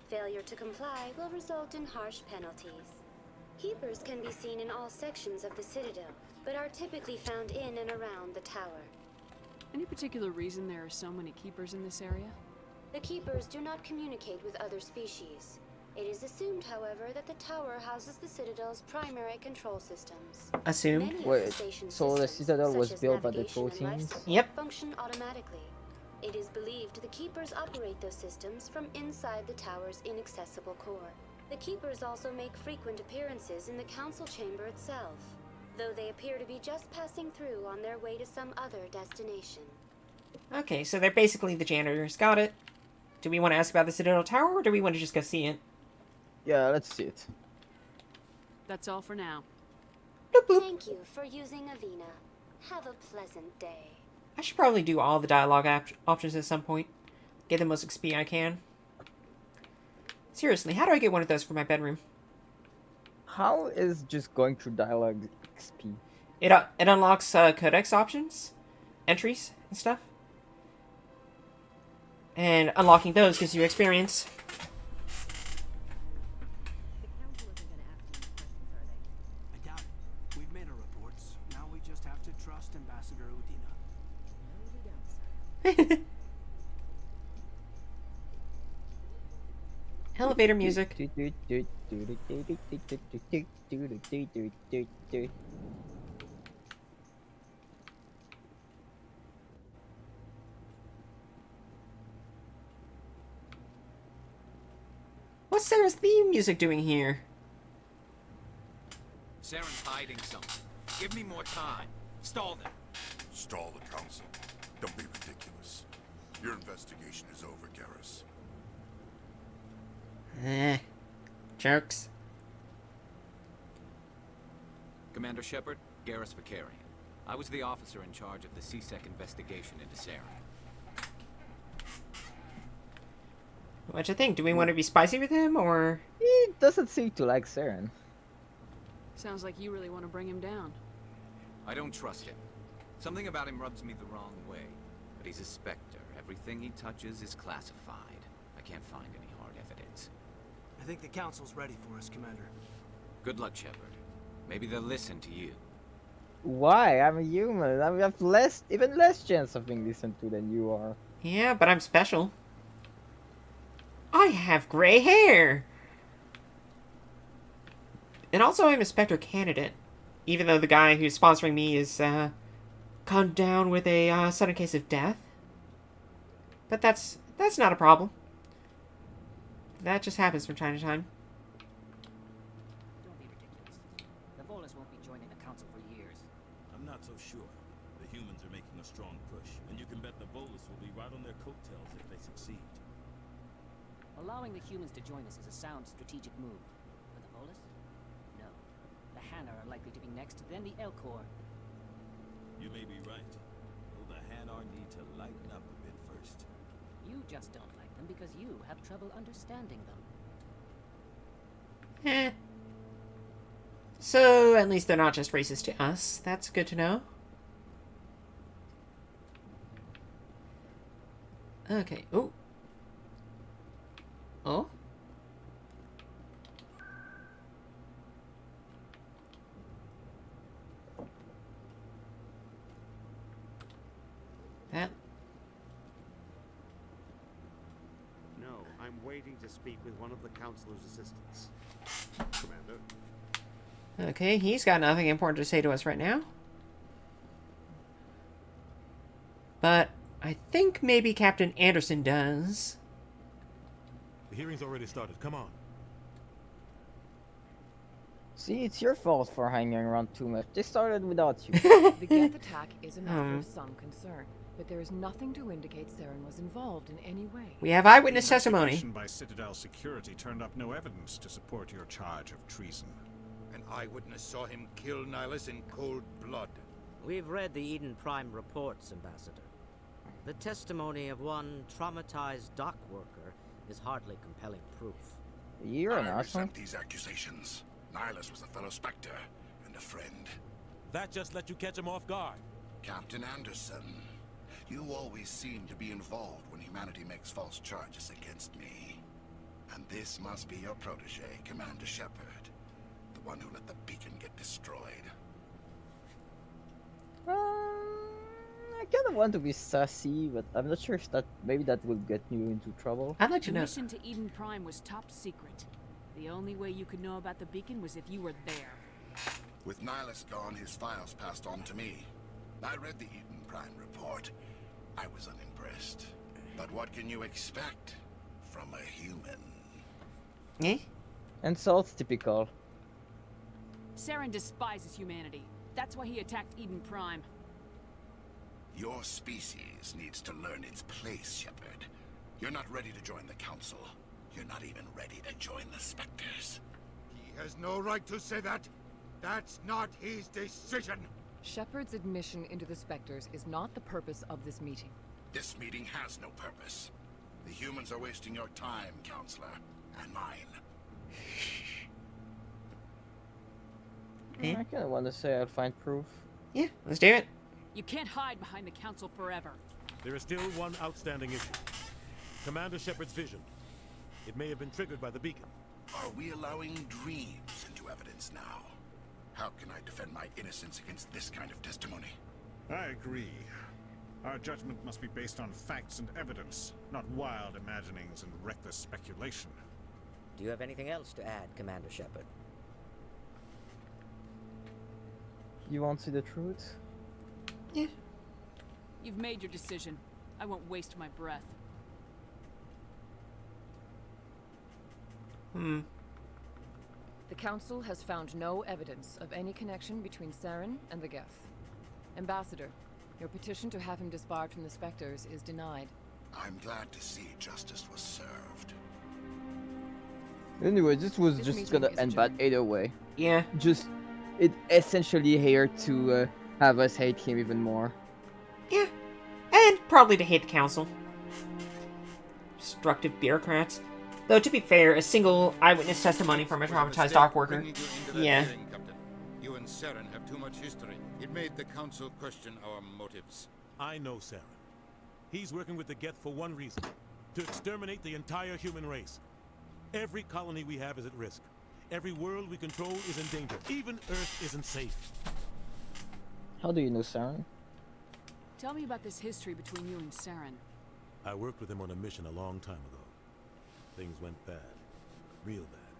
Failure to comply will result in harsh penalties. Keepers can be seen in all sections of the Citadel, but are typically found in and around the tower. Any particular reason there are so many Keepers in this area? The Keepers do not communicate with other species. It is assumed, however, that the tower houses the Citadel's primary control systems. Assumed? Many of Wait, the station's so the systems, Citadel such was as built by the navigation and life Protheans? support, Yep. function automatically. It is believed the Keepers operate those systems from inside the tower's inaccessible core. The Keepers also make frequent appearances in the council chamber itself, though they appear to be just passing through on their way to some other destination. Okay, so they're basically the janitors. Got it. Do we want to ask about the Citadel Tower, or do we want to just go see it? Yeah, let's see it. That's all for now. Thank you for using Avina. Have a pleasant day. I should probably do all the dialogue options at some point. Get the most XP I can. Seriously, how do I get one of those for my bedroom? How is just going through dialogue XP? It unlocks codex options, entries, and stuff. And unlocking those gives you experience. I doubt it. We've made our reports. Now we just have to trust Ambassador Udina. Elevator music. What's Sarah's theme music doing here? Saren's hiding something. Give me more time. Stall them. Stall the council. Don't be ridiculous. Your investigation is over, Garrus. Jerks. Commander Shepard, Garrus Vakarian. I was the officer in charge of the C-Sec investigation into Saren. What you think? Do we want to be spicy with him, or...? He doesn't seem to like Saren. Sounds like you really want to bring him down. I don't trust him. Something about him rubs me the wrong way. But he's a Spectre. Everything he touches is classified. I can't find any hard evidence. I think the council's ready for us, Commander. Good luck, Shepard. Maybe they'll listen to you. Why? I'm a human. I have even less chance of being listened to than you are. Yeah, but I'm special. I have gray hair! And also I'm a Spectre candidate. Even though the guy who's sponsoring me is, gone down with a, sudden case of death. But that's not a problem. That just happens from time to time. Don't be ridiculous. The Volus won't be joining the council for years. I'm not so sure. The humans are making a strong push, and you can bet the Volus will be right on their coattails if they succeed. Allowing the humans to join us is a sound strategic move. But the Volus? No. The Hanar are likely to be next, then the Elcor. You may be right. Though the Hanar need to lighten up a bit first. You just don't like them because you have trouble understanding them. So, at least they're not just racist to us. That's good to know. Okay. Oh. Oh? That? No, I'm waiting to speak with one of the councilor's assistants. Commander. Okay, he's got nothing important to say to us right now. But I think maybe Captain Anderson does. The hearing's already started. Come on. See, it's your fault for hanging around too much. They started without you. The Geth attack is a matter of some concern, but there is nothing to indicate Saren was involved in any way. We have eyewitness testimony. The investigation by Citadel Security turned up no evidence to support your charge of treason. An eyewitness saw him kill Nihilus in cold blood. We've read the Eden Prime reports, Ambassador. The testimony of one traumatized dock worker is hardly compelling proof. You're an I asshole. resent these accusations. Nihilus was a fellow Spectre and a friend. That just let you catch him off guard. Captain Anderson, you always seem to be involved when humanity makes false charges against me. And this must be your protege, Commander Shepard. The one who let the beacon get destroyed. I kind of want to be sassy, but I'm not sure if maybe that will get you into trouble. I'd like to The know. mission to Eden Prime was top secret. The only way you could know about the beacon was if you were there. With Nihilus gone, his files passed on to me. I read the Eden Prime report. I was unimpressed. But what can you expect from a human? Eh? And so it's typical. Saren despises humanity. That's why he attacked Eden Prime. Your species needs to learn its place, Shepard. You're not ready to join the Council. You're not even ready to join the Spectres. He has no right to say that. That's not his decision. Shepard's admission into the Spectres is not the purpose of this meeting. This meeting has no purpose. The humans are wasting your time, Counselor, and mine. I kind of want to say I'll find proof. Yeah, let's do it. You can't hide behind the council forever. There is still one outstanding issue. Commander Shepard's vision. It may have been triggered by the beacon. Are we allowing dreams into evidence now? How can I defend my innocence against this kind of testimony? I agree. Our judgment must be based on facts and evidence, not wild imaginings and reckless speculation. Do you have anything else to add, Commander Shepard? You won't see the truth? Yeah. You've made your decision. I won't waste my breath. The Council has found no evidence of any connection between Saren and the Geth. Ambassador, your petition to have him disbarred from the Spectres is denied. I'm glad to see justice was served. Anyway, this was This just meeting gonna is end bad adjourned. either way. Yeah. Just, it essentially here to have us hate him even more. Yeah. And probably to hate the council. Destructive bureaucrats. Though, to be fair, a single eyewitness testimony from a traumatized dock worker. Yeah. Hearing, Captain. You and Saren have too much history. It made the Council question our motives. I know Saren. He's working with the Geth for one reason. To exterminate the entire human race. Every colony we have is at risk. Every world we control is in danger. Even Earth isn't safe. How do you know Saren? Tell me about this history between you and Saren. I worked with him on a mission a long time ago. Things went bad. Real bad.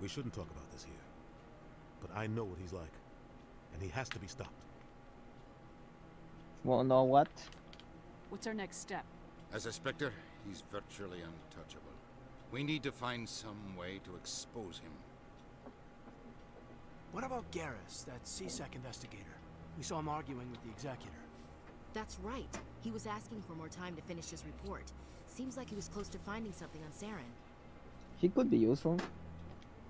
We shouldn't talk about this here. But I know what he's like. And he has to be stopped. Wanna know what? What's our next step? As a Spectre, he's virtually untouchable. We need to find some way to expose him. What about Garrus, that CSEC investigator? We saw him arguing with the Executor. That's right. He was asking for more time to finish his report. Seems like he was close to finding something on Saren. He could be useful.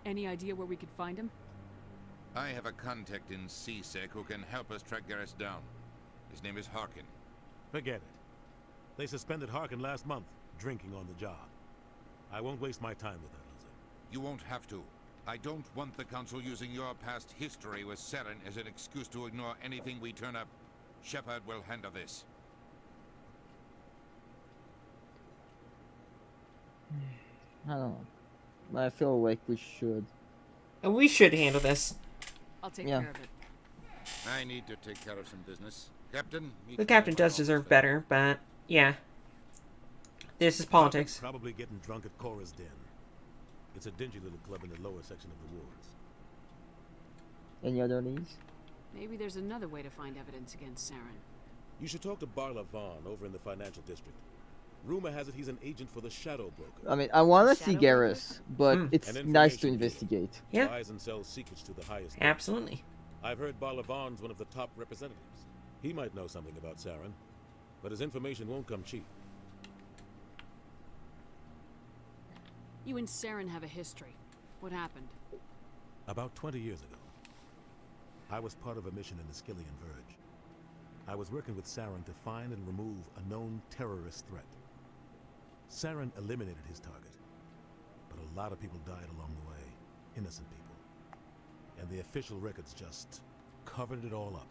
Any idea where we could find him? I have a contact in CSEC who can help us track Garrus down. His name is Harkin. Forget it. They suspended Harkin last month, drinking on the job. I won't waste my time with that, Lizzie. You won't have to. I don't want the Council using your past history with Saren as an excuse to ignore anything we turn up. Shepard will handle this. I don't know. I feel like we should. And we should handle this. I'll take Yeah. care of it. I need to take care of some business. Captain, meet The me captain at my does deserve office. better, but yeah. This is politics. Probably getting drunk at Cora's Den. It's a dingy little club in the lower section of the wards. Any other needs? Maybe there's another way to find evidence against Saren. You should talk to Barla Vaughn over in the financial district. Rumor has it he's an agent for the Shadow Broker. I mean, I want to see Shadow Garrus, but it's An nice to information dealer. investigate. Yeah. Buys and sells secrets to the highest. Absolutely. I've heard Barla Vaughn's one of the top representatives. He might know something about Saren, but his information won't come cheap. You and Saren have a history. What happened? About 20 years ago, I was part of a mission in the Skillian Verge. I was working with Saren to find and remove a known terrorist threat. Saren eliminated his target, but a lot of people died along the way, innocent people. And the official records just covered it all up.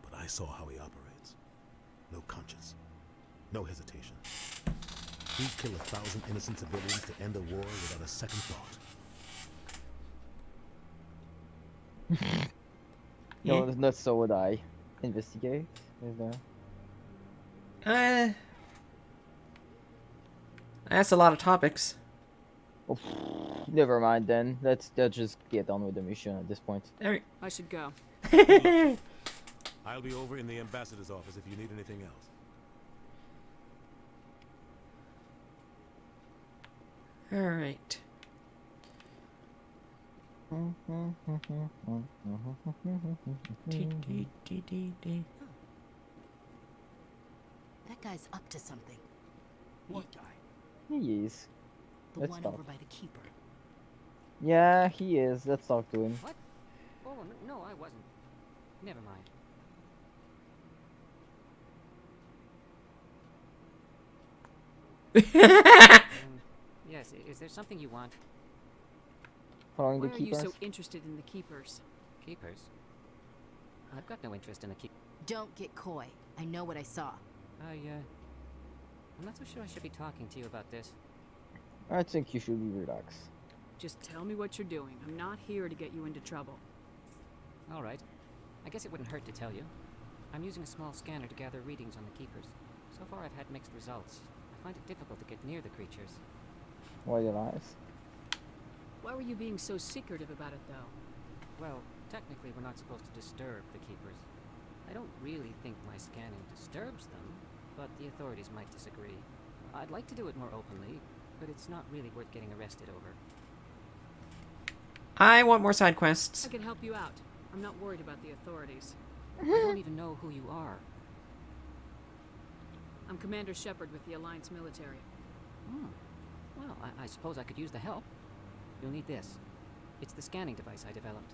But I saw how he operates. No conscience, no hesitation. He'd kill 1,000 innocent civilians to end a war without a second thought. No, not so would I. Investigate? Is there? That's a lot of topics. Oh, never mind then. Let's just get on with the mission at this point. Alright. I should go. I'll be over in the ambassador's office if you need anything else. Alright. That guy's up to something. What guy? He is. The Let's one talk. over by the keeper. Yeah, he is. Let's talk to him. What? Oh, no, I wasn't. Never mind. Yes, is there something you want? Following Why the are you keepers? so interested in the Keepers? Keepers? I've got no interest in the keep. Don't get coy. I know what I saw. I'm not so sure I should be talking to you about this. I think you should be relaxed. Just tell me what you're doing. I'm not here to get you into trouble. All right. I guess it wouldn't hurt to tell you. I'm using a small scanner to gather readings on the Keepers. So far I've had mixed results. I find it difficult to get near the creatures. Why the lies? Why were you being so secretive about it, though? Well, technically we're not supposed to disturb the Keepers. I don't really think my scanning disturbs them, but the authorities might disagree. I'd like to do it more openly, but it's not really worth getting arrested over. I want more side quests. I can help you out. I'm not worried about the authorities. I don't even know who you are. I'm Commander Shepard with the Alliance military. Hmm. Well, I suppose I could use the help. You'll need this. It's the scanning device I developed.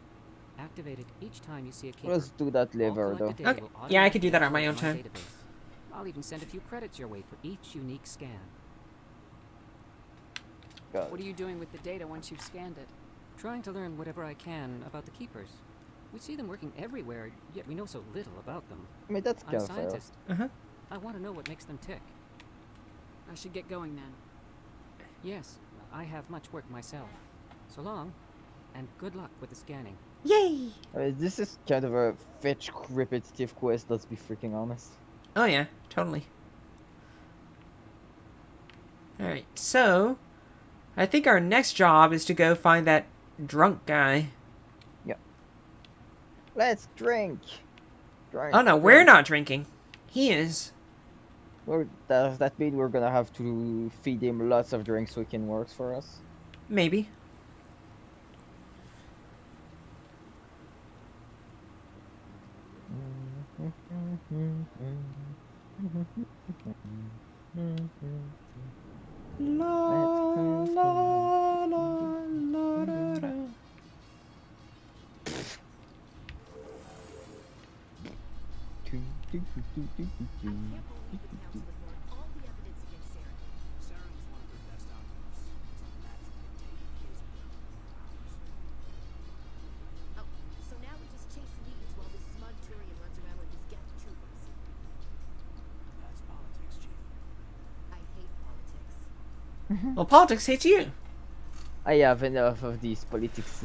Activate it each time you see a keeper. Let's do that later, though. Okay. Yeah, I could do that on my own time. Database. I'll even send a few credits your way for each unique scan. What are you doing with the data once you've scanned it? Trying to learn whatever I can about the keepers. We see them working everywhere, yet we know so little about them. I mean, that's I'm kind a of fair. scientist. Uh-huh. I want to know what makes them tick. I should get going then. Yes, I have much work myself. So long, and good luck with the scanning. Yay! I mean, this is kind of a fetch repetitive quest, let's be freaking honest. Oh yeah, totally. Alright, so I think our next job is to go find that drunk guy. Yep. Let's drink. Oh no, we're not drinking. He is. Does that mean we're gonna have to feed him lots of drinks so he can work for us? Maybe. La, la, la, la, da, da. So now we just chase leads while this smug Turian runs around with his Geth troopers. That's politics, Chief. I hate politics. Well, politics hates you. I have enough of these politics.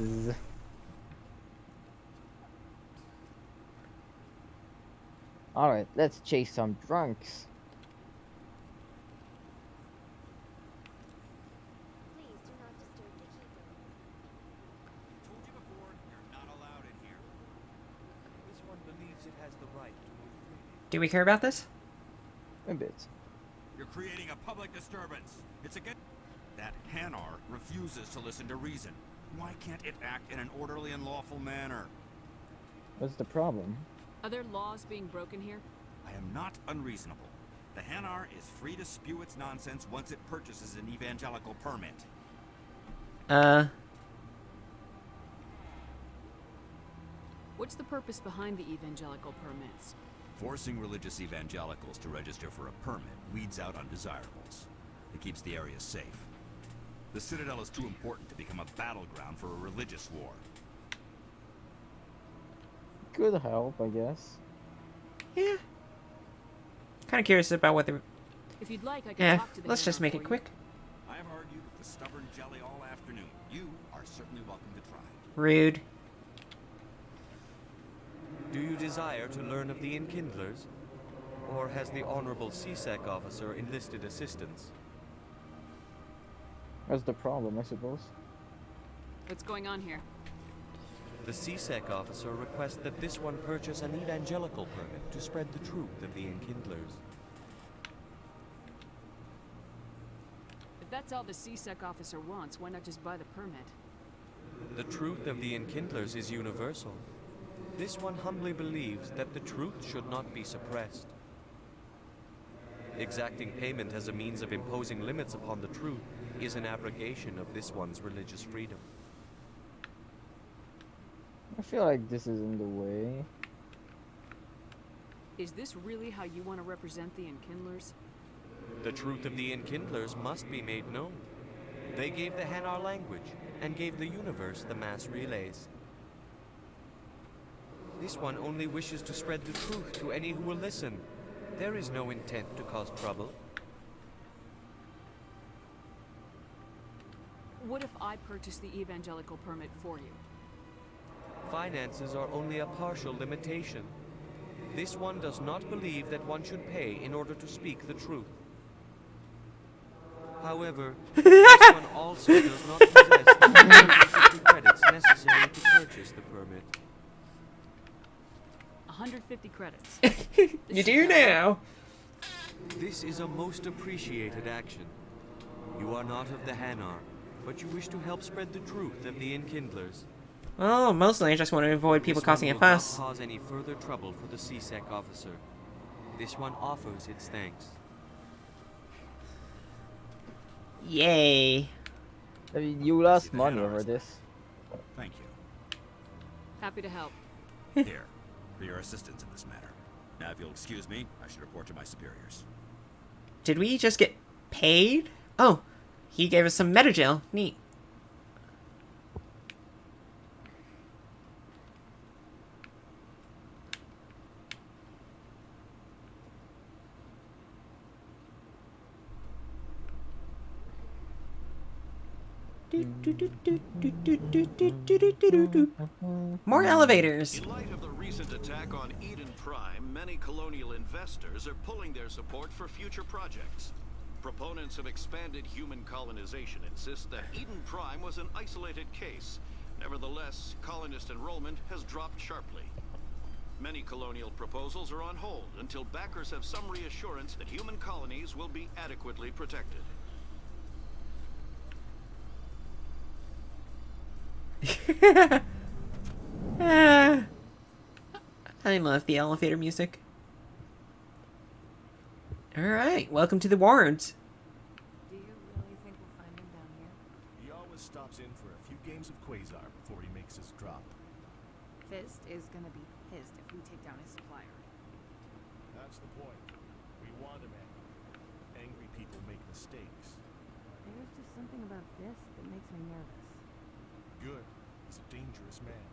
Alright, let's chase some drunks. Please do not disturb the keeper. Told you before, you're not allowed in here. This one believes it has the right to move freely. Do we care about this? A bit. You're creating a public disturbance. It's against... That Hanar refuses to listen to reason. Why can't it act in an orderly and lawful manner? What's the problem? Are there laws being broken here? I am not unreasonable. The Hanar is free to spew its nonsense once it purchases an evangelical permit. What's the purpose behind the evangelical permits? Forcing religious evangelicals to register for a permit weeds out undesirables. It keeps the area safe. The Citadel is too important to become a battleground for a religious war. Could help, I guess. Yeah. Kind of curious about what the. If you'd like, I can Yeah, talk to the let's just Hanar make for it you. quick. I have argued with the stubborn jelly all afternoon. You are certainly welcome to try. Rude. Do you desire to learn of the Enkindlers? Or has the Honorable CSEC officer enlisted assistance? What's the problem, I suppose? What's going on here? The CSEC officer requests that this one purchase an evangelical permit to spread the truth of the Enkindlers. If that's all the CSEC officer wants, why not just buy the permit? The truth of the Enkindlers is universal. This one humbly believes that the truth should not be suppressed. Exacting payment as a means of imposing limits upon the truth is an abrogation of this one's religious freedom. I feel like this is in the way. Is this really how you want to represent the Enkindlers? The truth of the Enkindlers must be made known. They gave the Hanar language, and gave the universe the mass relays. This one only wishes to spread the truth to any who will listen. There is no intent to cause trouble. What if I purchase the evangelical permit for you? Finances are only a partial limitation. This one does not believe that one should pay in order to speak the truth. However, this one also does not possess the 150 credits necessary to purchase the permit. 150 credits. You do now. This is a most appreciated action. You are not of the Hanar, but you wish to help spread the truth of the Enkindlers. Well, mostly I just want to avoid people This causing a one will not fuss. cause any further trouble for the CSEC officer. This one offers its thanks. Yay. I mean, you lost money over this. Thank you. Happy to help. Here, for your assistance in this matter. Now, if you'll excuse me, I should report to my superiors. Did we just get paid? Oh, he gave us some metagel. Neat. More elevators. In light of the recent attack on Eden Prime, many colonial investors are pulling their support for future projects. Proponents of expanded human colonization insist that Eden Prime was an isolated case. Nevertheless, colonist enrollment has dropped sharply. Many colonial proposals are on hold until backers have some reassurance that human colonies will be adequately protected. I love the elevator music. Alright, welcome to the wards. Do you really think we'll find him down here? He always stops in for a few games of Quasar before he makes his drop. Fist is gonna be pissed if we take down his supplier. That's the point. We want him angry. Angry people make mistakes. There's just something about Fist that makes me nervous. Good. He's a dangerous man.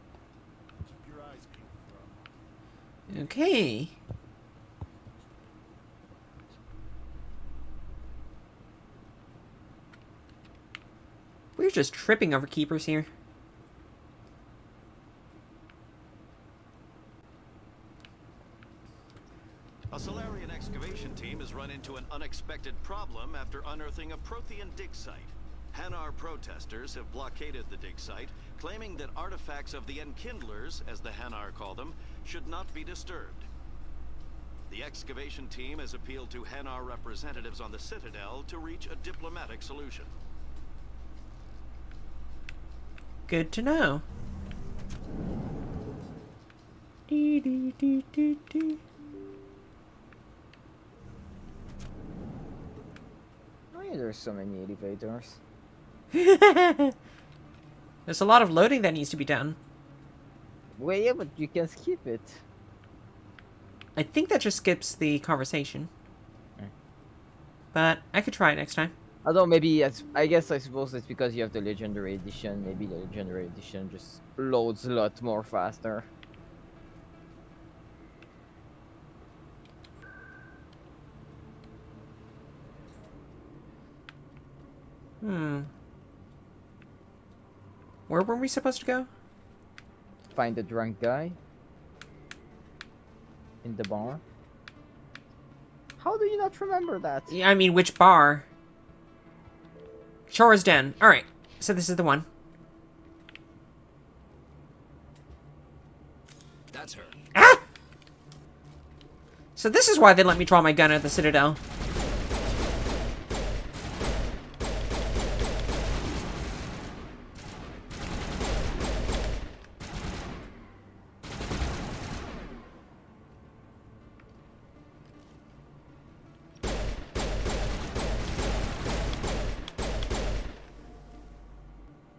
Keep your eyes peeled for him. Okay. We're just tripping over keepers here. A Solarian excavation team has run into an unexpected problem after unearthing a Prothean dig site. Hanar protesters have blockaded the dig site, claiming that artifacts of the Enkindlers, as the Hanar call them, should not be disturbed. The excavation team has appealed to Hanar representatives on the Citadel to reach a diplomatic solution. Good to know. Why are there so many elevators? There's a lot of loading that needs to be done. Well, yeah, but you can skip it. I think that just skips the conversation. But I could try it next time. Although maybe, I suppose it's because you have the Legendary Edition. Maybe the Legendary Edition just loads a lot more faster. Where were we supposed to go? Find the drunk guy. In the bar. How do you not remember that? Yeah, I mean, which bar? Chora's Den. Alright, so this is the one. That's her. Ah! So this is why they let me draw my gun at the Citadel.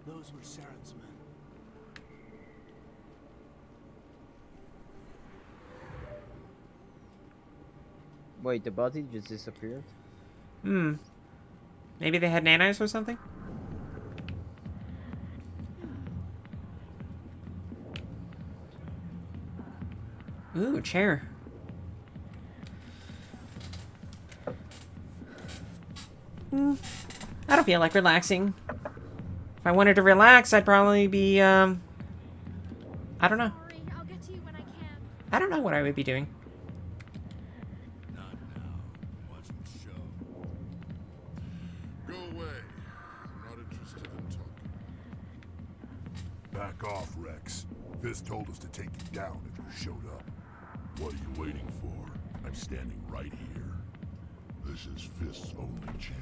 Those were Saren's men. Wait, the body just disappeared? Maybe they had nanos or something? Ooh, chair. I don't feel like relaxing. If I wanted to relax, I'd probably be, I don't know. I'll get to you when I can. I don't know what I would be doing. Not now. Watching the show. Go away. I'm not interested in talking. Back off, Rex. Fist told us to take you down if you showed up. What are you waiting for? I'm standing right here. This is Fist's only chance.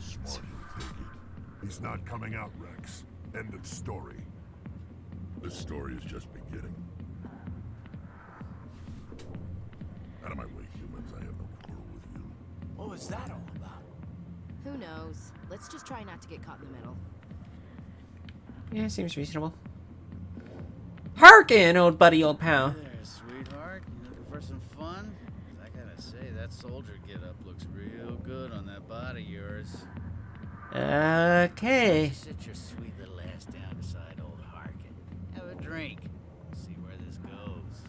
smart he'll take it. He's not coming out, Rex. End of story. This story is just beginning. Out of my way, humans. I have no quarrel with you. What was that all about? Who knows? Let's just try not to get caught in the middle. Yeah, seems reasonable. Harkin, old buddy, old pal. Hey there, sweetheart. You looking for some fun? I gotta say, that soldier get-up looks real good on that body of yours. Okay. Sit your sweet little ass down beside old Harkin. Have a drink. See where this goes.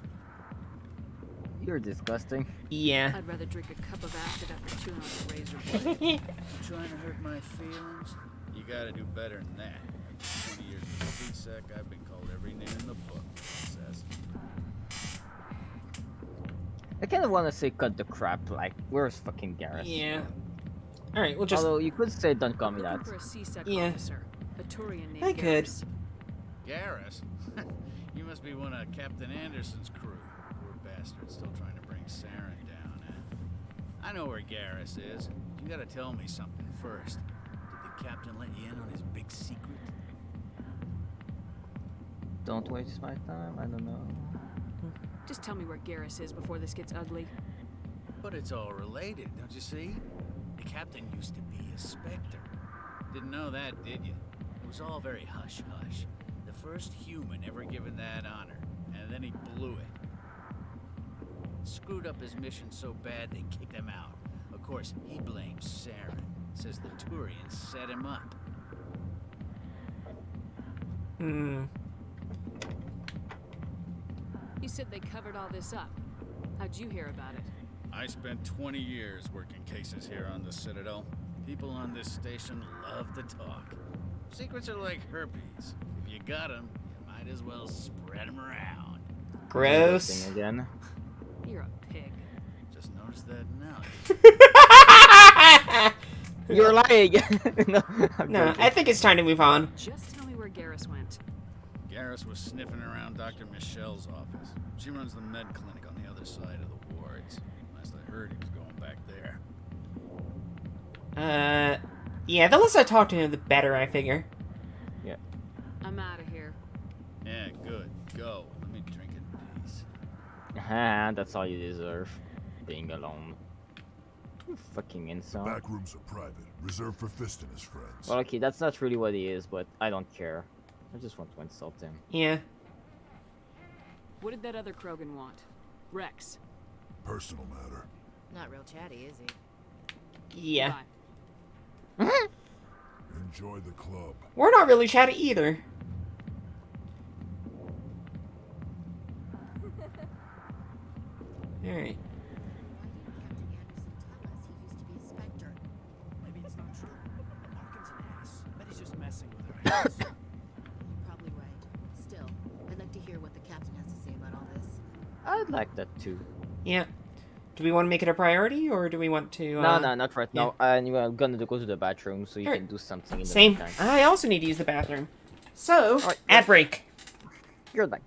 You're disgusting. Yeah. I'd rather drink a cup of acid after chewing on a razor blade. You trying to hurt my feelings? You gotta do better than that. After 20 years of CSEC, I've been called every name in the book. Princess. I kind of want to say cut the crap, like, where's fucking Garrus? Yeah. Alright, we'll just... Although, you could say don't call me that. For a CSEC Yeah. officer, a Turian named I could. Garrus. Garrus? You must be one of Captain Anderson's crew. Poor bastard, still trying to bring Saren down, I know where Garrus is. You gotta tell me something first. Did the captain let you in on his big secret? Don't waste my time, I don't know. Just tell me where Garrus is before this gets ugly. But it's all related, don't you see? The captain used to be a Spectre. Didn't know that, did you? It was all very hush-hush. The first human ever given that honor, and then he blew it. Screwed up his mission so bad they kicked him out. Of course, he blames Saren. Says the Turians set him up. You said they covered all this up. How'd you hear about it? I spent 20 years working cases here on the Citadel. People on this station love to talk. Secrets are like herpes. If you got them, you might as well spread them around. Gross. Again. You're a pig. Just noticed that now. You're lying. No, I think it's time to move on. Just tell me where Garrus went. Garrus was sniffing around Dr. Michelle's office. She runs the med clinic on the other side of the wards. Last I heard, he was going back there. Yeah, the less I talk to him, the better, I figure. Yeah. I'm out of here. Yeah, good. Go. Let me drink in peace. That's all you deserve. Being alone. You fucking insult. Back rooms are private, reserved for Fist and his friends. Well, okay, that's not really what he is, but I don't care. I just want to insult him. Yeah. What did that other Krogan want? Rex. Personal matter. Not real chatty, is he? Yeah. Enjoy the club. We're not really chatty either. Alright. Maybe it's not true. Harkin's an ass. Bet he's just messing with her. You're probably right. Still, I'd like to hear what the captain has to say about all this. I'd like that too. Yeah. Do we want to make it a priority, or do we want to... No, not right now. And you're gonna go to the bathroom, so you Alright. can do something in the Same. meantime. I also need to use the bathroom. So, ad break. You're like...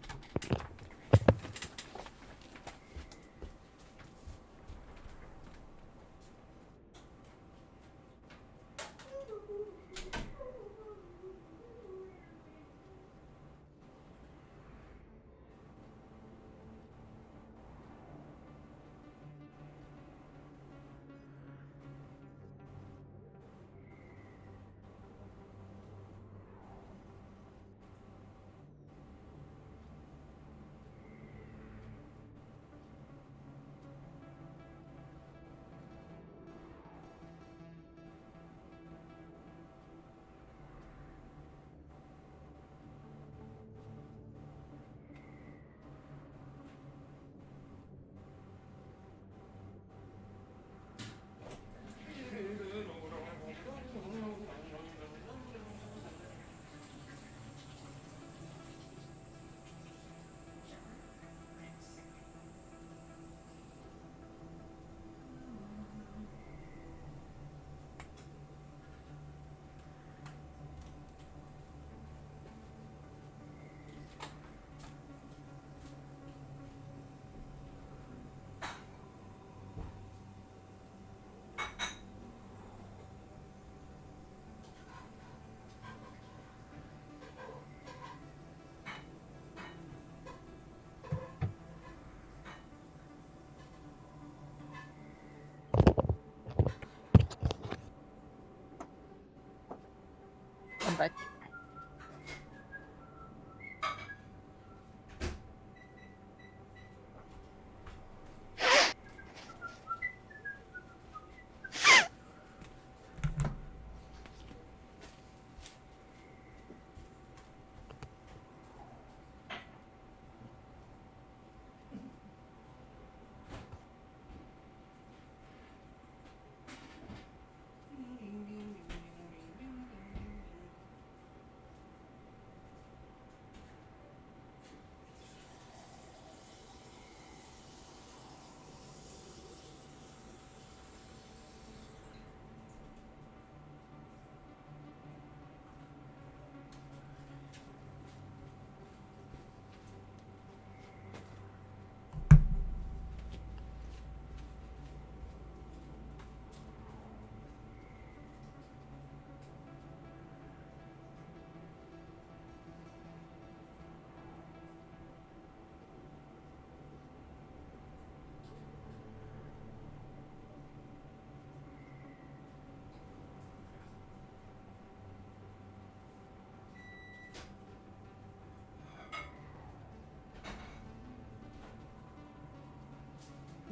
come back.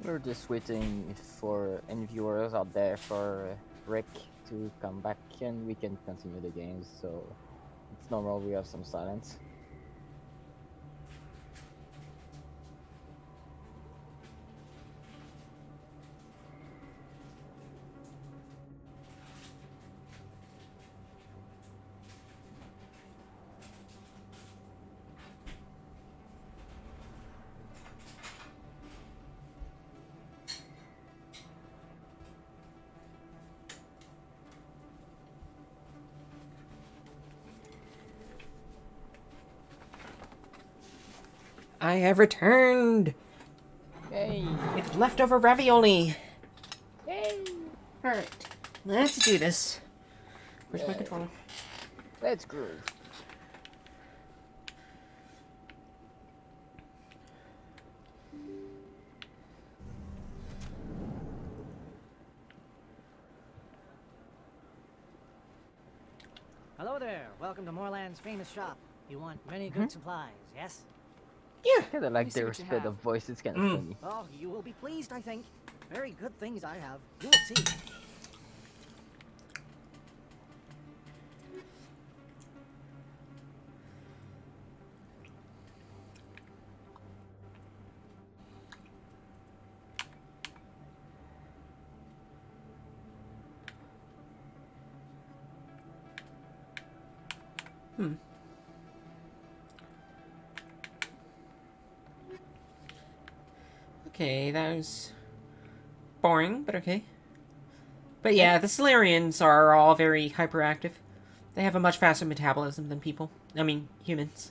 We're just waiting for any viewers out there for Rick to come back and we can continue the games, so it's normal we have some silence. I have returned! Yay! With leftover ravioli! Yay! Alright, let's do this. Where's my Yay. controller? Let's groove. Hello there. Welcome to Moorland's famous shop. You want many good supplies, yes? Yeah. Kinda like their spread of voice, it's kinda funny. Oh, you will be pleased, I think. Very good things I have. You will see. Okay, that was boring, but okay. But yeah, the Solarians are all very hyperactive. They have a much faster metabolism than people. I mean, humans.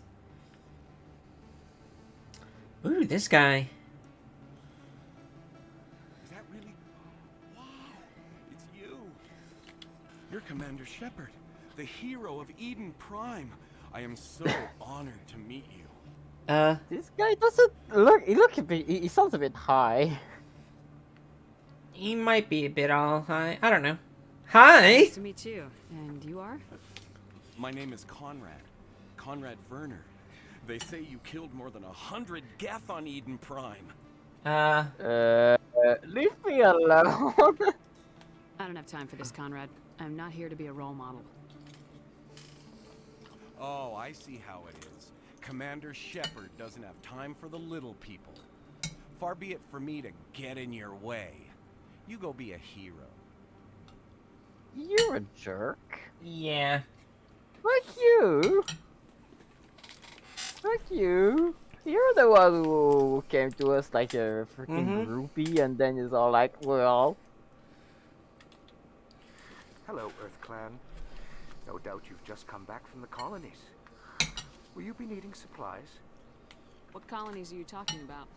Ooh, this guy. Is that really? Wow, it's you. You're Commander Shepard, the hero of Eden Prime. I am so honored to meet you. This guy doesn't look. He sounds a bit high. He might be a bit all high. I don't know. Hi. Nice to meet you. And you are? My name is Conrad. Conrad Werner. They say you killed more than 100 Geth on Eden Prime. Leave me alone. I don't have time for this, Conrad. I'm not here to be a role model. Oh, I see how it is. Commander Shepard doesn't have time for the little people. Far be it for me to get in your way. You go be a hero. You're a jerk. Yeah. Fuck you. Fuck you. You're the one who came to us like a freaking groupie and then is all like, well. Hello, Earth Clan. No doubt you've just come back from the colonies. Will you be needing supplies? What colonies are you talking about?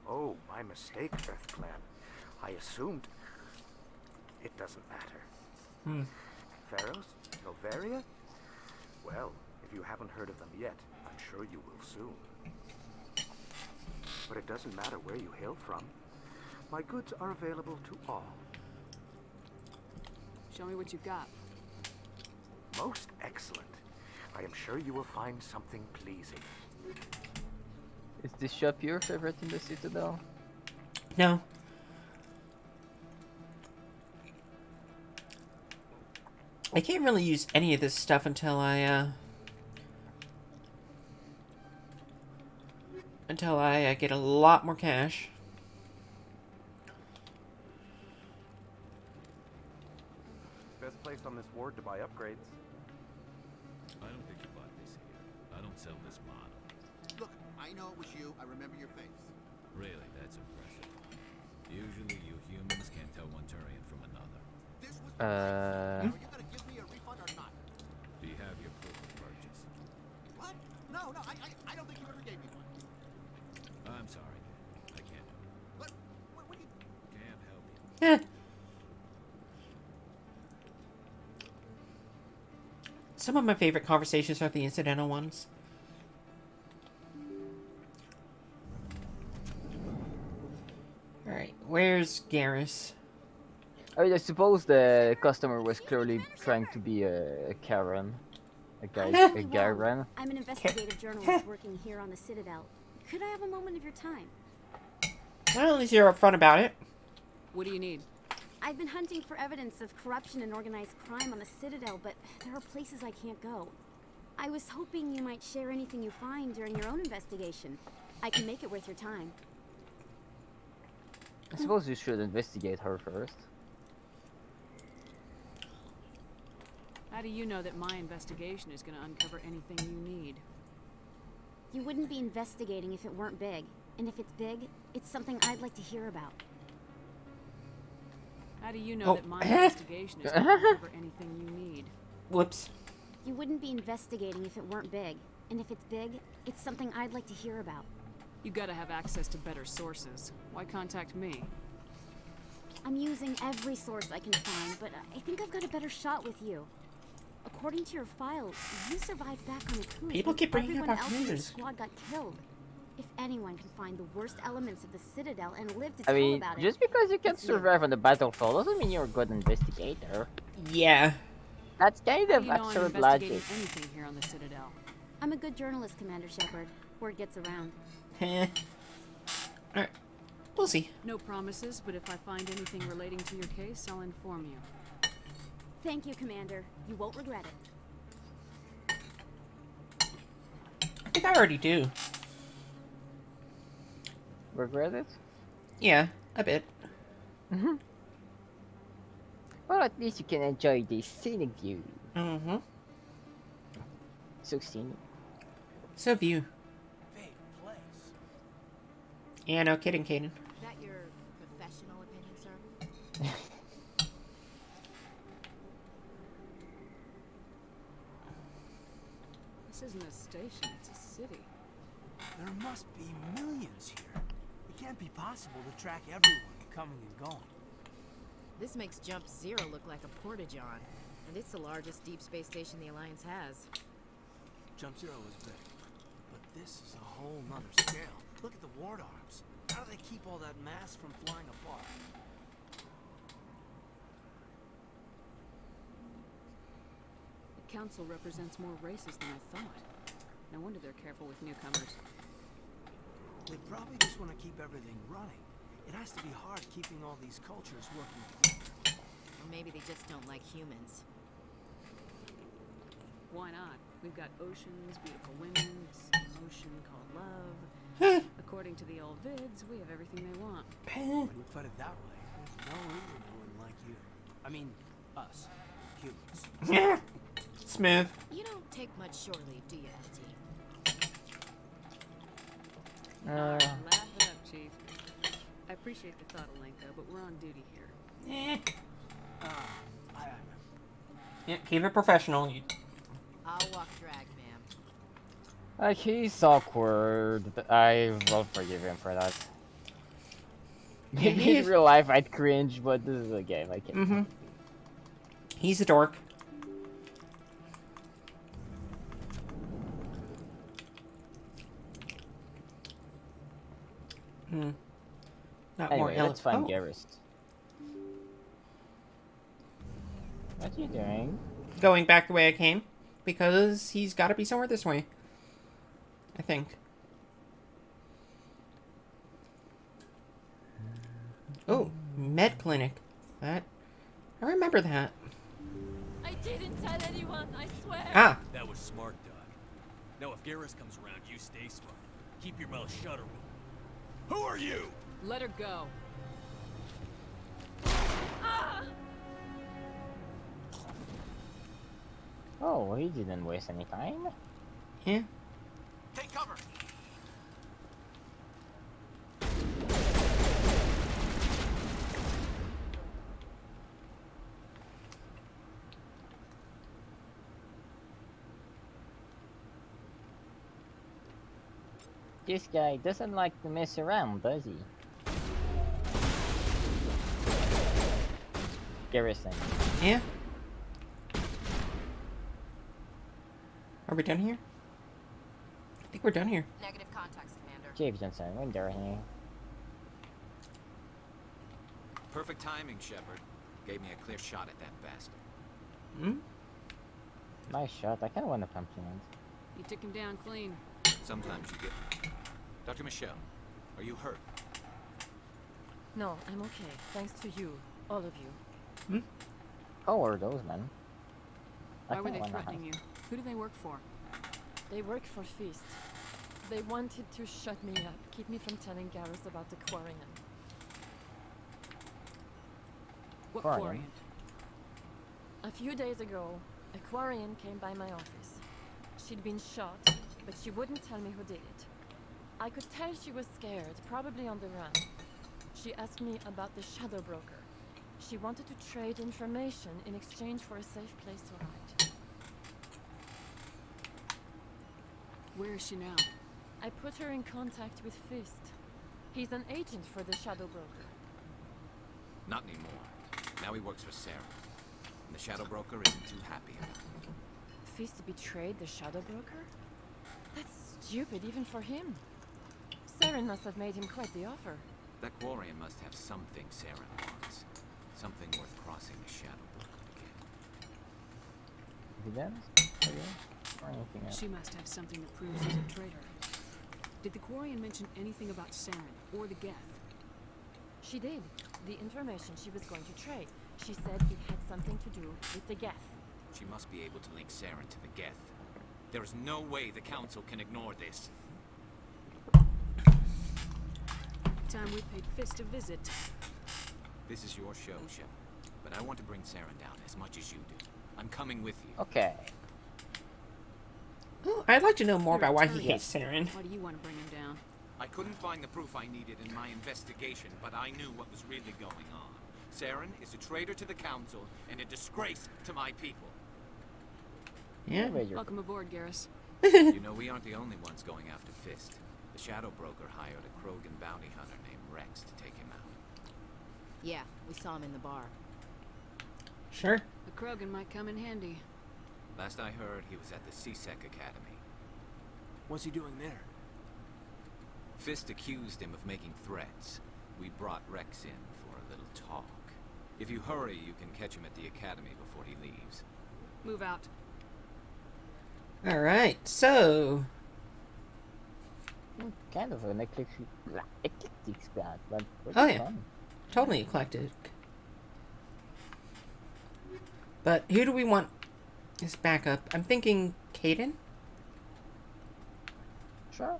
Oh, my mistake, Earth Clan. I assumed... It doesn't matter. Pharaohs? Noveria? Well, if you haven't heard of them yet, I'm sure you will soon. But it doesn't matter where you hail from. My goods are available to all. Show me what you've got. Most I am sure you will find something pleasing. Is this shop your favorite in the Citadel? No. I can't really use any of this stuff until I get a lot more cash. Best place on this ward to buy upgrades. I don't think you buy this here. I don't sell this model. Look, I know it was you. I remember your face. Really, that's impressive. Usually you humans can't tell one Turian from another. Are you gonna give me a refund or not? Do you have your proof of purchase? What? No, I don't think you ever gave me one. I'm sorry, I can't. What do you... Can't help you. Some of my favorite conversations are the incidental ones. Alright, where's Garrus? I mean, I suppose the customer was clearly trying to be a Karen. A Garen. I'm an investigative journalist working here on the Citadel. Could I have a moment of your time? Well, at least you're upfront about it. What do you need? I've been hunting for evidence of corruption and organized crime on the Citadel, but there are places I can't go. I was hoping you might share anything you find during your own investigation. I can make it worth your time. I suppose you should investigate her first. How do you know that my investigation is going to uncover anything you need? You wouldn't be investigating if it weren't big. And if it's big, it's something I'd like to hear about. How do you know that my investigation is going to uncover anything you need? Whoops. You wouldn't be investigating if it weren't big. And if it's big, it's something I'd like to hear about. You gotta have access to better sources. Why contact me? I'm using every source I can find, but I think I've got a better shot with you. According to your file, you survived back on a coup. People keep bringing up Everyone else in your news. squad got killed. If anyone can find the worst elements of the Citadel and live to I tell mean, about it, just because you can it's you. survive on the battlefield doesn't mean you're a good investigator. Yeah. That's kind How of do you know I'm absurd investigating logic. anything here on the Citadel? I'm a good journalist, Commander Shepard. Word gets around. Alright. We'll see. No promises, but if I find anything relating to your case, I'll inform you. Thank you, Commander. You won't regret it. I think I already do. Regret it? Yeah, a bit. Well, at least you can enjoy the scenic view. Mm-hmm. So scenic. So view. Big place. Yeah, no kidding, Kaden. Is that your professional opinion, sir? This isn't a station, it's a city. There must be millions here. It can't be possible to track everyone coming and going. This makes Jump Zero look like a porta-john, and it's the largest deep space station the Alliance has. Jump Zero is big, but this is a whole nother scale. Look at the ward arms. How do they keep all that mass from flying apart? The Council represents more races than I thought. No wonder they're careful with newcomers. They probably just want to keep everything running. It has to be hard keeping all these cultures working together. Or maybe they just don't like humans. Why not? We've got oceans, beautiful women, this emotion called love. According to the old vids, we have everything they want. When you put it that way, there's no anyone like you. I mean, us, humans. Yeah. Smooth. You don't take much shore leave, do you, LT? Laugh it up, Chief. I appreciate the thought, Alenka, but we're on duty here. Yeah, keep it professional. I'll walk drag, ma'am. He's awkward. I will forgive him for that. Yeah, Maybe in real life I'd cringe, but this is a game. I can't. Mm-hmm. He's a dork. Not Anyway, more let's find Oh. Garrus. What are you doing? Going back the way I came. because he's got to be somewhere this way. I think. Oh, med clinic. That I remember that. I didn't tell anyone, I swear. Ah. That was smart, Doc. Now, if Garrus comes around, you stay smart. Keep your mouth shut, or who are you? Let her go. Ah! Oh, he didn't waste any time. Yeah. Take cover. This guy doesn't like to mess around, does he? Garrison. Yeah. Are we done here? I think we're done here. Negative contacts, Commander. James Johnson, we're here. Perfect timing, Shepard. Gave me a clear shot at that bastard. Hmm? Nice shot. I kind of want to compliment. You took him down clean. Sometimes you get... Dr. Michelle, are you hurt? No, I'm okay. Thanks to you. All of you. Hmm? How are those men? Why were they threatening you? Who do they work for? They work for Feast. They wanted to shut me up, keep me from telling Garrus about the Quarian. What Quarian? Quarian? A few days ago, a Quarian came by my office. She'd been shot, but she wouldn't tell me who did it. I could tell she was scared, probably on the run. She asked me about the Shadow Broker. She wanted to trade information in exchange for a safe place to hide. Where is she now? I put her in contact with Fist. He's an agent for the Shadow Broker. Not anymore. Now he works for Sarah. And the Shadow Broker isn't too happy about it. Fist betrayed the Shadow Broker? That's stupid even for him. Saren must have made him quite the offer. That Quarian must have something Sarah wants. Something worth crossing the Shadow Broker to get. Evidence? Or anything else? She must have something that proves he's a traitor. Did the Quarian mention anything about Saren or the Geth? She did. The information she was going to trade. She said it had something to do with the Geth. She must be able to link Saren to the Geth. There is no way the Council can ignore this. Time we paid Fist a visit. This is your show, Shepard. But I want to bring Saren down as much as you do. I'm coming with you. Okay. Oh, I'd like to know more You're about why a he turd. hates Saren. Why do you want to bring him down? I couldn't find the proof I needed in my investigation, but I knew what was really going on. Saren is a traitor to the Council and a disgrace to my people. Yeah. Welcome aboard, Garrus. You know, we aren't the only ones going after Fist. The Shadow Broker hired a Krogan bounty hunter named Rex to take him out. Yeah, we saw him in the bar. Sure. The Krogan might come in handy. Last I heard, he was at the CSEC Academy. What's he doing there? Fist accused him of making threats. We brought Rex in for a little talk. If you hurry, you can catch him at the Academy before he leaves. Move out. Alright, so... Kind of an eclectic squad, but Oh yeah. fun. Totally eclectic. But who do we want as backup? I'm thinking Kaidan? Sure.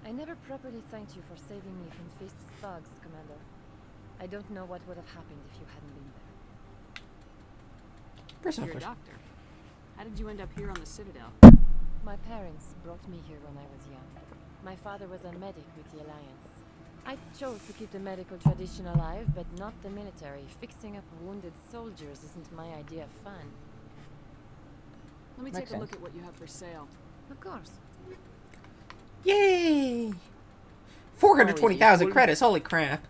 I never properly thanked you for saving me from Fist's thugs, Commander. I don't know what would have happened if you hadn't been there. You're a doctor. How did you end up here on the Citadel? My parents brought me here when I was young. My father was a medic with the Alliance. I chose to keep the medical tradition alive, but not the military. Fixing up wounded soldiers isn't my idea of fun. Let me Makes take a look sense. at what you have for sale. Of course. Yay! 420,000 credits, holy crap.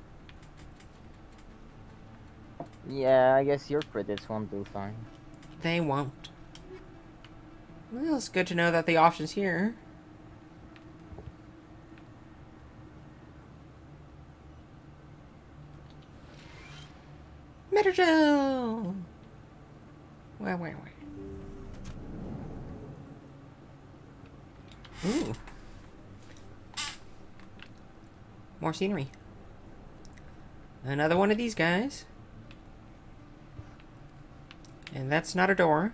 Yeah, I guess your credits won't do fine. They won't. Well, it's good to know that the option's here. Metagel! Wait. Ooh. More scenery. Another one of these guys. And that's not a door.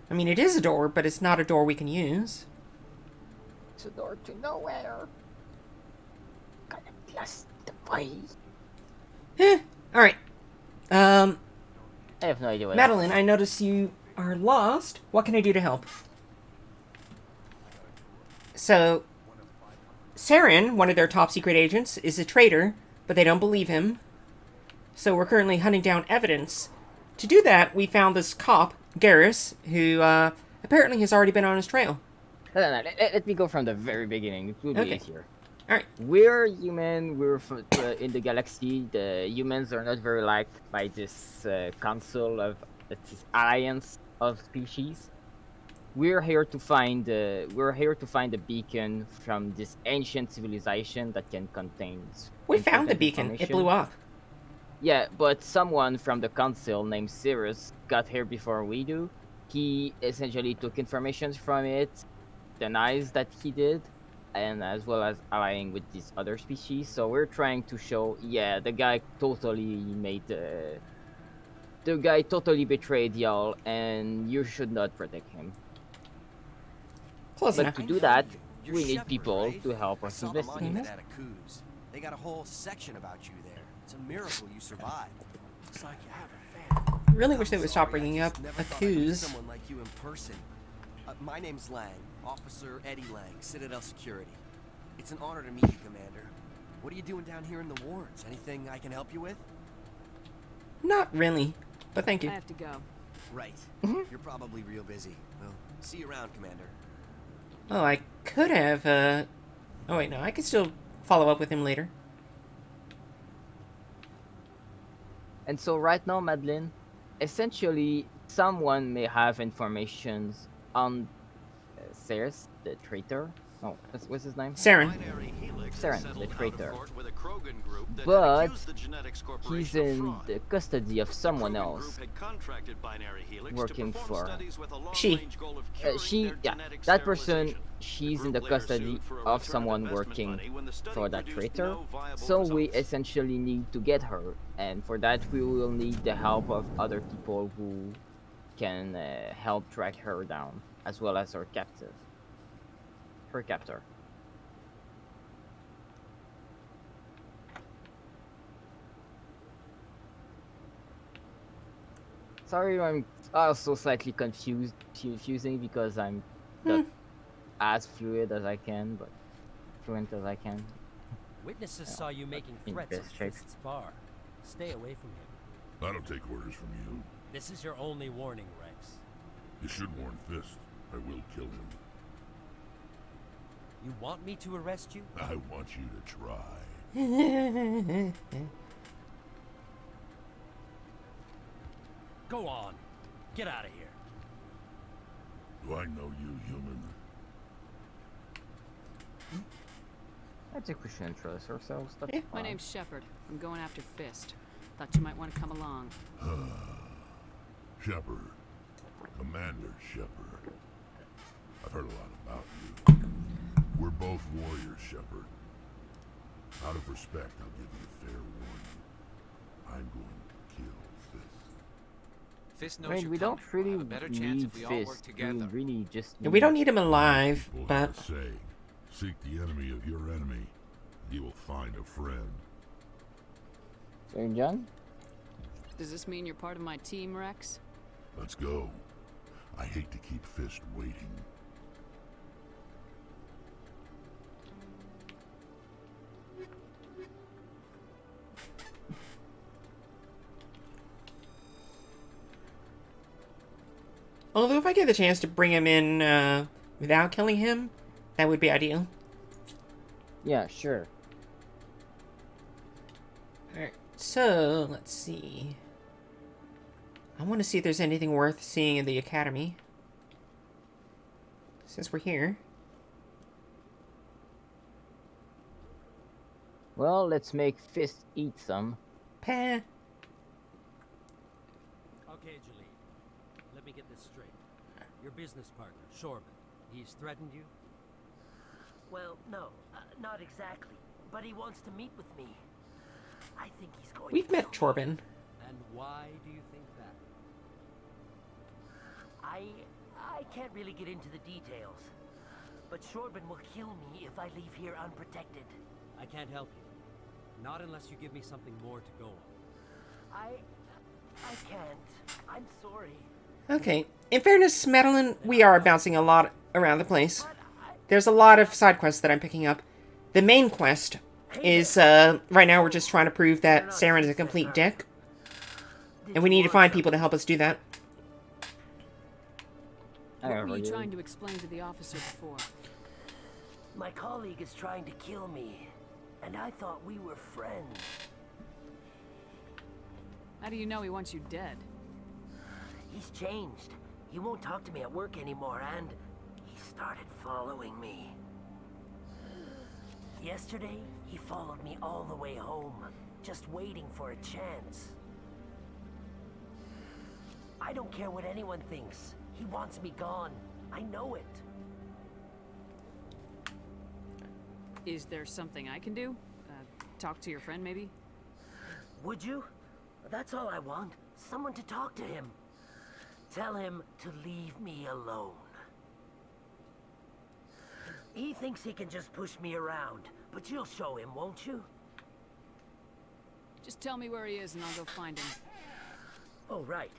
I mean, it is a door, but it's not a door we can use. It's a door to nowhere. Gotta blast the way. Alright. I have no idea what Madeline, I notice you are lost. What can I do to help? So, Saren, one of their top secret agents, is a traitor, but they don't believe him. So we're currently hunting down evidence. To do that, we found this cop, Garrus, who apparently has already been on his trail. No. Let me go from the very beginning. It will be Okay. easier. Alright. We're human. We're in the galaxy. The humans are not very liked by this council of this alliance of species. We're here to find a beacon from this ancient civilization that can contain. We found the important beacon. It information. blew up. Yeah, but someone from the council named Cyrus got here before we do. He essentially took information from it, denies that he did, and as well as allying with these other species. So we're trying to show, yeah, the guy totally betrayed y'all, and you should not protect him. Close but enough. to do that, You're we need Shepard, people right? to help I us saw the monument investigate. at Akuz. They got a whole section about you there. It's a miracle you survived. Looks like you have a fan. I really wish they would stop bringing up Never thought I'd meet Akuz. someone like you in person. My name's Lang, Officer Eddie Lang, Citadel Security. It's an honor to meet you, Commander. What are you doing down here in the wards? Anything I can help you with? Not really, but thank you. I have to go. Right. You're probably real busy. Well, see you around, Commander. Oh, I could have, Oh, wait, no. I could still follow up with him later. And so right now, Madeline, essentially, someone may have information on Ceres, the traitor. Oh, what's his name? Saren. Saren, the traitor. But he's in the custody of someone else. Working for she. Yeah, that person. She's in the custody of someone working for that traitor. So we essentially need to get her, and for that we will need the help of other people who can help track her down, as well as her captor. Sorry, I'm also slightly confusing because I'm not as fluent as I can, but fluent as I can. Witnesses saw you making in threats best at shape. Fist's bar. Stay away from him. I don't take orders from you. This is your only warning, Rex. You should warn Fist. I will kill him. You want me to arrest you? I want you to try. Go on. Get out of here. Do I know you, human? I think we should introduce ourselves. My name's Shepard. I'm going after Fist. Thought you might want to come along. Shepard. Commander Shepard. I've heard a lot about you. We're both warriors, Shepard. Out of respect, I'll give you a fair warning. I'm going to kill Fist. I mean, we don't really need Fist. We really just Yeah, we don't need him alive, People but have a saying, seek the enemy of your enemy, you will find a friend. Sir John? Does this mean you're part of my team, Rex? Let's go. I hate to keep Fist waiting. although if I get the chance to bring him in without killing him, that would be ideal. Yeah, sure. Alright, so let's see. I want to see if there's anything worth seeing in the academy. Since we're here. Well, let's make Fist eat some. Pah. Okay, Jaleel. Let me get this straight. Your business partner, Shorban, he's threatened you? Well, no, not exactly. But he wants to meet with me. I think he's going We've to met kill me. Chorban. And why do you think that? I can't really get into the details. But Shorban will kill me if I leave here unprotected. I can't help you. Not unless you give me something more to go on. I can't. I'm sorry. Okay. In fairness, Madeline, we are bouncing a lot around the place. There's a lot of side quests that I'm picking up. The main quest is, right now we're just trying to prove that Saren is a complete dick. And we need to find people to help us do that. What were you trying to explain to the officer before? My colleague is trying to kill me, and I thought we were friends. How do you know he wants you dead? He's changed. He won't talk to me at work anymore, and he started following me. Yesterday, he followed me all the way home, just waiting for a chance. I don't care what anyone thinks. He wants me gone. I know it. Is there something I can do? Talk to your friend, maybe? Would you? That's all I want. Someone to talk to him. Tell him to leave me alone. He thinks he can just push me around, but you'll show him, won't you? Just tell me where he is and I'll go find him. Oh, right.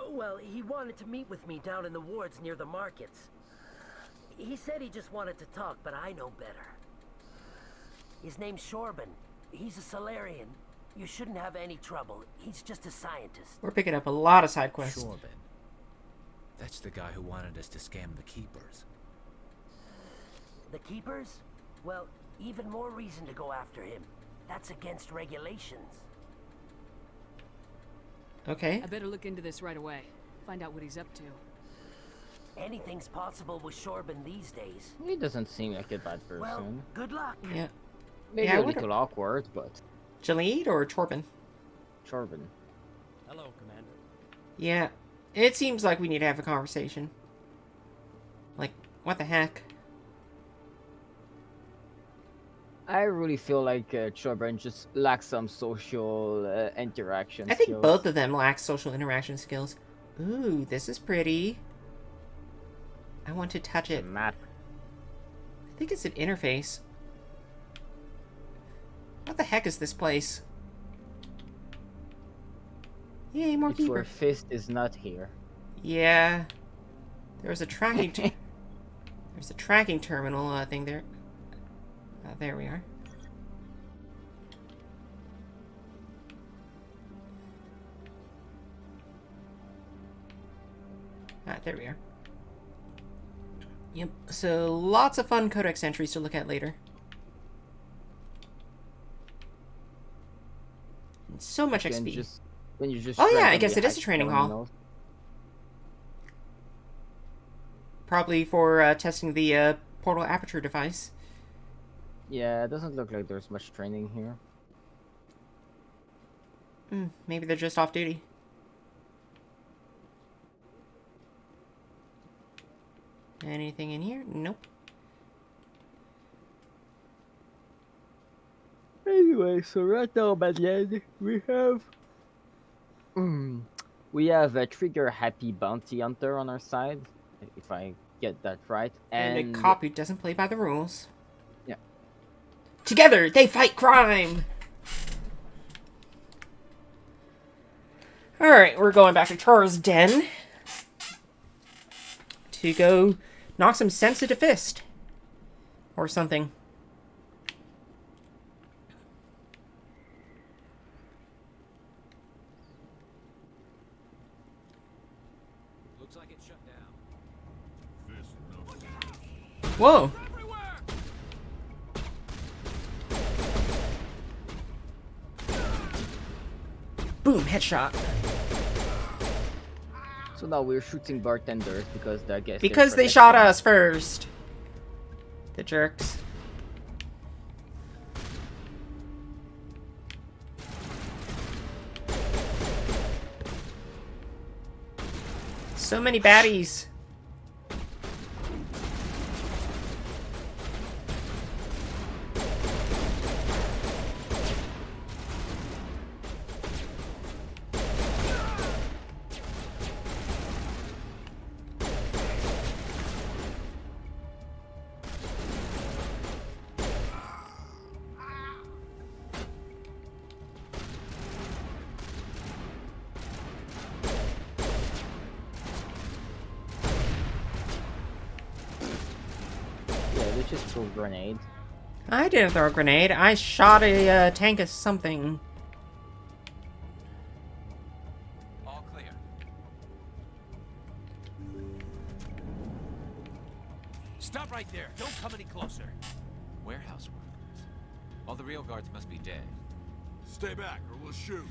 Well, he wanted to meet with me down in the wards near the markets. He said he just wanted to talk, but I know better. His name's Shorban. He's a Solarian. You shouldn't have any trouble. He's just a scientist. We're picking up a lot of side quests. Shorban. That's the guy who wanted us to scam the Keepers. The Keepers? Well, even more reason to go after him. That's against regulations. Okay. I better look into this right away. Find out what he's up to. Anything's possible with Shorban these days. He doesn't seem like a bad person. Well, good luck. Yeah. Maybe Yeah, a little awkward, but... Jaleel or Chorban? Chorban. Hello, Commander. Yeah. It seems like we need to have a conversation. Like, what the heck? I really feel like Chorban just lacks some social interaction I think skills. both of them lack social interaction skills. Ooh, this is pretty. I want to touch it. Map. I think it's an interface. What the heck is this place? Yay, more It's keeper. where Fist is not here. Yeah. There's a tracking... There's a tracking terminal thing there. There we are. There we are. Yep, so lots of fun codex entries to look at later. And so much XP. Oh yeah, I guess it is a training hall. Probably for testing the portal aperture device. Yeah, it doesn't look like there's much training here. Maybe they're just off duty. Anything in here? Nope. Anyway, so right now, Madeleine, we have a trigger happy bounty hunter on our side, if I get that right. And a cop who doesn't play by the rules. Yeah. Together, they fight crime! Alright, we're going back to Char's den. To go knock some sense into Fist. Or something. Looks like it's shut down. Whoa! Boom, headshot. So now we're shooting bartenders because I guess because they shot us first. The jerks. So many baddies. Just throw a grenade. I didn't throw a grenade. I shot a tank of something. All clear. Stop right there. Don't come any closer. Warehouse workers. All the real guards must be dead. Stay back or we'll shoot.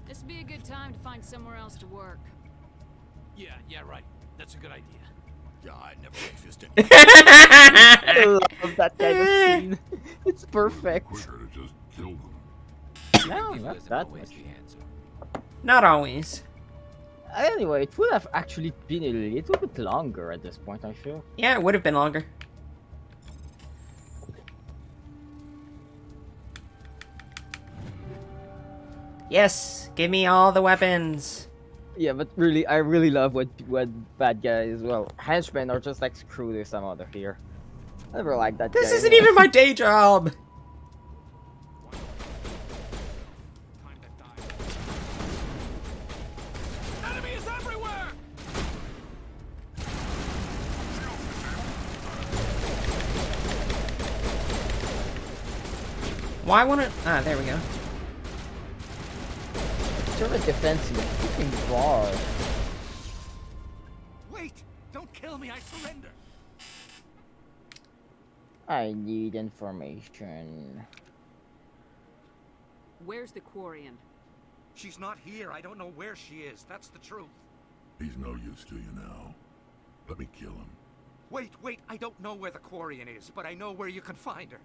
This would be a good time to find somewhere else to work. Yeah, right. That's a good idea. Yeah, I never existed. I love that kind of scene. It's perfect. Quicker to just kill them. No, People not isn't that always much. the answer. Not always. Anyway, it would have actually been a little bit longer at this point, I feel. Yeah, it would have been longer. Yes, give me all the weapons. Yeah, but really, I really love what bad guys, well, henchmen are just like, screw this, I'm out of here. I never liked that This guy isn't anyway. even my day job. Enemies everywhere! Why wouldn't... Ah, there we go. Turret defensive, freaking bar. Wait! Don't kill me, I surrender! I need information. Where's the Quarian? She's not here. I don't know where she is. That's the truth. He's no use to you now. Let me kill him. Wait. I don't know where the Quarian is, but I know where you can find her.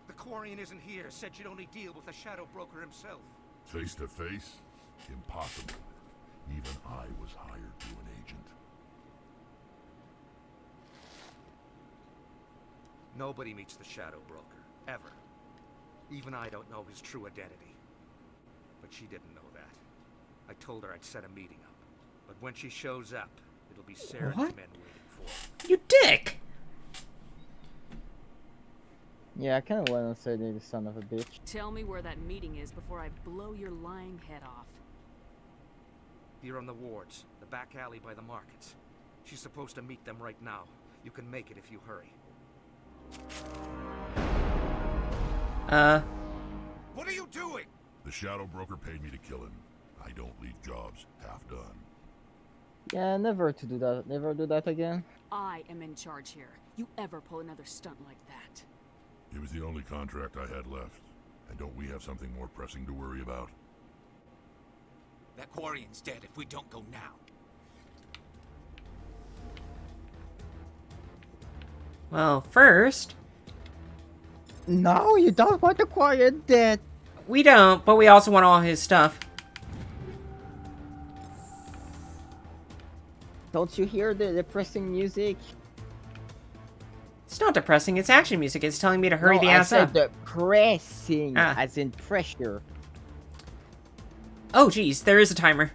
The Quarian isn't here. Said you'd only deal with the Shadow Broker himself. Face to face? Impossible. Even I was hired through an agent. Nobody meets the Shadow Broker. Ever. Even I don't know his true identity. But she didn't know that. I told her I'd set a meeting up. But when she shows up, it'll be Saren's What? men waiting for her. You dick! Yeah, I kind of want to say the son of a bitch. Tell me where that meeting is before I blow your lying head off. Here on the wards, the back alley by the markets. She's supposed to meet them right now. You can make it if you hurry. What are you doing? The Shadow Broker paid me to kill him. I don't leave jobs half done. Yeah, never to do that. Never do that again. I am in charge here. You ever pull another stunt like that? It was the only contract I had left. And don't we have something more pressing to worry about? That Quarian's dead if we don't go now. Well, first... No, you don't want the Quarian dead. We don't, but we also want all his stuff. Don't you hear the depressing music? It's not depressing, it's action music. It's telling me to hurry No, the I ass said up. depressing, Ah. as in pressure. Oh, geez, there is a timer.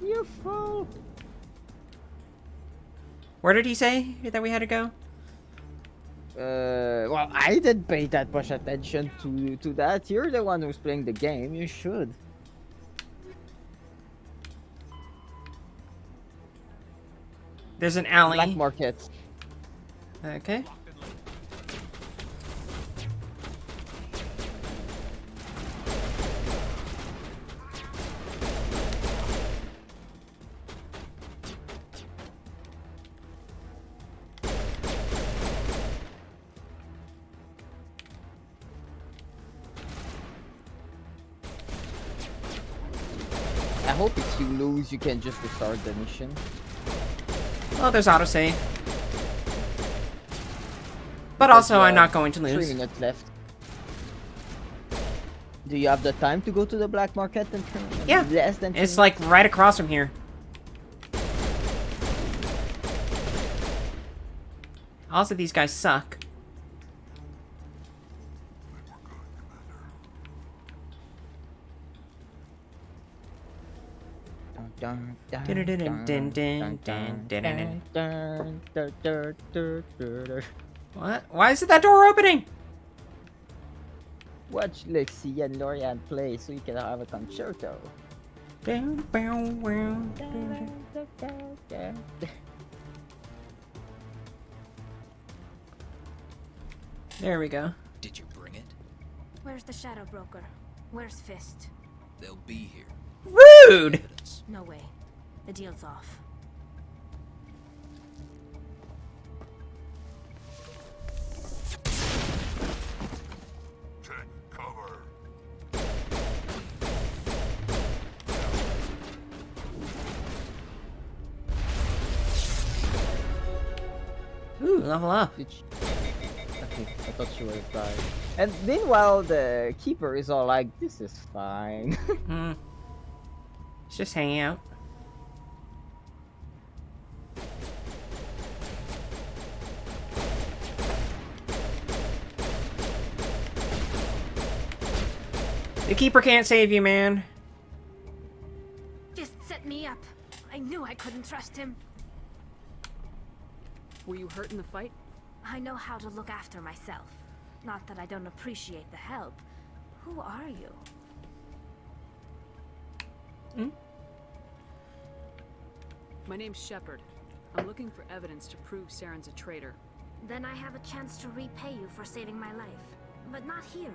You fool. Where did he say that we had to go? Well, I didn't pay that much attention to that. You're the one who's playing the game. You should. There's an alley. Black market. Okay. I hope if you lose, you can just restart the mission. Oh, there's autosave. But also, I'm not going to 3 lose. minutes left. Do you have the time to go to the black market and Yeah. less than It's 2 like right across from here. Also, these guys suck. What? Why is it that door opening? Watch Lexi and Lorian play so you can have a concerto. There we go. Did you bring it? Where's the Shadow Broker? Where's Fist? They'll be here. Rude! No way. The deal's off. Take cover. Ooh, level up. Okay, I thought she was dying. And meanwhile, the keeper is all like, "This is fine." It's just hanging out. The keeper can't save you, man. Fist set me up. I knew I couldn't trust him. Were you hurt in the fight? I know how to look after myself. Not that I don't appreciate the help. Who are you? My name's Shepard. I'm looking for evidence to prove Saren's a traitor. Then I have a chance to repay you for saving my life. But not here.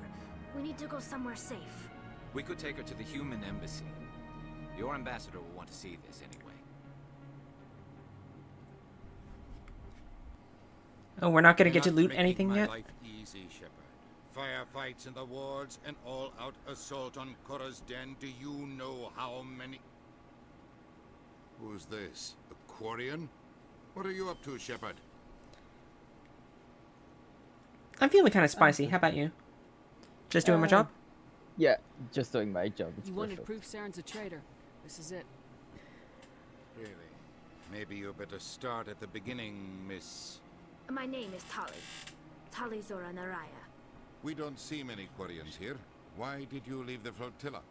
We need to go somewhere safe. We could take her to the human embassy. Your ambassador will want to see this anyway. Oh, we're not gonna You're get to not loot making anything my yet? life easy, Shepard. Firefights in the wards, an all-out assault on Korra's den. Do you know how many? Who's this? A Quarian? What are you up to, Shepard? I'm feeling kind of spicy. How about you? Just doing my job? Yeah, just doing my job. It's You wanted perfect. proof Saren's a traitor. This is it. Really? Maybe you better start at the beginning, Miss... My name is Tali. Tali Zora Naraya. We don't see many Quarians here. Why did you leave the flotilla?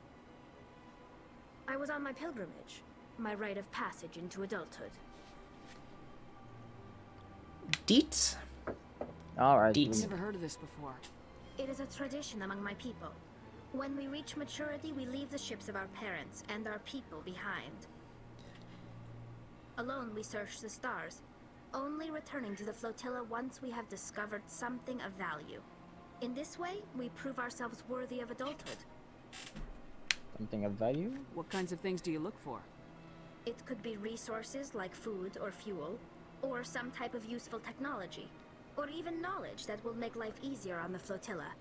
I was on my pilgrimage. My rite of passage into adulthood. Deets? Alright. Never heard of this before. It is a tradition among my people. When we reach maturity, we leave the ships of our parents and our people behind. Alone, we search the stars, only returning to the flotilla once we have discovered something of value. In this way, we prove ourselves worthy of adulthood. Something of value? What kinds of things do you look for? It could be resources like food or fuel, or some type of useful technology, or even knowledge that will make life easier on the flotilla.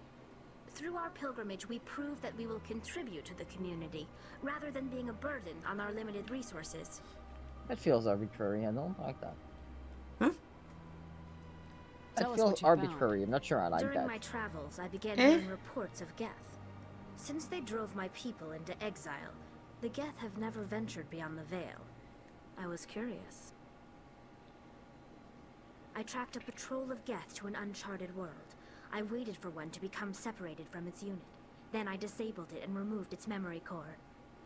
Through our pilgrimage, we prove that we will contribute to the community, rather than being a burden on our limited resources. That feels arbitrary. I don't like that. Tell That us feels what you found. arbitrary. I'm not sure I like During that. my travels, I began hearing reports of Geth. Since they drove my people into exile, the Geth have never ventured beyond the Veil. I was curious. I tracked a patrol of Geth to an uncharted world. I waited for one to become separated from its unit. Then I disabled it and removed its memory core.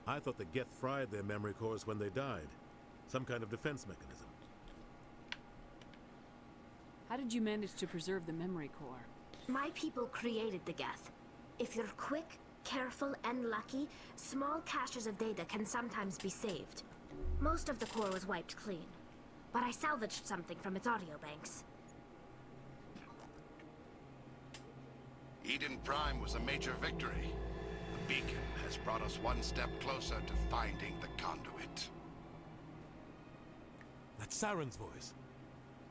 I thought the Geth fried their memory cores when they died. Some kind of defense mechanism. How did you manage to preserve the memory core? My people created the Geth. If you're quick, careful, and lucky, small caches of data can sometimes be saved. Most of the core was wiped clean, but I salvaged something from its audio banks. Eden Prime was a major victory. The beacon has brought us one step closer to finding the conduit. That's Saren's voice.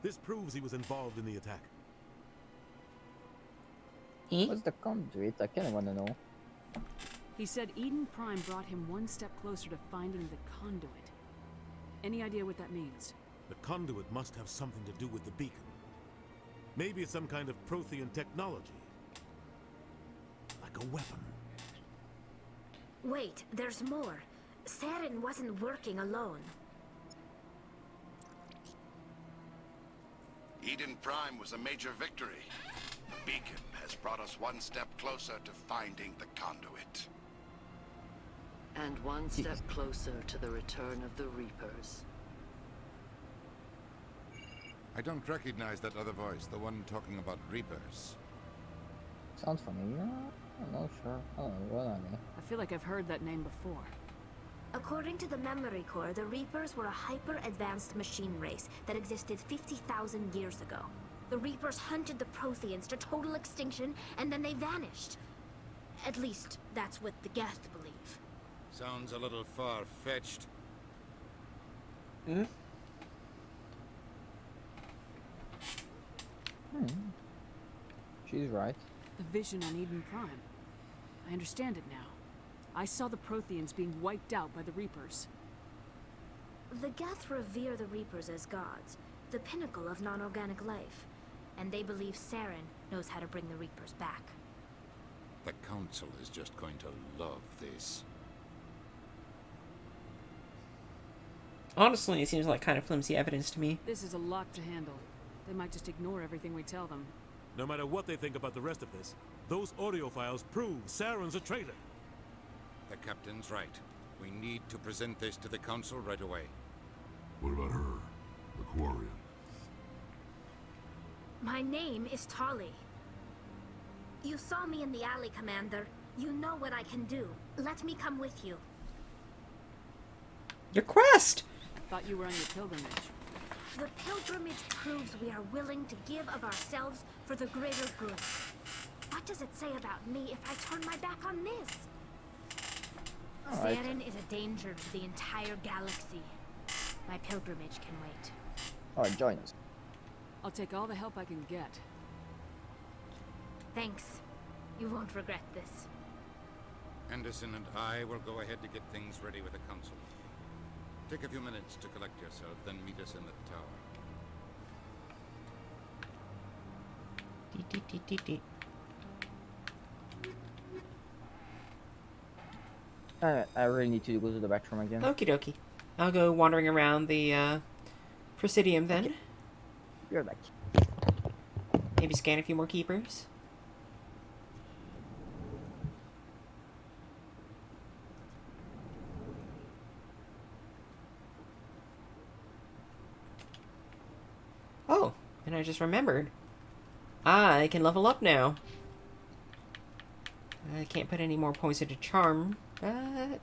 This proves he was involved in the attack. What's the conduit? I kind of want to know. He said Eden Prime brought him one step closer to finding the conduit. Any idea what that means? The conduit must have something to do with the beacon. Maybe it's some kind of Prothean technology. Like a weapon. Wait, there's more. Saren wasn't working alone. Eden Prime was a major victory. Beacon has brought us one step closer to finding the conduit. And one step closer to the return of the Reapers. I don't recognize that other voice, the one talking about Reapers. Sounds familiar? I'm not sure. Oh, what are they? I feel like I've heard that name before. According to the Memory Core, the Reapers were a hyper-advanced machine race that existed 50,000 years ago. The Reapers hunted the Protheans to total extinction, and then they vanished. At least, that's what the Geth believe. Sounds a little far-fetched. She's right. The vision on Eden Prime. I understand it now. I saw the Protheans being wiped out by the Reapers. The Geth revere the Reapers as gods, the pinnacle of non-organic life. And they believe Saren knows how to bring the Reapers back. The Council is just going to love this. Honestly, it seems like kind of flimsy evidence to me. This is a lot to handle. They might just ignore everything we tell them. No matter what they think about the rest of this, those audio files prove Saren's a traitor. The Captain's right. We need to present this to the Council right away. What about her? The Quarian? My name is Tali. You saw me in the alley, Commander. You know what I can do. Let me come with you. Your quest! Thought you were on your pilgrimage. The pilgrimage proves we are willing to give of ourselves for the greater good. What does it say about me if I turn my back on this? Saren is a danger to the entire galaxy. My pilgrimage can wait. Alright, join us. I'll take all the help I can get. Thanks. You won't regret this. Anderson and I will go ahead to get things ready with the Council. Take a few minutes to collect yourself, then meet us in the tower. I really need to go to the bathroom again. Okie dokie. I'll go wandering around the Presidium then. Okay. Be right back. Maybe scan a few more keepers. Oh, and I just remembered. I can level up now. I can't put any more points into charm, but...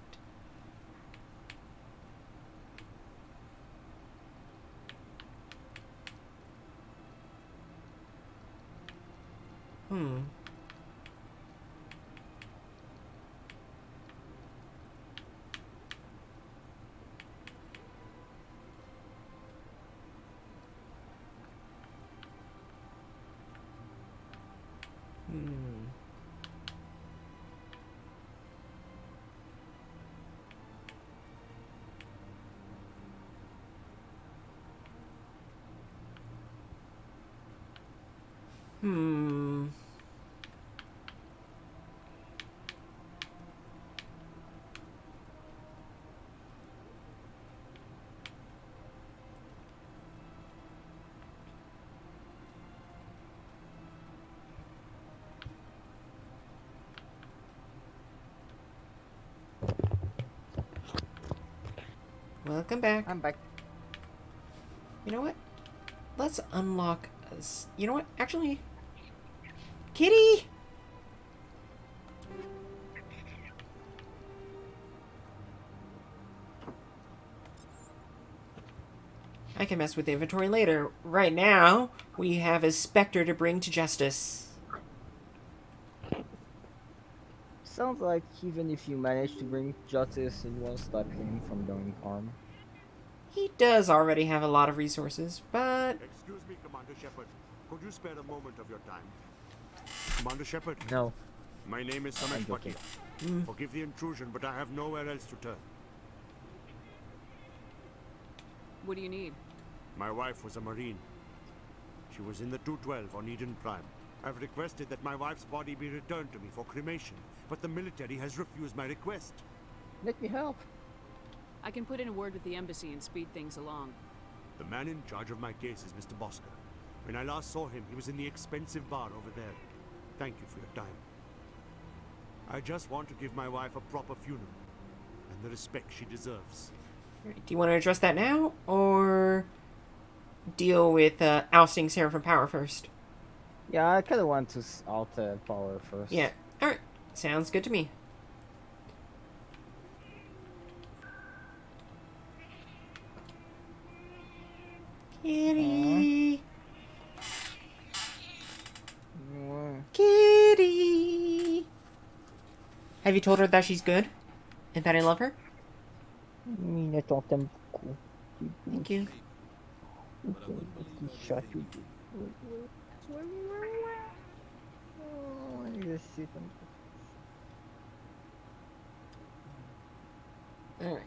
Welcome back. I'm back. You know what? Let's unlock us. You know what? Actually, Kitty! I can mess with the inventory later. Right now, we have a Spectre to bring to justice. Sounds like even if you manage to bring justice, it won't stop him from doing harm. He does already have a lot of resources, but... Excuse me, Commander Shepard. Could you spare a moment of your time? Commander Shepard? No. My name is Samesh Bhatti. Forgive the intrusion, but I have nowhere else to turn. What do you need? My wife was a Marine. She was in the 212 on Eden Prime. I've requested that my wife's body be returned to me for cremation, but the military has refused my request. Let me help. I can put in a word with the embassy and speed things along. The man in charge of my case is Mr. Bosca. When I last saw him, he was in the expensive bar over there. Thank you for your time. I just want to give my wife a proper funeral, and the respect she deserves. Do you want to address that now, or deal with ousting Saren from power first? Yeah, I kind of want to alt power first. Yeah. All right. Sounds good to me. Kitty. Kitty. Have you told her that she's good and that I love her? I thought them cool. Thank you. Shut you. Alright.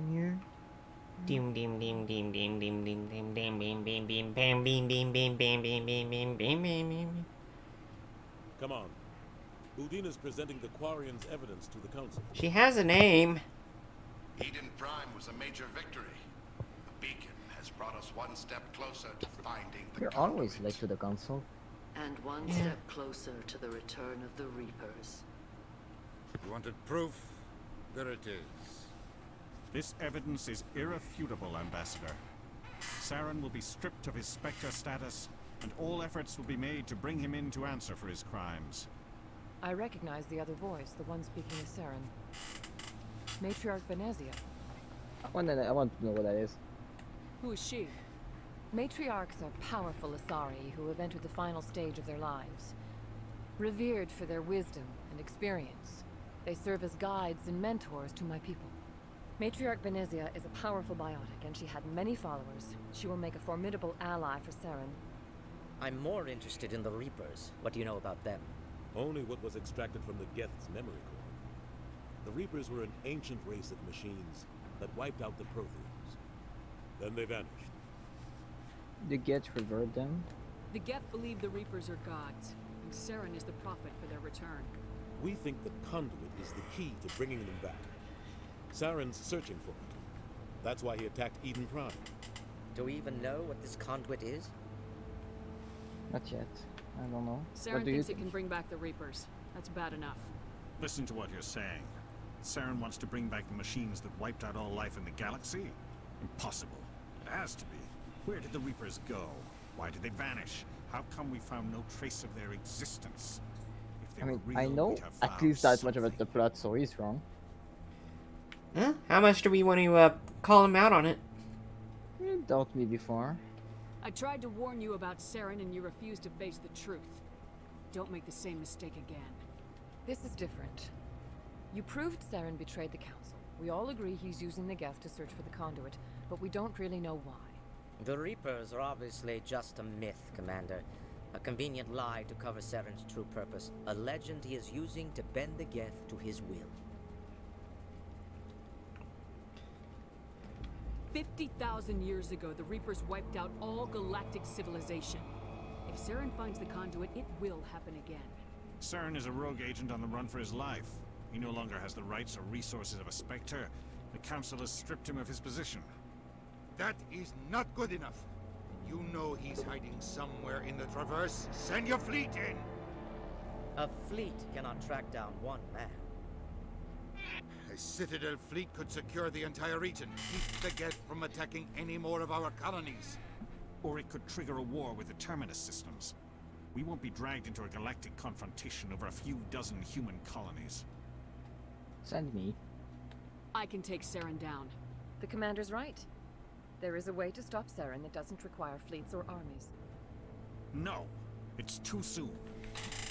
Here. Dim dim dim dim dim dim dim dim dim bim bim bim bam bim bim bim bim bim bim bim bim bim bim. Come on. Udina's presenting the Quarians' evidence to the council. She has a name. Eden Prime was a major victory. A beacon has brought us one step closer to finding the You're always late to the council. And one step closer to the return of the Reapers. You wanted proof? There it is. This evidence is irrefutable, Ambassador. Saren will be stripped of his Spectre status, and all efforts will be made to bring him in to answer for his crimes. I recognize the other voice, the one speaking is Saren. Matriarch Venezia. I want to know what that is. Who is she? Matriarchs are powerful Asari who have entered the final stage of their lives. Revered for their wisdom and experience, they serve as guides and mentors to my people. Matriarch Venezia is a powerful biotic, and she had many followers. She will make a formidable ally for Saren. I'm more interested in the Reapers. What do you know about them? Only what was extracted from the Geth's memory core. The Reapers were an ancient race of machines that wiped out the Protheans. Then they vanished. The Geth revered them? The Geth believe the Reapers are gods, and Saren is the prophet for their return. We think the Conduit is the key to bringing them back. Saren's searching for it. That's why he attacked Eden Prime. Do we even know what this conduit is? Not yet. I don't know. Saren thinks it can bring back the Reapers. That's bad enough. Listen to what you're saying. Saren wants to bring back the machines that wiped out all life in the galaxy? Impossible. It has to be. Where did the Reapers go? Why did they vanish? How come we found no trace of their existence? If they I mean, were real, I know we'd have at found least that much about the plot, so he's wrong. Huh? How much do we want to call him out on it? You doubt me before. I tried to warn you about Saren and you refused to face the truth. Don't make the same mistake again. This is different. You proved Saren betrayed the Council. We all agree he's using the Geth to search for the conduit, but we don't really know why. The Reapers are obviously just a myth, Commander. A convenient lie to cover Saren's true purpose. A legend he is using to bend the Geth to his will. 50,000 years ago, the Reapers wiped out all galactic civilization. If Saren finds the conduit, it will happen again. Saren is a rogue agent on the run for his life. He no longer has the rights or resources of a Spectre. The Council has stripped him of his position. That is not good enough. You know he's hiding somewhere in the Traverse. Send your fleet in! A fleet cannot track down one man. A Citadel fleet could secure the entire region, keep the Geth from attacking any more of our colonies. Or it could trigger a war with the Terminus systems. We won't be dragged into a galactic confrontation over a few dozen human colonies. Send me. I can take Saren down. The Commander's right. There is a way to stop Saren that doesn't require fleets or armies. No, it's too soon.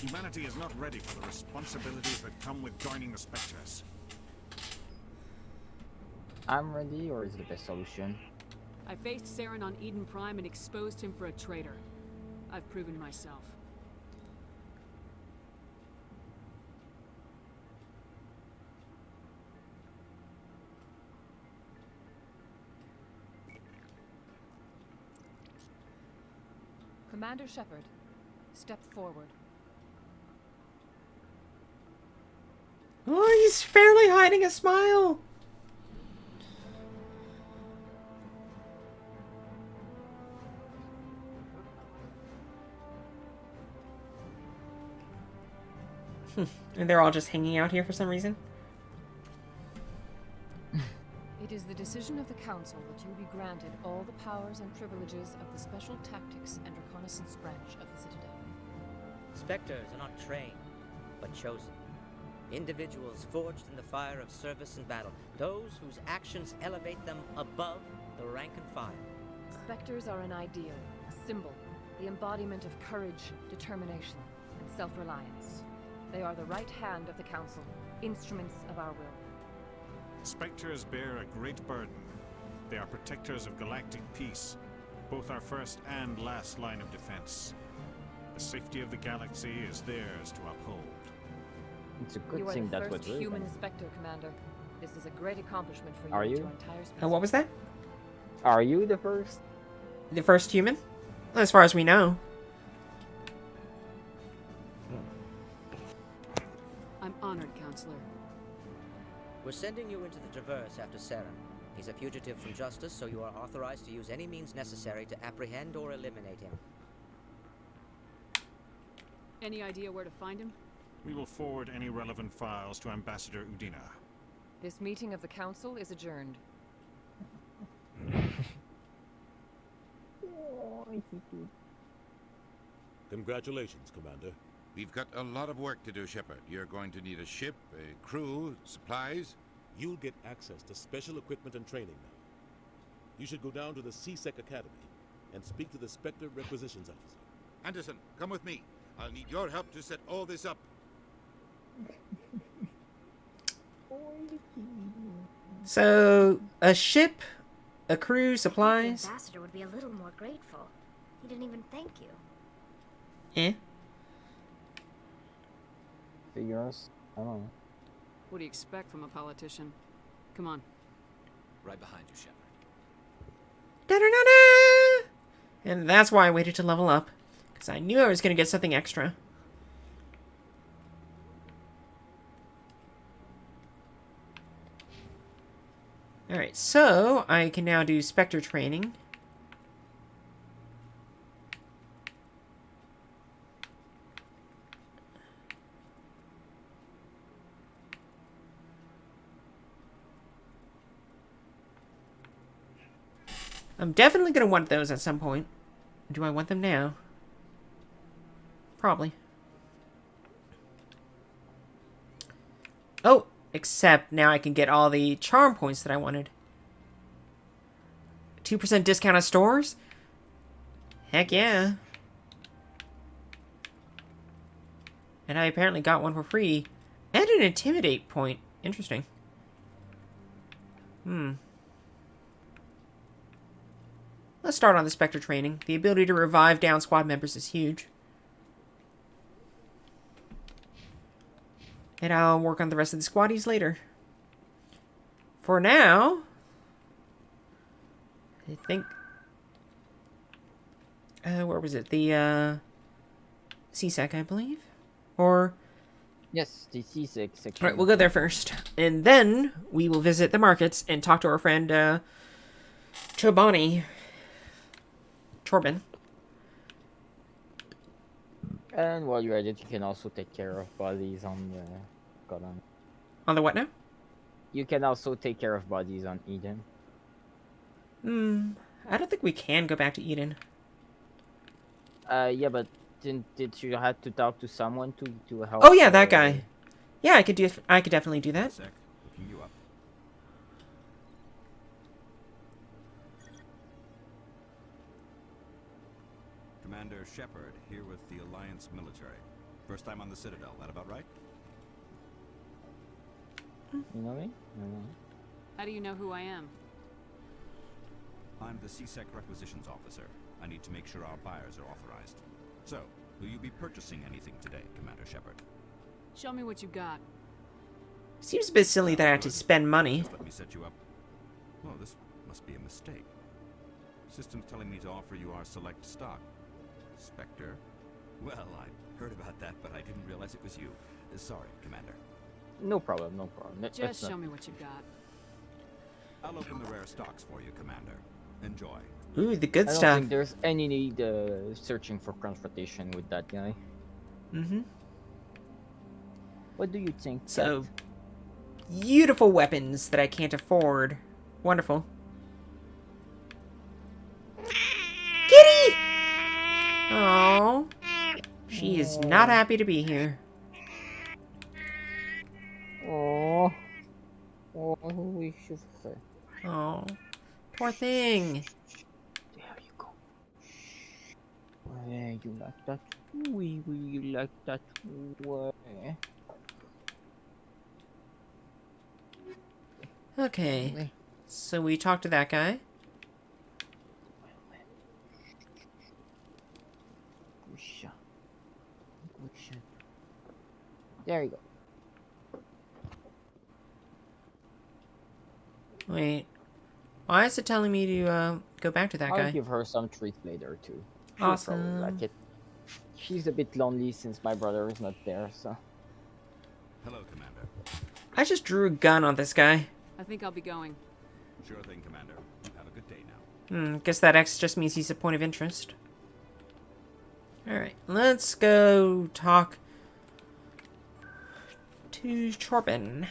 Humanity is not ready for the responsibilities that come with joining the Spectres. I'm ready, or is it the best solution? I faced Saren on Eden Prime and exposed him for a traitor. I've proven myself. Commander Shepard, step forward. Oh, he's barely hiding a smile. And they're all just hanging out here for some reason. It is the decision of the Council that you be granted all the powers and privileges of the Special Tactics and Reconnaissance branch of the Citadel. Spectres are not trained, but chosen. Individuals forged in the fire of service and battle. Those whose actions elevate them above the rank and file. Spectres are an ideal, a symbol, the embodiment of courage, determination, and self-reliance. They are the right hand of the Council, instruments of our will. Spectres bear a great burden. They are protectors of galactic peace, both our first and last line of defense. The safety of the galaxy is theirs to uphold. It's a good You are thing the that's first what we're human doing. Spectre, Commander. This is a great accomplishment for you Are and you? your entire species. What was that? Are you the first? The first human? As far as we know. I'm honored, Counselor. We're sending you into the Traverse after Saren. He's a fugitive from justice, so you are authorized to use any means necessary to apprehend or eliminate him. Any idea where to find him? We will forward any relevant files to Ambassador Udina. This meeting of the Council is adjourned. Congratulations, Commander. We've got a lot of work to do, Shepard. You're going to need a ship, a crew, supplies. You'll get access to special equipment and training now. You should go down to the CSEC Academy and speak to the Spectre Requisitions Officer. Anderson, come with me. I'll need your help to set all this up. So, a ship, a crew, The supplies. ambassador would be a little more grateful. He didn't even thank you. Eh? Figures? I don't know. What do you expect from a politician? Come on. Right behind you, Shepard. Da-da-da-da! And that's why I waited to level up. Because I knew I was going to get something extra. Alright, so I can now do Spectre training. I'm definitely going to want those at some point. Do I want them now? Probably. Oh, except now I can get all the charm points that I wanted. 2% discount on stores? Heck yeah. And I apparently got one for free. And an intimidate point. Interesting. Let's start on the Spectre training. The ability to revive down squad members is huge. And I'll work on the rest of the squaddies later. For now, I think... where was it? The, CSEC, I believe? Or... Yes, the C6 section. Alright, we'll go there first. And then we will visit the markets and talk to our friend, Chobani. Chorbin. And while you're at it, you can also take care of bodies on the... Got on. On the what now? You can also take care of bodies on Eden. I don't think we can go back to Eden. Yeah, but did you have to talk to someone to help? Oh yeah, that guy. Yeah, I could definitely do that. Sec, looking you up. Commander Shepard here with the Alliance military. First time on the Citadel, that about right? You know me? How do you know who I am? I'm the CSEC Requisitions Officer. I need to make sure our buyers are authorized. So, will you be purchasing anything today, Commander Shepard? Show me what you got. Seems a bit silly that I have to spend money. Just let me set you up. Oh, this must be a mistake. System's telling me to offer you our select stock. Spectre? Well, I heard about that, but I didn't realize it was you. Sorry, Commander. No problem, no problem. Just show me what you've got. I'll open the rare stocks for you, Commander. Enjoy. Ooh, the good I don't stuff. think there's any need searching for confrontation with that guy. Mm-hmm. What do you think? So, beautiful weapons that I can't afford. Wonderful. Kitty! Oh, she is not happy to be here. Oh, we should say. Oh, poor thing. There you go. Yeah, you like that? We like that way. Okay, so we talked to that guy. There you go. Wait, why is it telling me to go back to that guy? I'll give her some treat later too. She'll Awesome. probably like it. She's a bit lonely since my brother is not there, so. Hello, Commander. I just drew a gun on this guy. I think I'll be going. Sure thing, Commander. Have a good day now. Guess that X just means he's a point of interest. Alright, let's go talk to Chorben.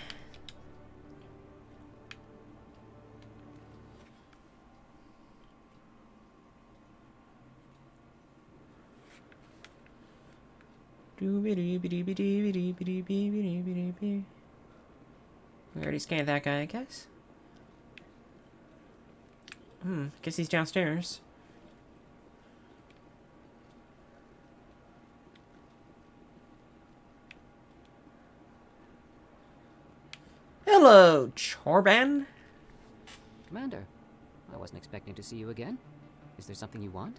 We already scanned that guy, I guess. Guess he's downstairs. Hello, Chorban. Commander, I wasn't expecting to see you again. Is there something you want?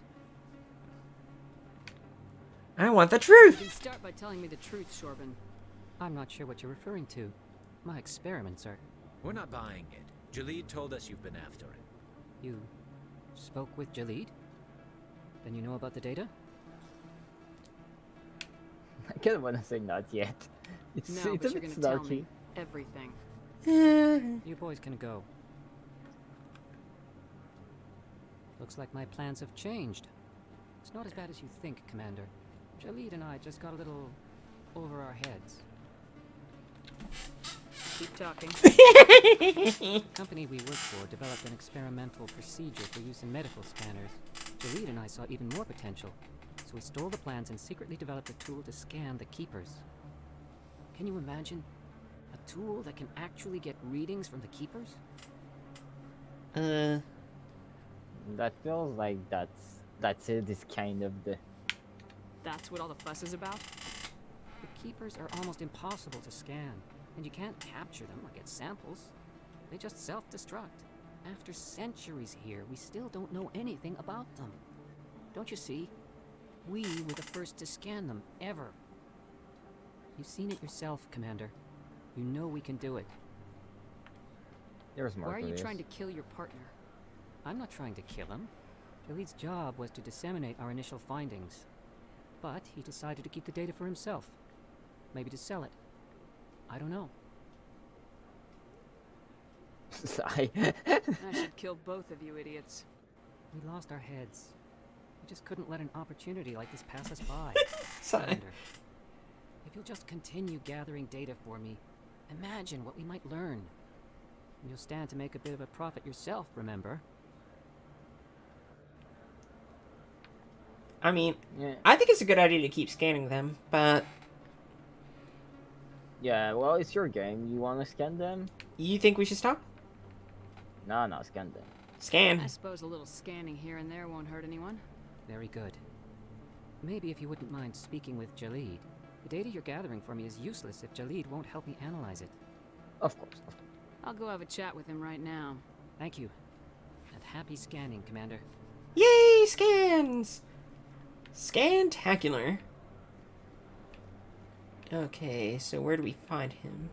I want the You truth. can start by telling me the truth, Shorban. I'm not sure what you're referring to. My experiments are... We're not buying it. Jalid told us you've been after it. You spoke with Jalid? Then you know about the data? I kind of want to say not yet. It's No, a but you're bit gonna tell snarky. me everything. You boys can go. Looks like my plans have changed. It's not as bad as you think, Commander. Jalid and I just got a little over our heads. Keep talking. The company we work for developed an experimental procedure for use in medical scanners. Jalid and I saw even more potential, so we stole the plans and secretly developed a tool to scan the keepers. Can you imagine? A tool that can actually get readings from the keepers? That feels like that's it. Is kind of the. That's what all the fuss is about? The keepers are almost impossible to scan, and you can't capture them or get samples. They just self-destruct. After centuries here, we still don't know anything about them. Don't you see? We were the first to scan them, ever. You've seen it yourself, Commander. You know we can do it. There's more. Why are to you this. trying to kill your partner? I'm not trying to kill him. Jalid's job was to disseminate our initial findings. But he decided to keep the data for himself. Maybe to sell it. I don't know. Sigh. I should kill both of you idiots. We lost our heads. We just couldn't let an opportunity like this pass us by. Sigh. Commander, if you'll just continue gathering data for me, imagine what we might learn. And you'll stand to make a bit of a profit yourself, remember? I mean, Yeah. I think it's a good idea to keep scanning them, but Yeah, well, it's your game. You want to scan them? you think we should stop? No, scan them. Scan. I suppose a little scanning here and there won't hurt anyone. Very good. Maybe if you wouldn't mind speaking with Jalid. The data you're gathering for me is useless if Jalid won't help me analyze it. Of course. I'll go have a chat with him right now. Thank you. And happy scanning, Commander. Yay, scans! Scantacular. Okay, so where do we find him?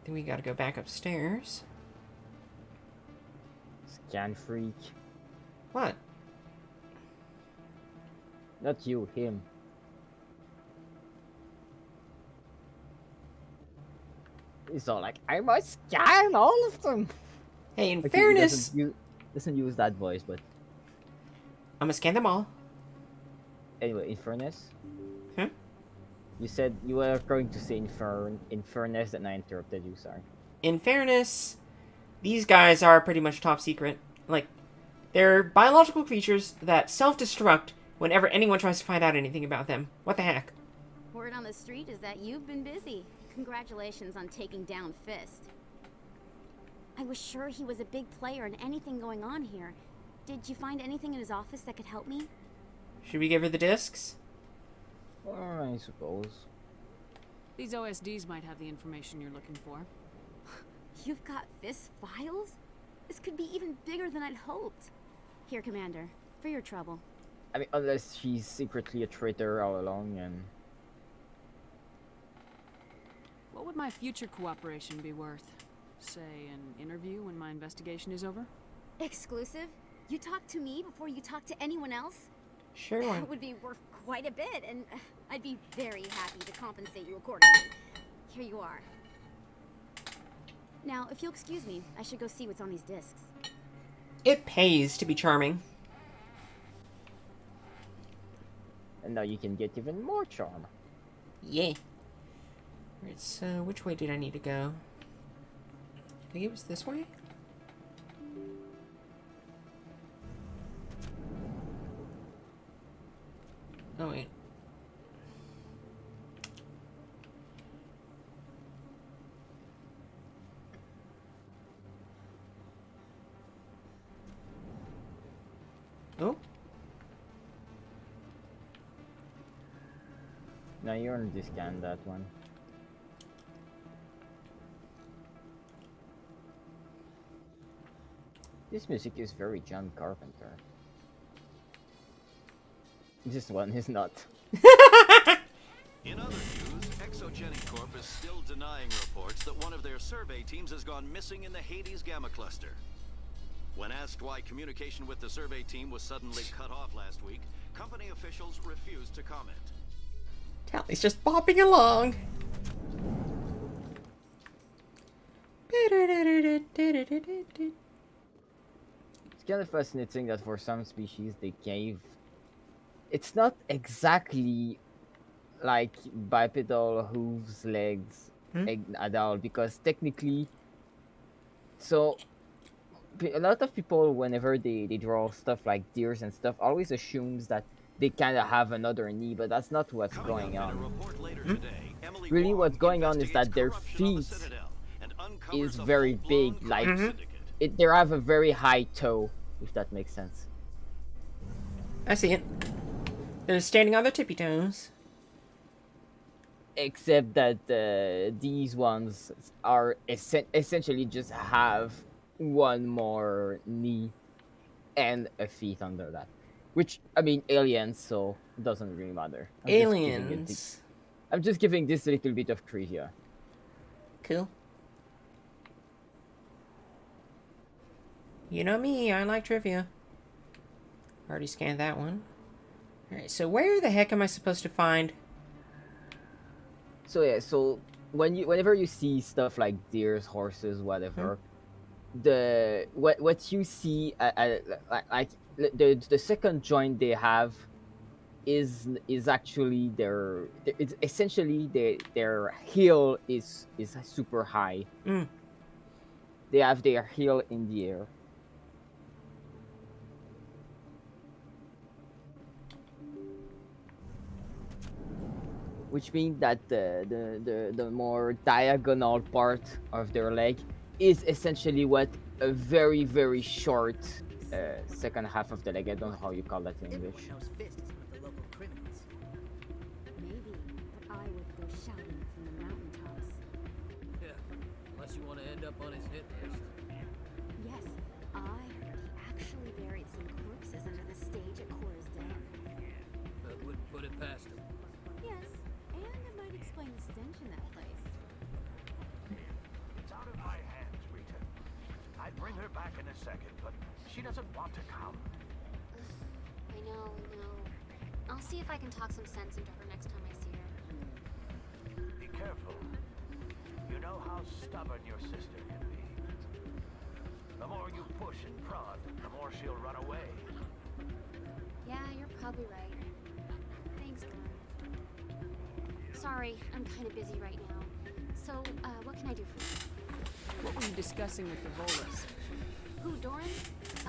I think we gotta go back upstairs. Scan freak. What? Not you, him. He's all like, I must scan all of them. Hey, in Okay, fairness, doesn't use that voice, but I'm gonna scan them all. anyway, in fairness. Hmm? You said you were going to say in fairness, and I interrupted you. Sorry. In fairness, these guys are pretty much top secret. Like, they're biological creatures that self-destruct whenever anyone tries to find out anything about them. What the heck? Word on the street is that you've been busy. Congratulations on taking down Fist. I was sure he was a big player in anything going on here. Did you find anything in his office that could help me? Should we give her the discs? I suppose. These OSDs might have the information you're looking for. You've got Fist files? This could be even bigger than I'd hoped. Here, Commander, for your trouble. I mean, unless she's secretly a traitor all along, and What would my future cooperation be worth? Say, an interview when my investigation is over? Exclusive? You talk to me before you talk to anyone else? Sure. That would be worth quite a bit, and I'd be very happy to compensate you accordingly. Here you are. Now, if you'll excuse me, I should go see what's on these discs. It pays to be charming. now you can get even more charm. Yay. Alright, so which way did I need to go? I think it was this way? Oh, wait. Oh? Now you're on this scan that one. This music is very John Carpenter. This one is not. In other news, Exogenic Corp is still denying reports that one of their survey teams has gone missing in the Hades Gamma Cluster. When asked why communication with the survey team was suddenly cut off last week, company officials refused to comment. Tally's just bopping along. It's kind of fascinating that for some species they gave. It's not exactly like bipedal hooves, legs, at all, because technically, so a lot of people, whenever they draw stuff like deers and stuff, always assumes that they kind of have another knee, but that's not what's going on. Really, what's going on is that their feet is very big, like they have a very high toe, if that makes sense. I see it. They're standing on their tippy toes. Except that these ones are essentially just have one more knee and a feet under that. Which, I mean, aliens, so it doesn't really matter. I'm just giving this a little bit of trivia. Cool. You know me, I like trivia. Already scanned that one. Alright, so where the heck am I supposed to find? So yeah, so whenever you see stuff like deers, horses, whatever, what you see like the second joint they have is actually it's essentially their heel is super high. They have their heel in the air. Which means that the more diagonal part of their leg is essentially what a very, very short second half of the leg. I don't know how you call that in English. Maybe, but I would go shouting it from the mountaintops. Yeah, unless you want to end up on his hit list. Yes, I heard he actually buried some corpses under the stage at Cora's Den. That wouldn't put it past him. Yes, and it might explain the stench in that place. It's out of my hands, Rita. I'd bring her back in a second, but she doesn't want to come. I know. I'll see if I can talk some sense into her next time I see her. Be careful. You know how stubborn your sister can be. The more you push and prod, the more she'll run away. Yeah, you're probably right. Thanks, Doran. Sorry, I'm kind of busy right now. So, what can I do for you? What were you discussing with the Volus? Who, Doran?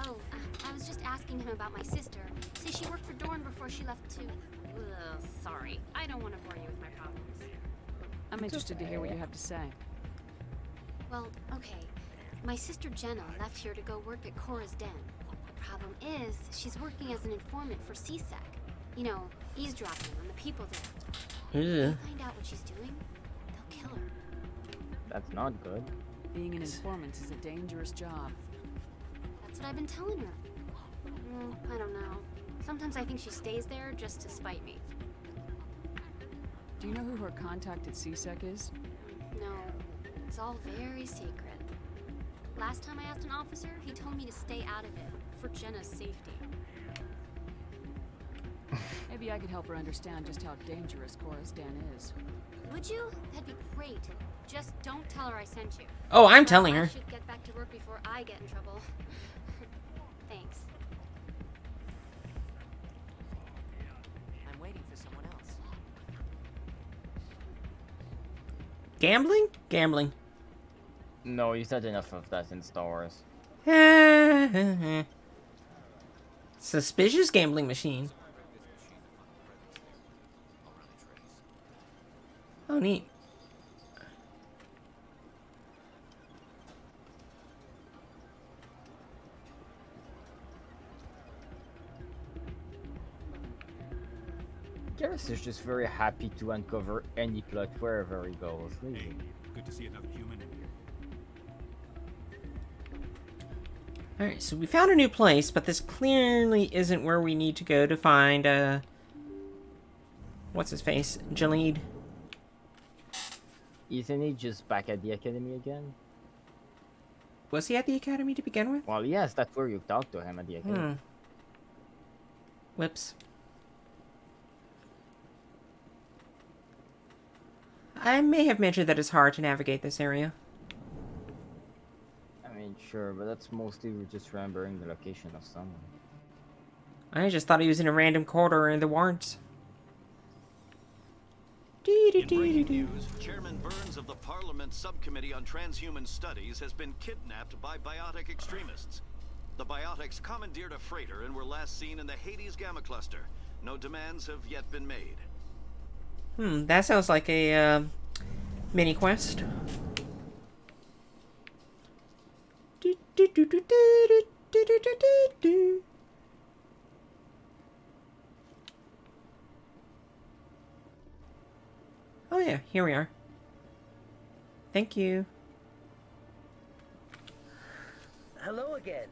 Oh, I was just asking him about my sister. See, she worked for Doran before she left to... sorry. I don't want to bore you with my problems. I'm interested to hear what you have to say. Well, okay. My sister Jenna left here to go work at Cora's Den. The problem is, she's working as an informant for CSEC. You know, eavesdropping on the people there. If they find out what she's doing, they'll kill her. That's not good. Being an informant is a dangerous job. That's what I've been telling her. I don't know. Sometimes I think she stays there just to spite me. Do you know who her contact at CSEC is? No, it's all very secret. Last time I asked an officer, he told me to stay out of it, for Jenna's safety. Maybe I could help her understand just how dangerous Cora's Den is. Would you? That'd be great. Just don't tell her I sent you. Oh, I'm telling her. I should get back to work before I get in trouble. Thanks. I'm waiting for someone else. Gambling? Gambling. No, you said enough of that in Star Wars. Suspicious gambling machine. Oh, neat. Garrus is just very happy to uncover any plot wherever he goes. Hey, good to see another human in here. Alright, so we found a new place, but this clearly isn't where we need to go to find, what's his face? Jalid. Isn't he just back at the academy again? Was he at the academy to begin with? Well, yes, that's where you talked to him at the academy. Whoops. I may have mentioned that it's hard to navigate this area. I mean, sure, but that's mostly just remembering the location of someone. I just thought he was in a random corridor in the warrants. In breaking news, Chairman Burns of the Parliament Subcommittee on Transhuman Studies has been kidnapped by biotic extremists. The biotics commandeered a freighter and were last seen in the Hades Gamma Cluster. No demands have yet been made. That sounds like a, mini quest. Oh yeah, here we are. Thank you. Hello again.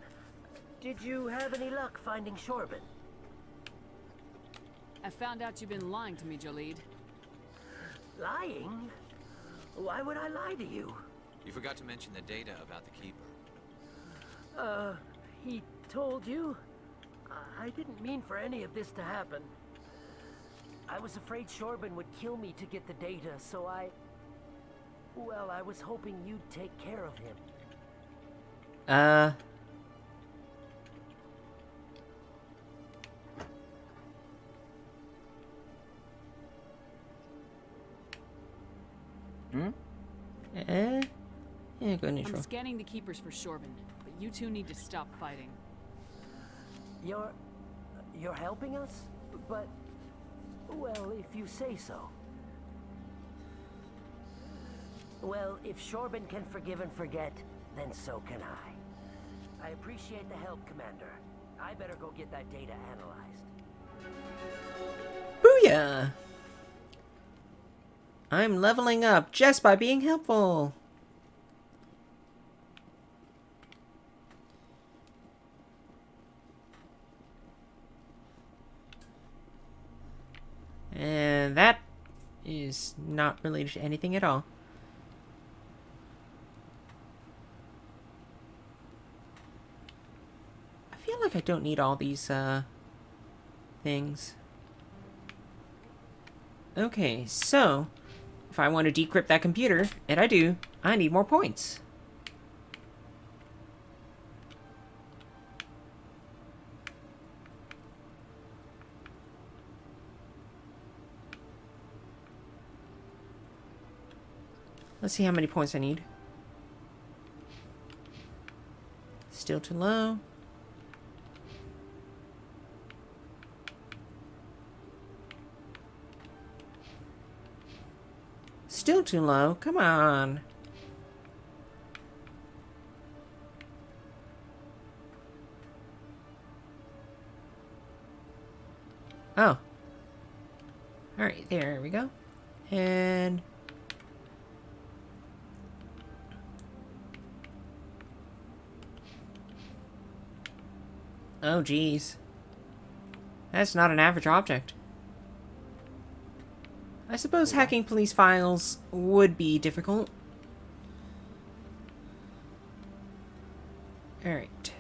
Did you have any luck finding Shorben? I found out you've been lying to me, Jalid. Lying? Why would I lie to you? You forgot to mention the data about the Keeper. He told you? I didn't mean for any of this to happen. I was afraid Shorben would kill me to get the data, so well, I was hoping you'd take care of him. Yeah, go neutral. I'm scanning the Keepers for Shorben, but you two need to stop fighting. You're helping us? But, well, if you say so. Well, if Shorben can forgive and forget, then so can I. I appreciate the help, Commander. I better go get that data analyzed. Booyah! I'm leveling up just by being helpful. And that is not related to anything at all. I feel like I don't need all these, things. Okay, so if I want to decrypt that computer, and I do, I need more points. Let's see how many points I need. Still too low. Still too low. Come on. Oh. Alright, there we go. And... oh, geez. That's not an average object. I suppose hacking police files would be difficult. Alright.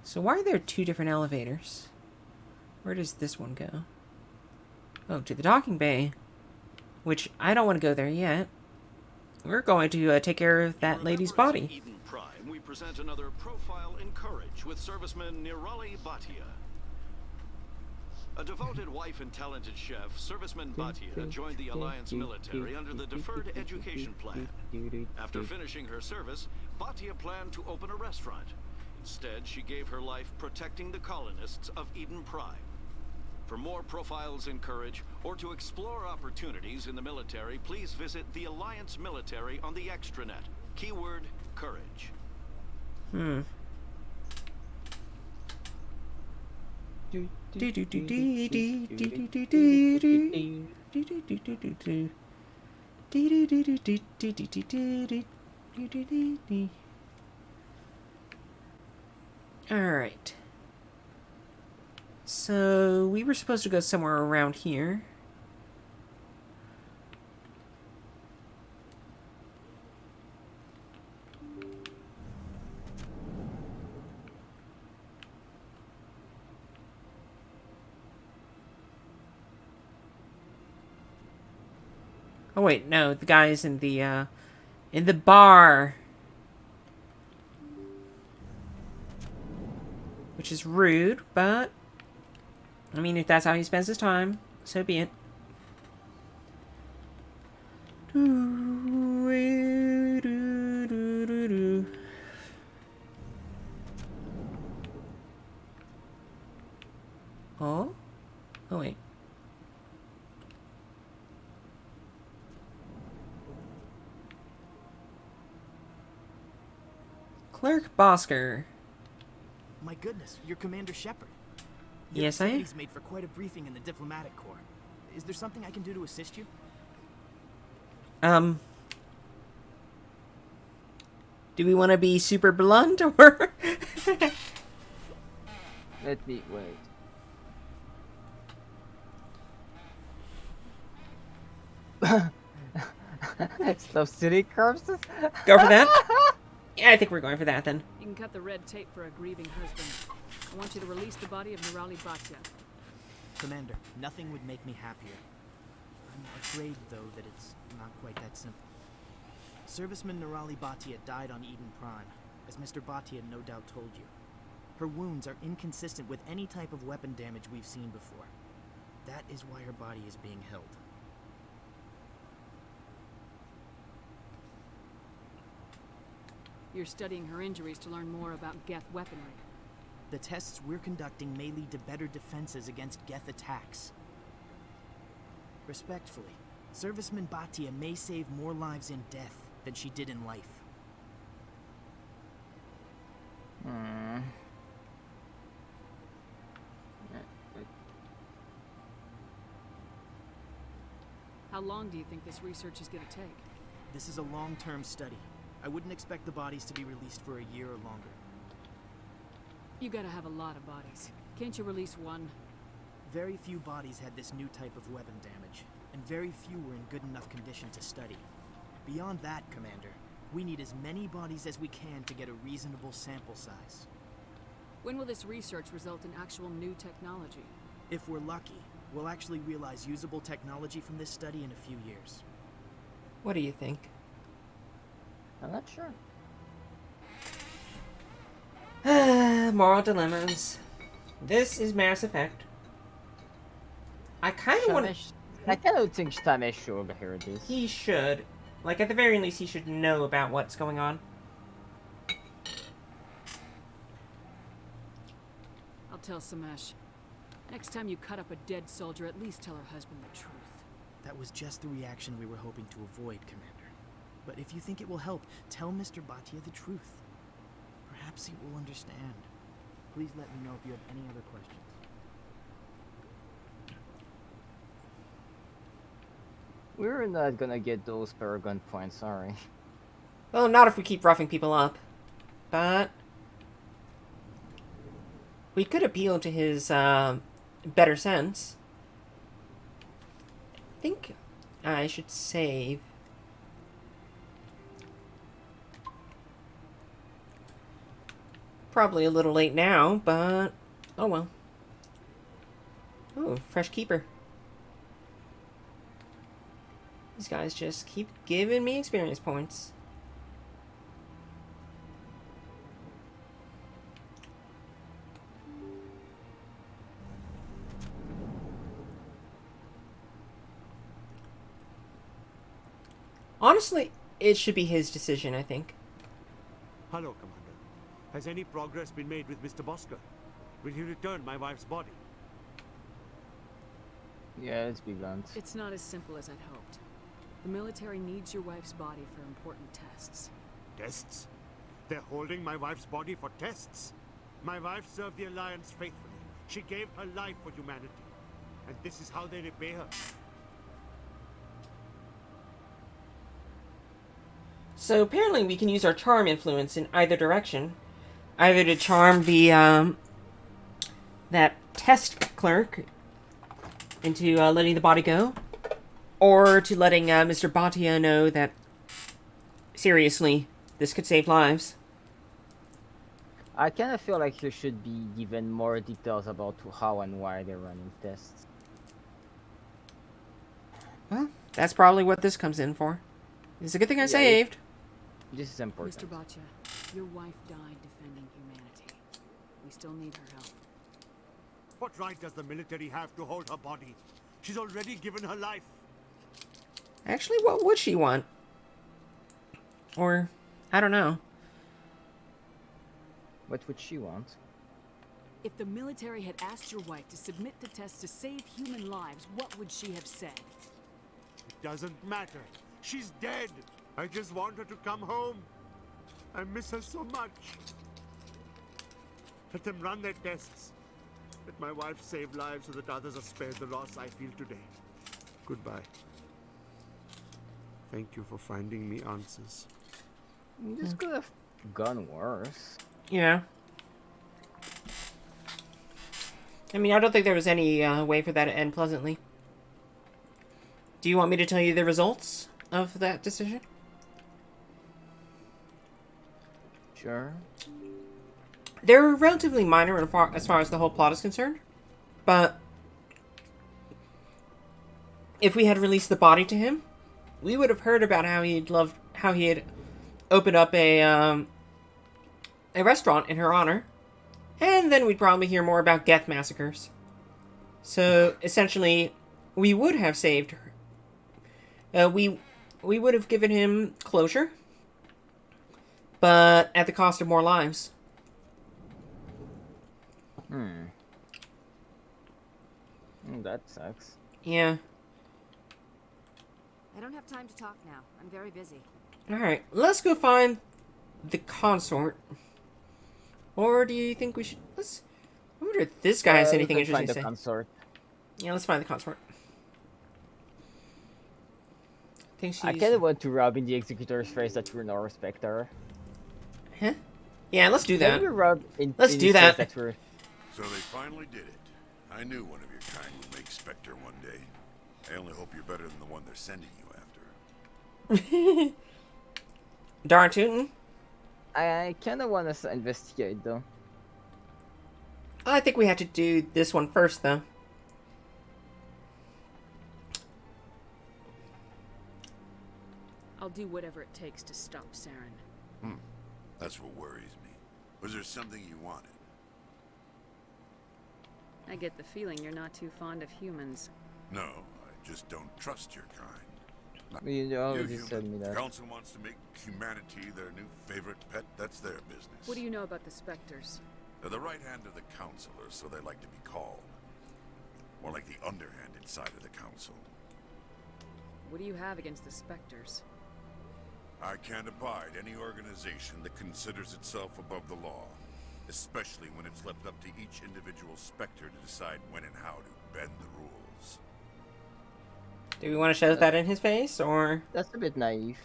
So why are there two different elevators? Where does this one go? Oh, to the docking bay. Which, I don't want to go there yet. We're going to take care of that lady's body. Eden Prime, we present another profile in courage with serviceman Nirali Bhatia. A devoted wife and talented chef, serviceman Bhatia joined the Alliance military under the Deferred Education Plan. After finishing her service, Bhatia planned to open a restaurant. Instead, she gave her life protecting the colonists of Eden Prime. For more profiles in courage, or to explore opportunities in the military, please visit the Alliance Military on the extranet. Keyword, courage. Alright. So, we were supposed to go somewhere around here. Oh wait, no, the guy's in the bar. Which is rude, but... I mean, if that's how he spends his time, so be it. Oh? Oh, wait. Clerk Bosker. My goodness, you're Commander Shepard. Yes, I am. He's made for quite a briefing in the diplomatic corps. Is there something I can do to assist you? Do we want to be super blunt, or? Let me wait. Slow city corpses? Go for that? Yeah, I think we're going for that then. You can cut the red tape for a grieving husband. I want you to release the body of Nirali Bhatia. Commander, nothing would make me happier. I'm afraid, though, that it's not quite that simple. Serviceman Nirali Bhatia died on Eden Prime, as Mr. Bhatia no doubt told you. Her wounds are inconsistent with any type of weapon damage we've seen before. That is why her body is being held. You're studying her injuries to learn more about Geth weaponry. The tests we're conducting may lead to better defenses against Geth attacks. Respectfully, Serviceman Bhatia may save more lives in death than she did in life. How long do you think this research is going to take? This is a long-term study. I wouldn't expect the bodies to be released for a year or longer. You gotta have a lot of bodies. Can't you release one? Very few bodies had this new type of weapon damage, and very few were in good enough condition to study. Beyond that, Commander, we need as many bodies as we can to get a reasonable sample size. When will this research result in actual new technology? If we're lucky, we'll actually realize usable technology from this study in a few years. What do you think? I'm not sure. Moral dilemmas. This is Mass Effect. I kind of want to... I kind of think Stamech should hear this. He should. Like, at the very least, he should know about what's going on. I'll tell Samesh. Next time you cut up a dead soldier, at least tell her husband the truth. That was just the reaction we were hoping to avoid, Commander. But if you think it will help, tell Mr. Bhatia the truth. Perhaps he will understand. Please let me know if you have any other questions. We're not gonna get those Paragon points, sorry. Well, not if we keep roughing people up. But... we could appeal to his, better sense. I think I should save. Probably a little late now, but... oh well. Ooh, fresh keeper. These guys just keep giving me experience points. Honestly, it should be his decision, I think. Hello, Commander. Has any progress been made with Mr. Bosker? Will he return my wife's body? Yeah, let's be blunt. It's not as simple as I'd hoped. The military needs your wife's body for important tests. Tests? They're holding my wife's body for tests? My wife served the Alliance faithfully. She gave her life for humanity. And this is how they repay her. So apparently we can use our charm influence in either direction. Either to charm the, that test clerk into letting the body go, or to letting Mr. Bhatia know that, seriously, this could save lives. I kind of feel like you should be given more details about how and why they're running tests. Well, that's probably what this comes in for. It's a good thing I saved. This is important. Mr. Bhatia, your wife died defending humanity. We still need her help. What right does the military have to hold her body? She's already given her life. Actually, what would she want? Or, I don't know. What would she want? If the military had asked your wife to submit the test to save human lives, what would she have said? It doesn't matter. She's dead. I just want her to come home. I miss her so much. Let them run their tests. Let my wife save lives so that others are spared the loss I feel today. Goodbye. Thank you for finding me answers. This could have gone worse. Yeah. I mean, I don't think there was any way for that to end pleasantly. Do you want me to tell you the results of that decision? Sure. They're relatively minor as far as the whole plot is concerned, but if we had released the body to him, we would have heard about how he had opened up a restaurant in her honor, and then we'd probably hear more about Geth massacres. So essentially, we would have saved her. We would have given him closure, but at the cost of more lives. That sucks. Yeah. I don't have time to talk now. I'm very busy. Alright, let's go find the consort. Or do you think we should... I wonder if this guy has anything interesting to say. Consort. Yeah, let's find the consort. I kind of want to rub in the Executor's face that we're no respecter. Huh? Yeah, let's do that. Let's do that. So they finally did it. I knew one of your kind would make Spectre one day. I only hope you're better than the one they're sending you after. Darn tootin'. I kind of want to investigate though. I think we have to do this one first, though. I'll do whatever it takes to stop Saren. That's what worries me. Was there something you wanted? I get the feeling you're not too fond of humans. No, I just don't trust your kind. You already said me The that. council wants to make humanity their new favorite pet. That's their business. What do you know about the Spectres? They're the right hand of the council, or so they like to be called. More like the underhand inside of the council. What do you have against the Spectres? I can't abide any organization that considers itself above the law, especially when it's left up to each individual Spectre to decide when and how to bend the rules. Do we want to shove that in his face, or...? That's a bit naive.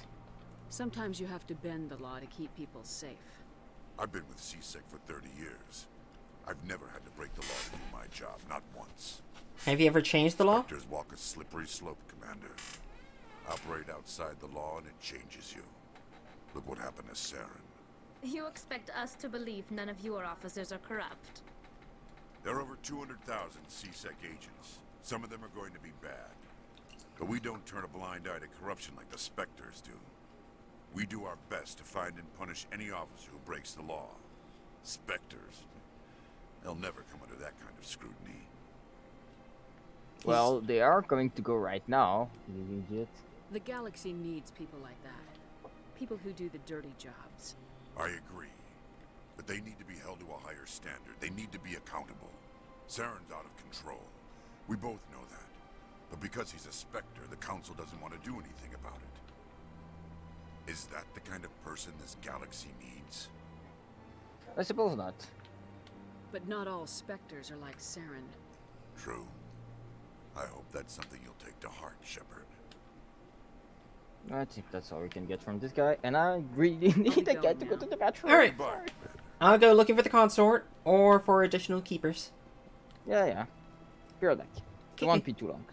Sometimes you have to bend the law to keep people safe. I've been with CSEC for 30 years. I've never had to break the law to do my job, not once. Have you ever changed the law? Spectres walk a slippery slope, Commander. Operate outside the law and it changes you. Look what happened to Saren. You expect us to believe none of your officers are corrupt? There are over 200,000 CSEC agents. Some of them are going to be bad. But we don't turn a blind eye to corruption like the Spectres do. We do our best to find and punish any officer who breaks the law. Spectres, they'll never come under that kind of scrutiny. Well, they are going to go right now, you idiot. The galaxy needs people like that. People who do the dirty jobs. I agree. But they need to be held to a higher standard. They need to be accountable. Saren's out of control. We both know that. But because he's a Spectre, the Council doesn't want to do anything about it. Is that the kind of person this galaxy needs? I suppose not. But not all Spectres are like Saren. True. I hope that's something you'll take to heart, Shepard. I think that's all we can get from this guy, and I really need a guy to go to the bathroom. Alright. I'll go looking for the consort, or for additional keepers. Yeah. You're like. It won't be too long.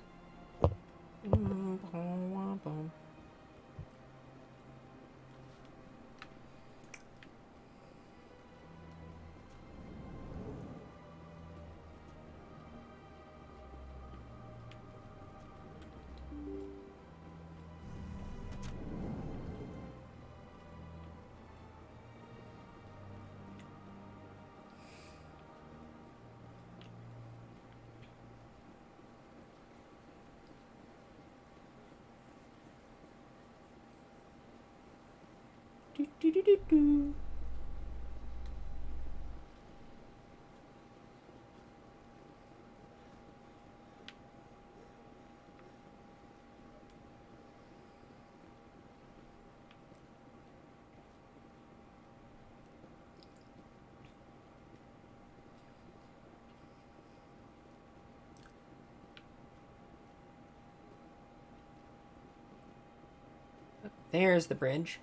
There's the bridge.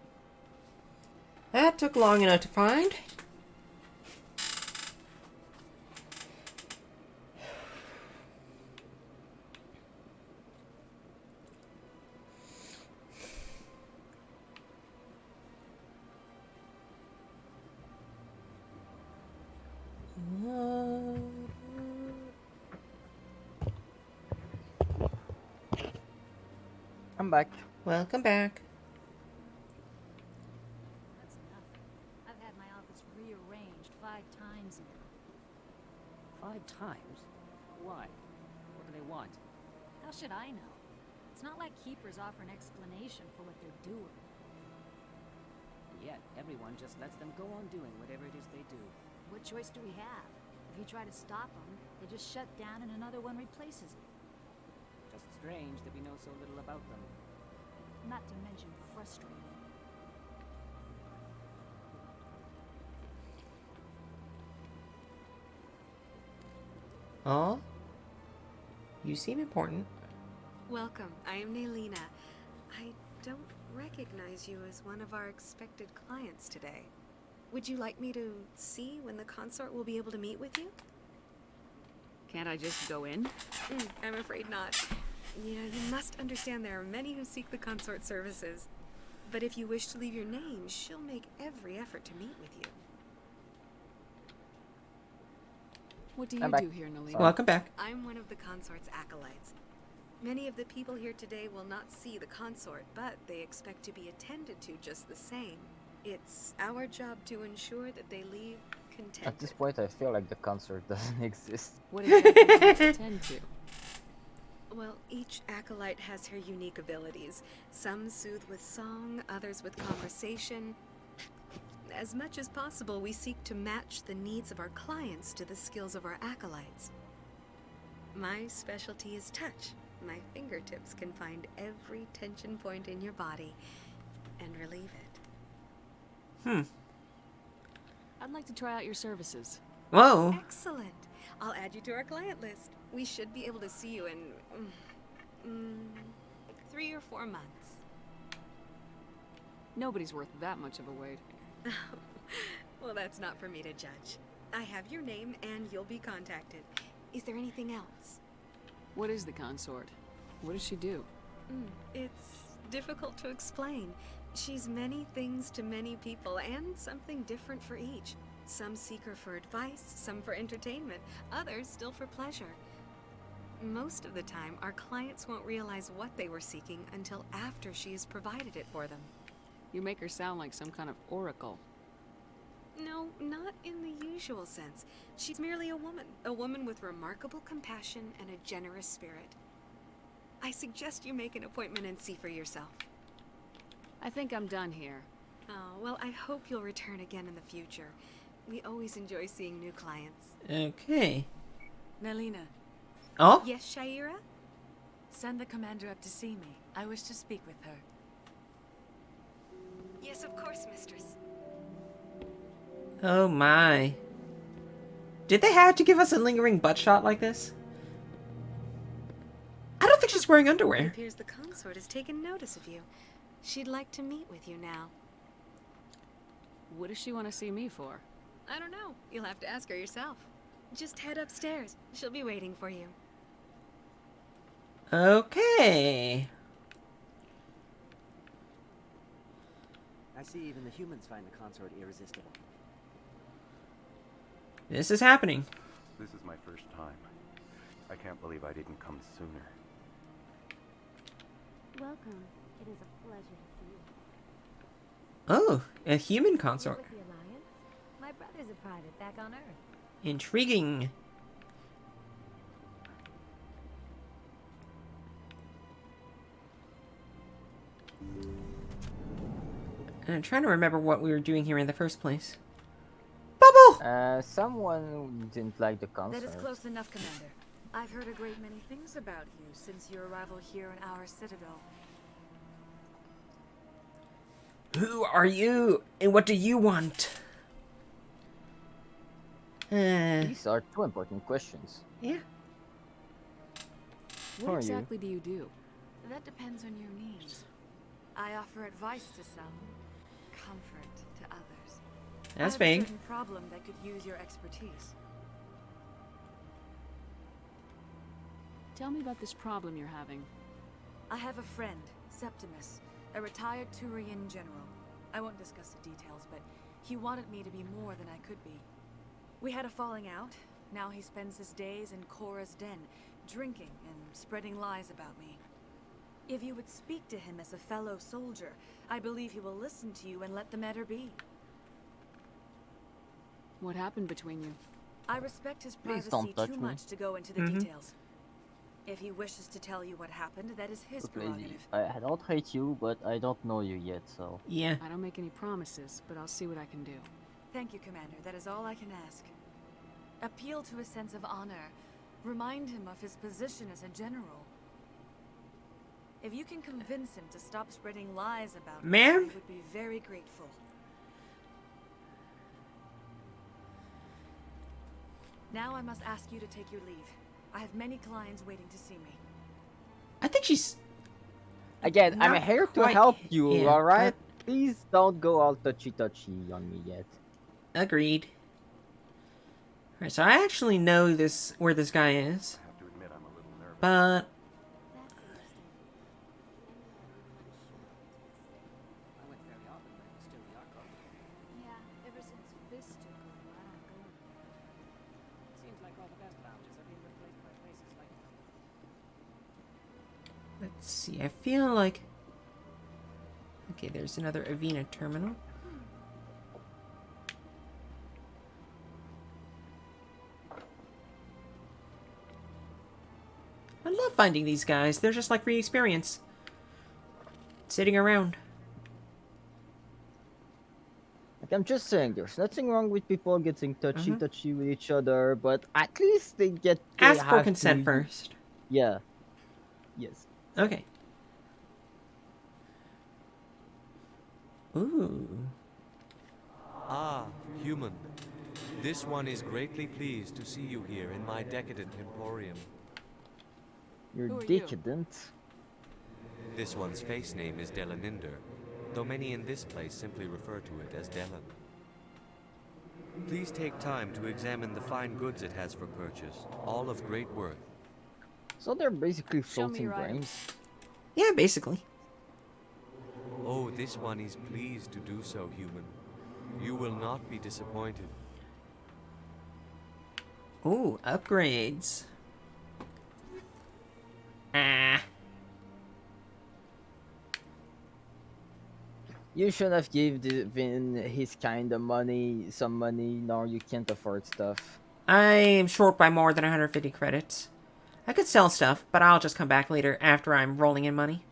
That took long enough to find. I'm back. Welcome back. That's enough. I've had my office rearranged 5 times now. 5 times? Why? What do they want? How should I know? It's not like keepers offer an explanation for what they're doing. Yet, everyone just lets them go on doing whatever it is they do. What choice do we have? If you try to stop them, they just shut down and another one replaces it. Just strange that we know so little about them. Not to mention frustrating. Aw. You seem important. Welcome. I am Naylina. I don't recognize you as one of our expected clients today. Would you like me to see when the consort will be able to meet with you? Can't I just go in? I'm afraid not. You know, you must understand there are many who seek the consort services. But if you wish to leave your name, she'll make every effort to meet with you. What do I'm you back. do here, Nalina? Welcome back. I'm one of the consort's acolytes. Many of the people here today will not see the consort, but they expect to be attended to just the same. It's our job to ensure that they leave contented. At this point, I feel like the concert doesn't exist. What exactly do you attend to? Well, each acolyte has her unique abilities. Some soothe with song, others with conversation. As much as possible, we seek to match the needs of our clients to the skills of our acolytes. My specialty is touch. My fingertips can find every tension point in your body and relieve it. I'd like to try out your services. Whoa. Excellent. I'll add you to our client list. We should be able to see you in 3 or 4 months. Nobody's worth that much of a wait. Well, that's not for me to judge. I have your name and you'll be contacted. Is there anything else? What is the consort? What does she do? It's difficult to explain. She's many things to many people and something different for each. Some seek her for advice, some for entertainment, others still for pleasure. Most of the time, our clients won't realize what they were seeking until after she has provided it for them. You make her sound like some kind of oracle. No, not in the usual sense. She's merely a woman with remarkable compassion and a generous spirit. I suggest you make an appointment and see for yourself. I think I'm done here. Oh, well, I hope you'll return again in the future. We always enjoy seeing new clients. Okay. Nalina. Oh? Yes, Shaira? Send the commander up to see me. I wish to speak with her. Yes, of course, mistress. Oh my. Did they have to give us a lingering butt shot like this? I don't think she's wearing It underwear. appears the consort has taken notice of you. She'd like to meet with you now. What does she want to see me for? I don't know. You'll have to ask her yourself. Just head upstairs. She'll be waiting for you. Okay. I see even the humans find the consort irresistible. This is happening. This is my first time. I can't believe I didn't come sooner. Welcome. It is a pleasure to see you. Oh, a human You're consort. with the Alliance? My brother's a private back on Earth. Intriguing. I'm trying to remember what we were doing here in the first place. Bubble! Someone didn't like the concert. That is close enough, Commander. I've heard a great many things about you since your arrival here in our citadel. Who are you, and what do you want? These are 2 important questions. Yeah. Who What are you? exactly do you do? That depends on your needs. I offer advice to some, comfort to others. That's I have vague. a certain problem that could use your expertise. Tell me about this problem you're having. I have a friend, Septimus, a retired Turian general. I won't discuss the details, but he wanted me to be more than I could be. We had a falling out. Now he spends his days in Korra's den, drinking and spreading lies about me. If you would speak to him as a fellow soldier, I believe he will listen to you and let the matter be. What happened between you? I respect his Please privacy don't touch too me. much to go into the Mhm. details. If he wishes to tell you what happened, that is his prerogative. I don't hate you, but I don't know you yet, so... Yeah. I don't make any promises, but I'll see what I can do. Thank you, Commander. That is all I can ask. Appeal to his sense of honor. Remind him of his position as a general. If you can convince him to stop spreading lies about me, Ma'am? I would be very grateful. Now I must ask you to take your leave. I have many clients waiting to see me. I think she's... Again, I'm Not here to quite- help you, yeah, alright? Please don't go all touchy-touchy on me yet. Agreed. Alright, so I actually know this where this guy is. I have to admit I'm a little nervous. But... Yeah, ever since Fist took over, I don't go anymore. Seems like all Let's see, I feel like... Okay, there's another Avena terminal. I love finding these guys. They're just like free experience. Sitting around. Like, I'm just saying, there's nothing wrong with people getting touchy with each other, but at least they Ask for have consent to... first. Yeah. Yes. Okay. Ooh. Ah, human. This one is greatly pleased to see you here in my decadent emporium. You're decadent. This one's face name is Delaninder, though many in this place simply refer to it as Delan. Please take time to examine the fine goods it has for purchase, all of great worth. So they're basically floating brains. Yeah, basically. Oh, this one is pleased to do so, human. You will not be disappointed. Ooh, upgrades. Ah. You should have given his kind of money, some money. No, you can't afford stuff. I'm short by more than 150 credits. I could sell stuff, but I'll just come back later after I'm rolling in money.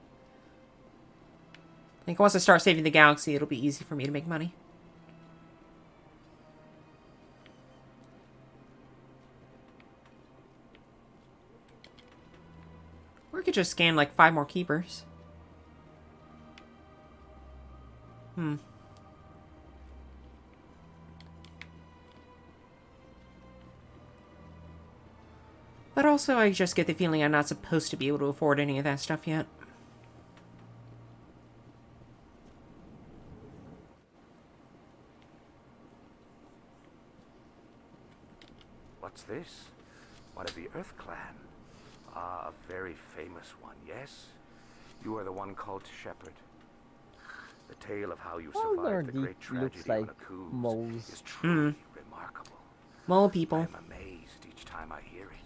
I think once I start saving the galaxy, it'll be easy for me to make money. Or I could just scan like 5 more keepers. But also, I just get the feeling I'm not supposed to be able to afford any of that stuff yet. What's this? One of the Earth Clan. Ah, a very famous one, yes? You are the one called Shepard. The tale of how you survived the great tragedy on Akuze is truly remarkable. Mole people. I'm amazed each time I hear it.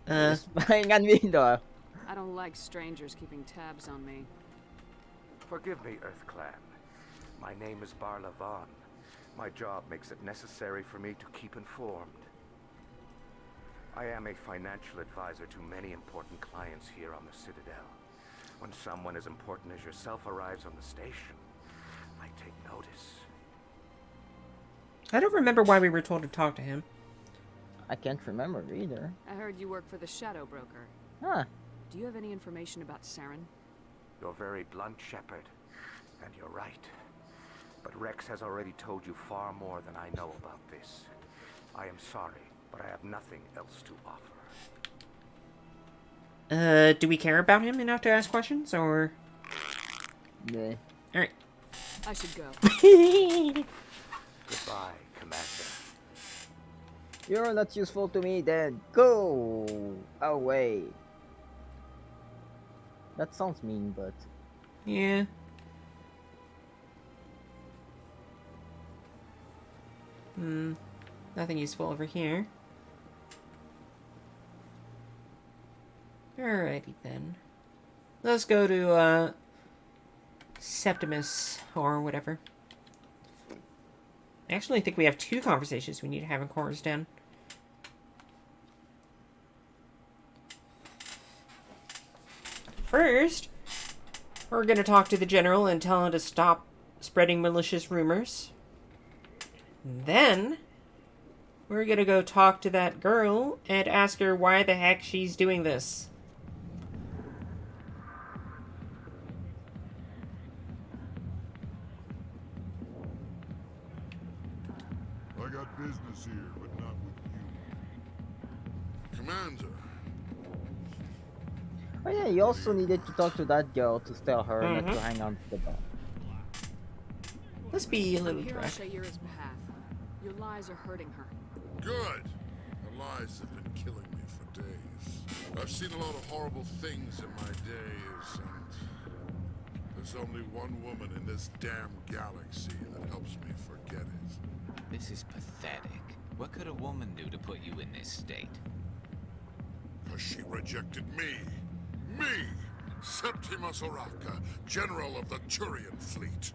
I don't like strangers keeping tabs on me. Forgive me, Earth Clan. My name is Barla Vaughn. My job makes it necessary for me to keep informed. I am a financial advisor to many important clients here on the Citadel. When someone as important as yourself arrives on the station, I take notice. I don't remember why we were told to talk to him. I can't remember either. I heard you work for the Shadow Broker. Huh. Do you have any information about Saren? You're very blunt, Shepard. And you're right. But Rex has already told you far more than I know about this. I am sorry, but I have nothing else to offer. Do we care about him enough to ask questions, or...? Yeah. Alright. I should go. Goodbye, Commander. You're not useful to me, then go away. That sounds mean, but... Yeah. Nothing useful over here. Alrighty then. Let's go to, Septimus, or whatever. I actually think we have 2 conversations we need to have in Cora's Den. First, we're gonna talk to the General and tell him to stop spreading malicious rumors. Then, we're gonna go talk to that girl and ask her why the heck she's doing this. I got business here, but not with you. Commander. Oh yeah, you also needed to talk to that girl to tell her not to hang on to the bar. Let's be a little I'm here on direct. Shayira's behalf. Your lies are hurting her. Good. The lies have been killing me for days. I've seen a lot of horrible things in my days, and there's only one woman in this damn galaxy that helps me forget it. This is pathetic. What could a woman do to put you in this state? Because she rejected me. Me, Septimus Oraka, General of the Turian Fleet.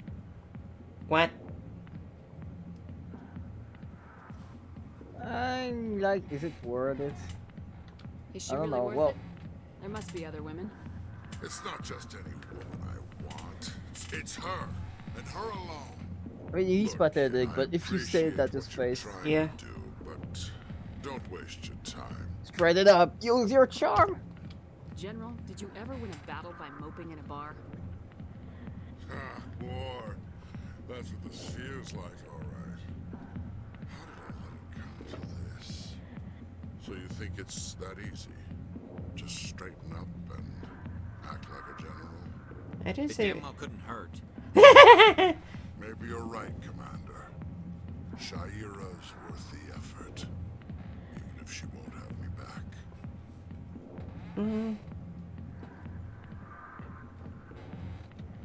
What? I'm like, is it worth it? Is she I don't really know. worth Well, it? There must be other women. It's not just any woman I want. It's her, and her alone. I mean, he's pathetic, but if you say that to his face, yeah. But don't waste your time. Spread it up. Use your charm. General, did you ever win a battle by moping in a bar? Ah, war. That's what this feels like, all right. How did I let it come to this? So you think it's that easy? Just straighten up and act like a general? I didn't It say. damn well couldn't hurt. Maybe you're right, Commander. Shaira's worth the effort. Even if she won't have me back.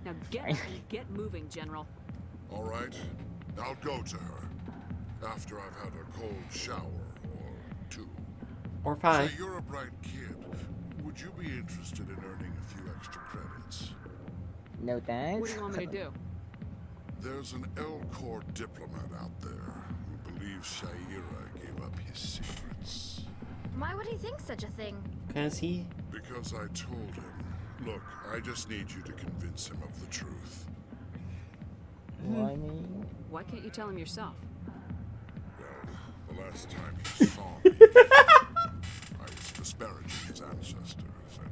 Now get up and get moving, General. All right, I'll go to her. After I've had a cold shower or two. Or 5. Say, you're a bright kid. Would you be interested in earning a few extra credits? No thanks. What do you want me to do? There's an Elcor diplomat out there who believes Shaira gave up his secrets. Why would he think such a thing? Because he. Because I told him. Look, I just need you to convince him of the truth. Well, I mean, Why can't you tell him yourself? Well, the last time he saw me, I was disparaging his ancestors and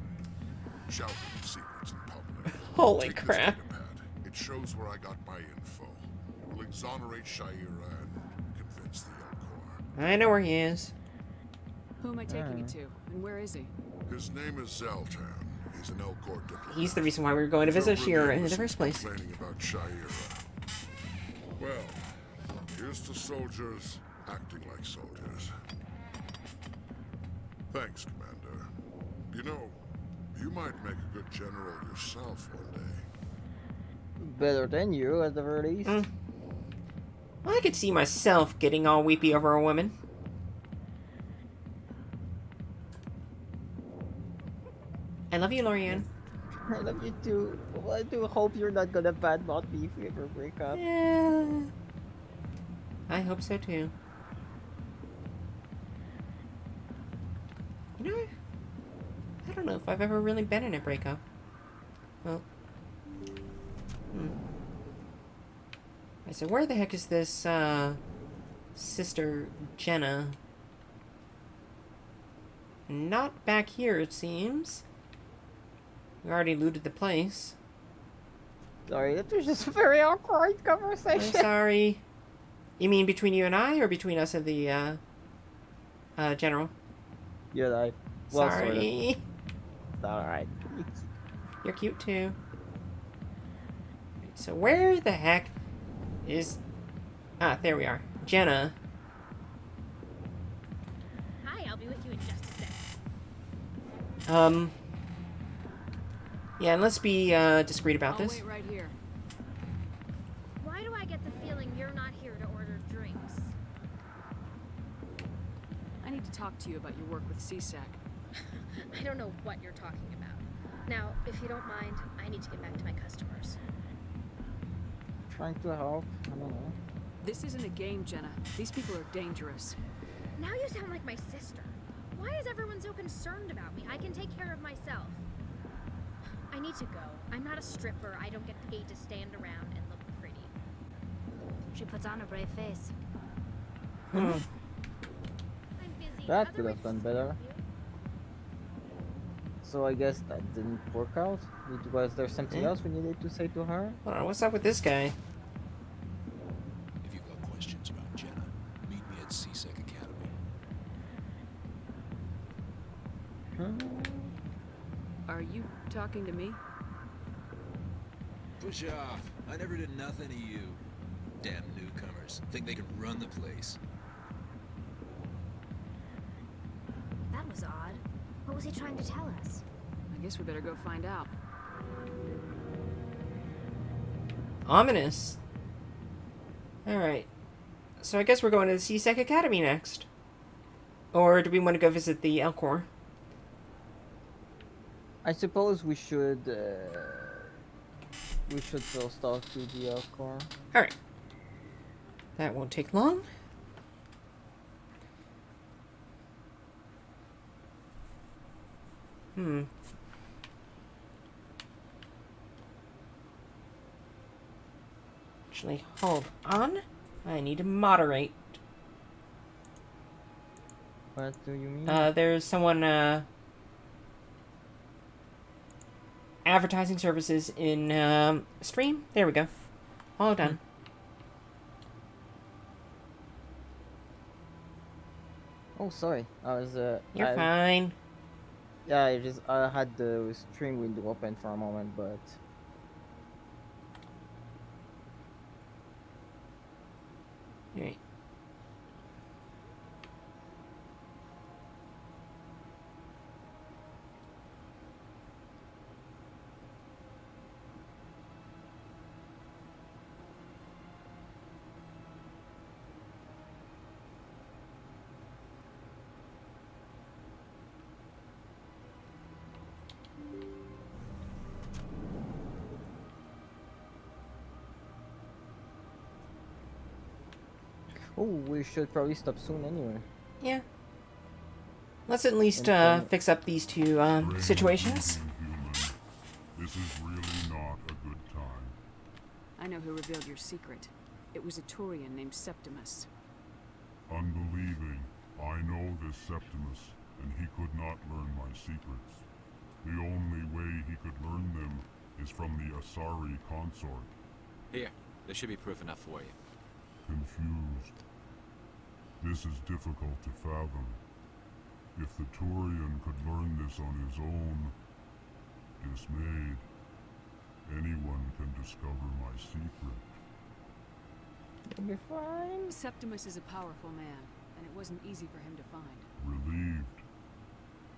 shouting secrets in public. Holy Take this crap. datapad. It shows where I got my info. It will exonerate Shaira and convince the Elcor. I know where he is. Who am I taking it to? And where is he? His name is Zaltan. He's an Elcor diplomat. He's the reason why we were going to visit He's over Shira there in the listening first place. Complaining about Shaira. Well, here's to soldiers acting like soldiers. Thanks, Commander. You know, you might make a good general yourself one day. better than you at the very least. Well, I could see myself getting all weepy over a woman. I love you, Lorianne. I love you too. Well, I do hope you're not gonna badmouth me if we ever break up. Yeah. I hope so too. You know, I don't know if I've ever really been in a breakup. Well. I said, where the heck is this, Sister Jenna? Not back here, it seems. We already looted the place. Sorry, that was just a very awkward conversation. I'm sorry. You mean between you and I, or between us and the, General? You and I. Well, sorry. It's alright. You're cute too. So where the heck is... Ah, there we are. Jenna. Hi, I'll be with you in just a sec. Yeah, and let's be, discreet about I'll this. wait right here. Why do I get the feeling you're not here to order drinks? I need to talk to you about your work with CSAC. I don't know what you're talking about. Now, if you don't mind, I need to get back to my customers. Trying to help. I don't know. This isn't a game, Jenna. These people are dangerous. Now you sound like my sister. Why is everyone so concerned about me? I can take care of myself. I need to go. I'm not a stripper. I don't get paid to stand around and look pretty. She puts on a brave face. I'm busy. That could have done better. So I guess that didn't work out. Was there something else we needed to say to her? Hold on, what's up with this guy? If you've got questions about Jenna, meet me at CSEC Academy. Are you talking to me? Push off. I never did nothing to you. Damn newcomers. Think they can run the place. That was odd. What was he trying to tell us? I guess we better go find out. Ominous. Alright. So I guess we're going to the CSEC Academy next. Or do we want to go visit the Elcor? I suppose we should first talk to the car. Alright. That won't take long. Actually, hold on. I need to moderate. What do you mean? There's someone, advertising services in, stream. There we go. All done. Oh, sorry. I was, You're fine. Yeah, I had the stream window open for a moment, but... Alright. Oh, we should probably stop soon anyway. Yeah. Let's at least fix up these two situations. This is really not a good time. I know who revealed your secret. It was a Turian named Septimus. Unbelieving, I know this Septimus, and he could not learn my secrets. The only way he could learn them is from the Asari consort. Here, there should be proof enough for you. Confused. This is difficult to fathom. If the Turian could learn this on his own, dismayed, anyone can discover my secret. You'll be fine. Septimus is a powerful man, and it wasn't easy for him to find. Relieved.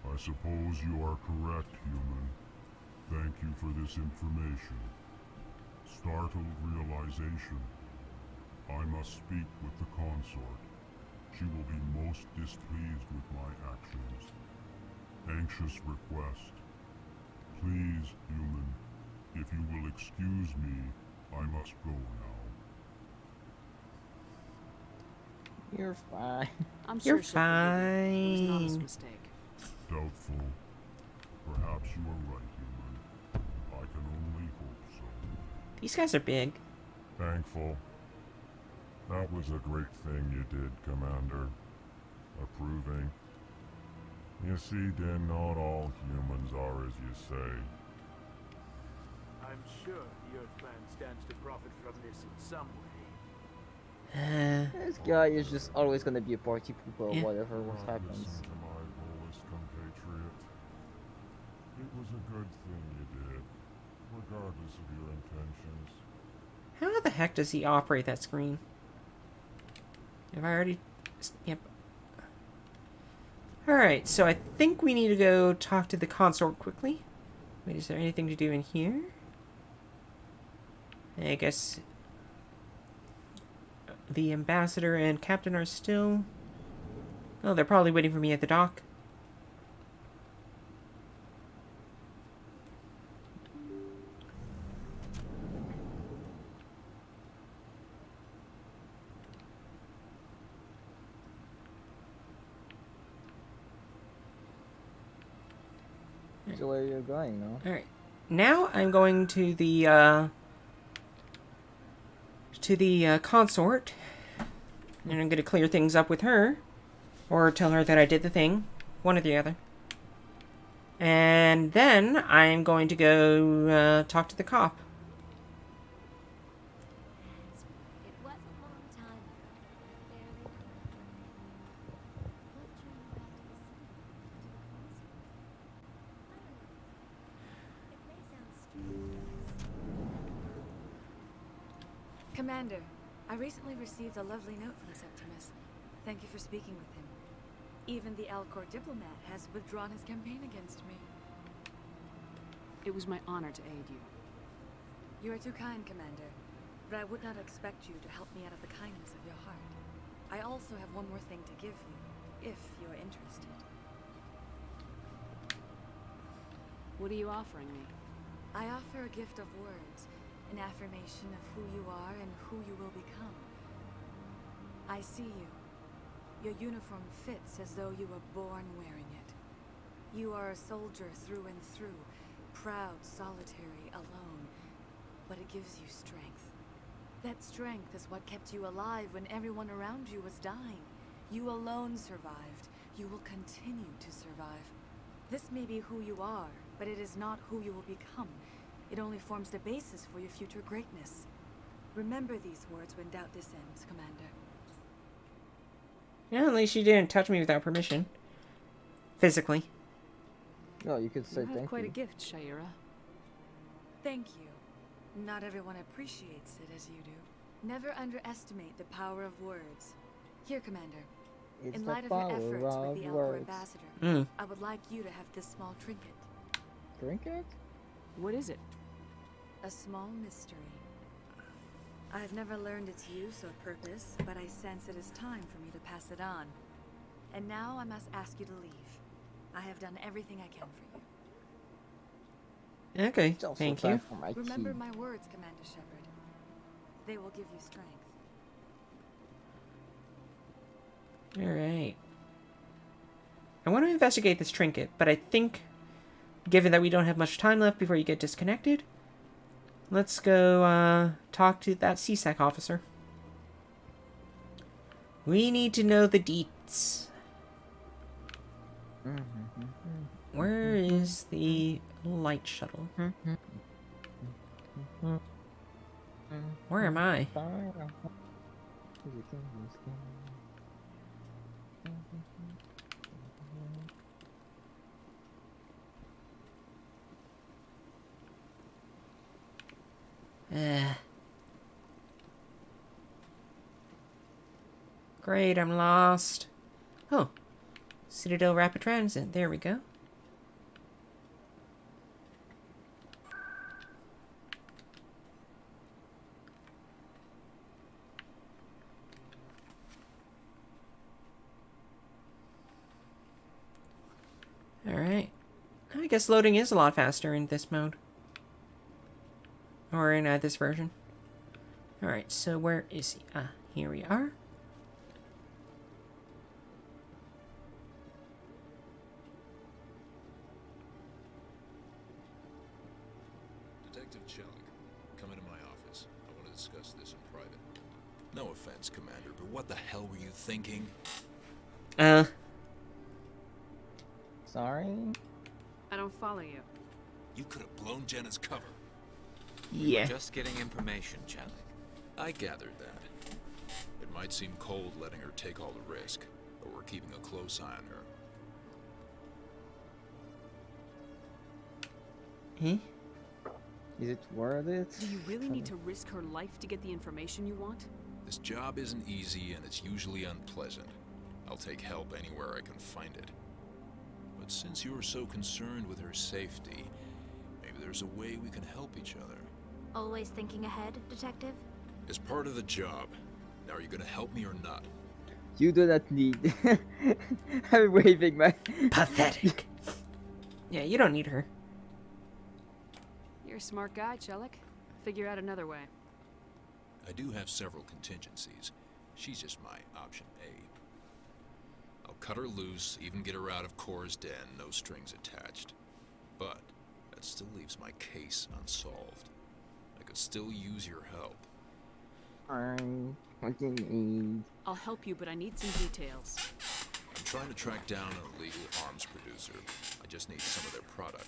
I suppose you are correct, human. Thank you for this information. Startled realization. I must speak with the consort. She will be most displeased with my actions. Anxious request. Please, human, if you will excuse me, I must go now. You're fine. I'm You're sure she'll forgive you. It was an fine. honest mistake. Doubtful. Perhaps you are right, human. I can only hope so. These guys are big. Thankful. That was a great thing you did, Commander. Approving. You see, Din, not all humans are as you say. I'm sure the Earth Clan stands to profit from this in some way. This guy is just always gonna be a party pooper, Yeah. whatever what happens. Listen to my Volus compatriot. It was a good thing you did, regardless of your intentions. How the heck does he operate that screen? Have I already... Yep. Alright, so I think we need to go talk to the consort quickly. Wait, is there anything to do in here? I guess... The ambassador and captain are still... Oh, they're probably waiting for me at the dock. So where are you going now? Alright. Now I'm going to the consort. And I'm going to clear things up with her. Or tell her that I did the thing. One or the other. And then I'm going to go talk to the cop. It was a long time ago. Commander, I recently received a lovely note from Septimus. Thank you for speaking with him. Even the Alcor diplomat has withdrawn his campaign against me. It was my honor to aid you. You are too kind, Commander, but I would not expect you to help me out of the kindness of your heart. I also have one more thing to give you, if you are interested. What are you offering me? I offer a gift of words, an affirmation of who you are and who you will become. I see you. Your uniform fits as though you were born wearing it. You are a soldier through and through, proud, solitary, alone, but it gives you strength. That strength is what kept you alive when everyone around you was dying. You alone survived. You will continue to survive. This may be who you are, but it is not who you will become. It only forms the basis for your future greatness. Remember these words when doubt descends, Commander. Yeah, at least she didn't touch me without permission. Physically. No, you could say You have thank quite you. a gift, Shaira. Thank you. Not everyone appreciates it as you do. Never underestimate the power of words. Here, Commander. It's In the light of your power efforts with of the Elcor words. ambassador, I would like you to have this small trinket. Trinket? What is it? A small mystery. I have never learned its use or purpose, but I sense it is time for me to pass it on. And now I must ask you to leave. I have done everything I can for you. Okay, thank you. Remember my words, Commander Shepard. They will give you strength. Alright. I want to investigate this trinket, but I think, given that we don't have much time left before you get disconnected, let's go talk to that CSEC officer. We need to know the deets. Where is the light shuttle? Where am I? Great, I'm lost. Oh, Citadel Rapid Transit. There we go. Alright. I guess loading is a lot faster in this mode. Or in this version. Alright, so where is he? Here we are. Detective Chelik, come into my office. I want to discuss this in private. No offense, Commander, but what the hell were you thinking? Sorry? I don't follow you. You could have blown Jenna's cover. We were just getting information, Chelik. I gathered that. It might seem cold letting her take all the risk, but we're keeping a close eye on her. Is it worth it? Do you really need to risk her life to get the information you want? This job isn't easy and it's usually unpleasant. I'll take help anywhere I can find it. But since you're so concerned with her safety, maybe there's a way we can help each other. Always thinking ahead, Detective? As part of the job. Now, are you gonna help me or not? You do not need. I'm waving my. Pathetic. Yeah, you don't need her. You're a smart guy, Chelik. Figure out another way. I do have several contingencies. She's just my option A. I'll cut her loose, even get her out of Kor's den, no strings attached. But that still leaves my case unsolved. I could still use your help. What do you need? I'll help you, but I need some details. I'm trying to track down an illegal arms producer. I just need some of their product.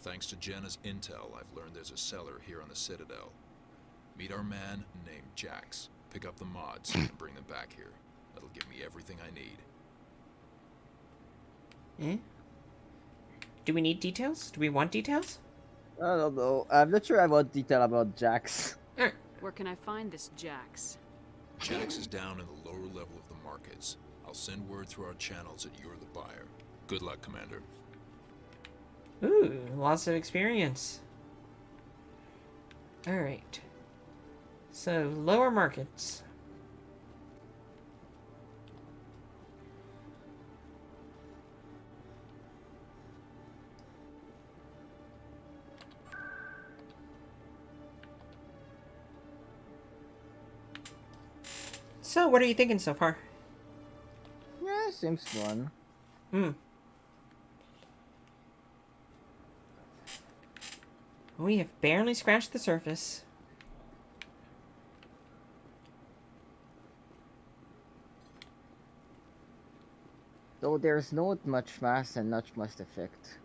Thanks to Jenna's intel, I've learned there's a seller here on the Citadel. Meet our man named Jax. Pick up the mods and bring them back here. That'll give me everything I need. Do we need details? Do we want details? I don't know. I'm not sure I want detail about Jax. Where can I find this Jax? Jax is down in the lower level of the markets. I'll send word through our channels that you're the buyer. Good luck, Commander. Ooh, lots of experience. Alright. So, lower markets. So, what are you thinking so far? Yeah, seems fun. We have barely scratched the surface. Though there's not much mass and not much effect.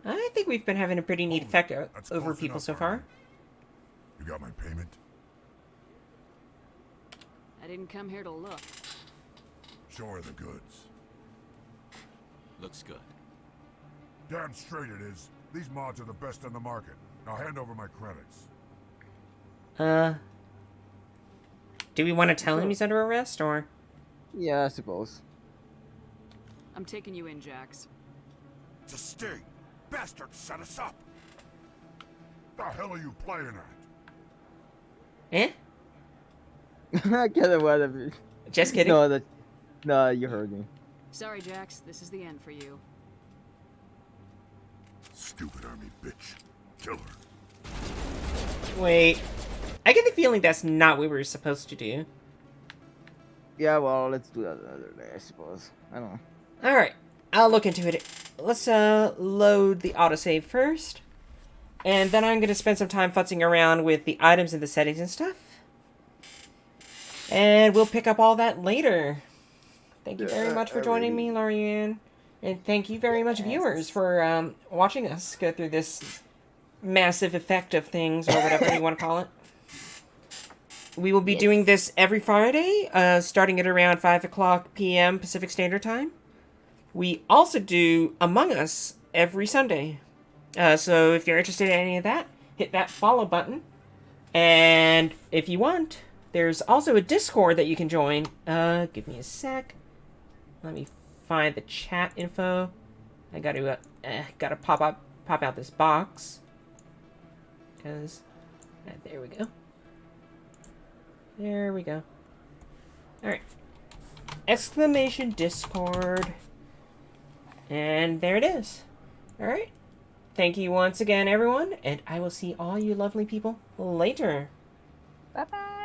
I think we've been having a pretty neat effect over people enough, so far. You got my payment? I didn't come here to look. Show her the goods. Looks good. Damn straight it is. These mods are the best on the market. Now hand over my credits. Do we want to tell him he's under arrest, or? Yeah, I suppose. I'm taking you in, Jax. It's a sting. Bastard set us up. The hell are you playing at? Eh? Get away of it. Just kidding. No, you heard me. Sorry, Jax. This is the end for you. Stupid army bitch. Kill her. Wait. I get the feeling that's not what we were supposed to do. Yeah, well, let's do that another day, I suppose. I don't know. Alright. I'll look into it. Let's load the autosave first. And then I'm going to spend some time futzing around with the items and the settings and stuff. And we'll pick up all that later. Thank you very much for joining me, Lorianne. And thank you very much, viewers, for watching us go through this massive effect of things, or whatever you want to call it. We will be doing this every Friday, starting at around 5 o'clock p.m. Pacific Standard Time. We also do Among Us every Sunday. So if you're interested in any of that, hit that follow button. And if you want, there's also a Discord that you can join. Give me a sec. Let me find the chat info. I gotta pop out this box. Because, there we go. There we go. Alright. Exclamation Discord. And there it is. Alright. Thank you once again, everyone. And I will see all you lovely people later. Bye-bye.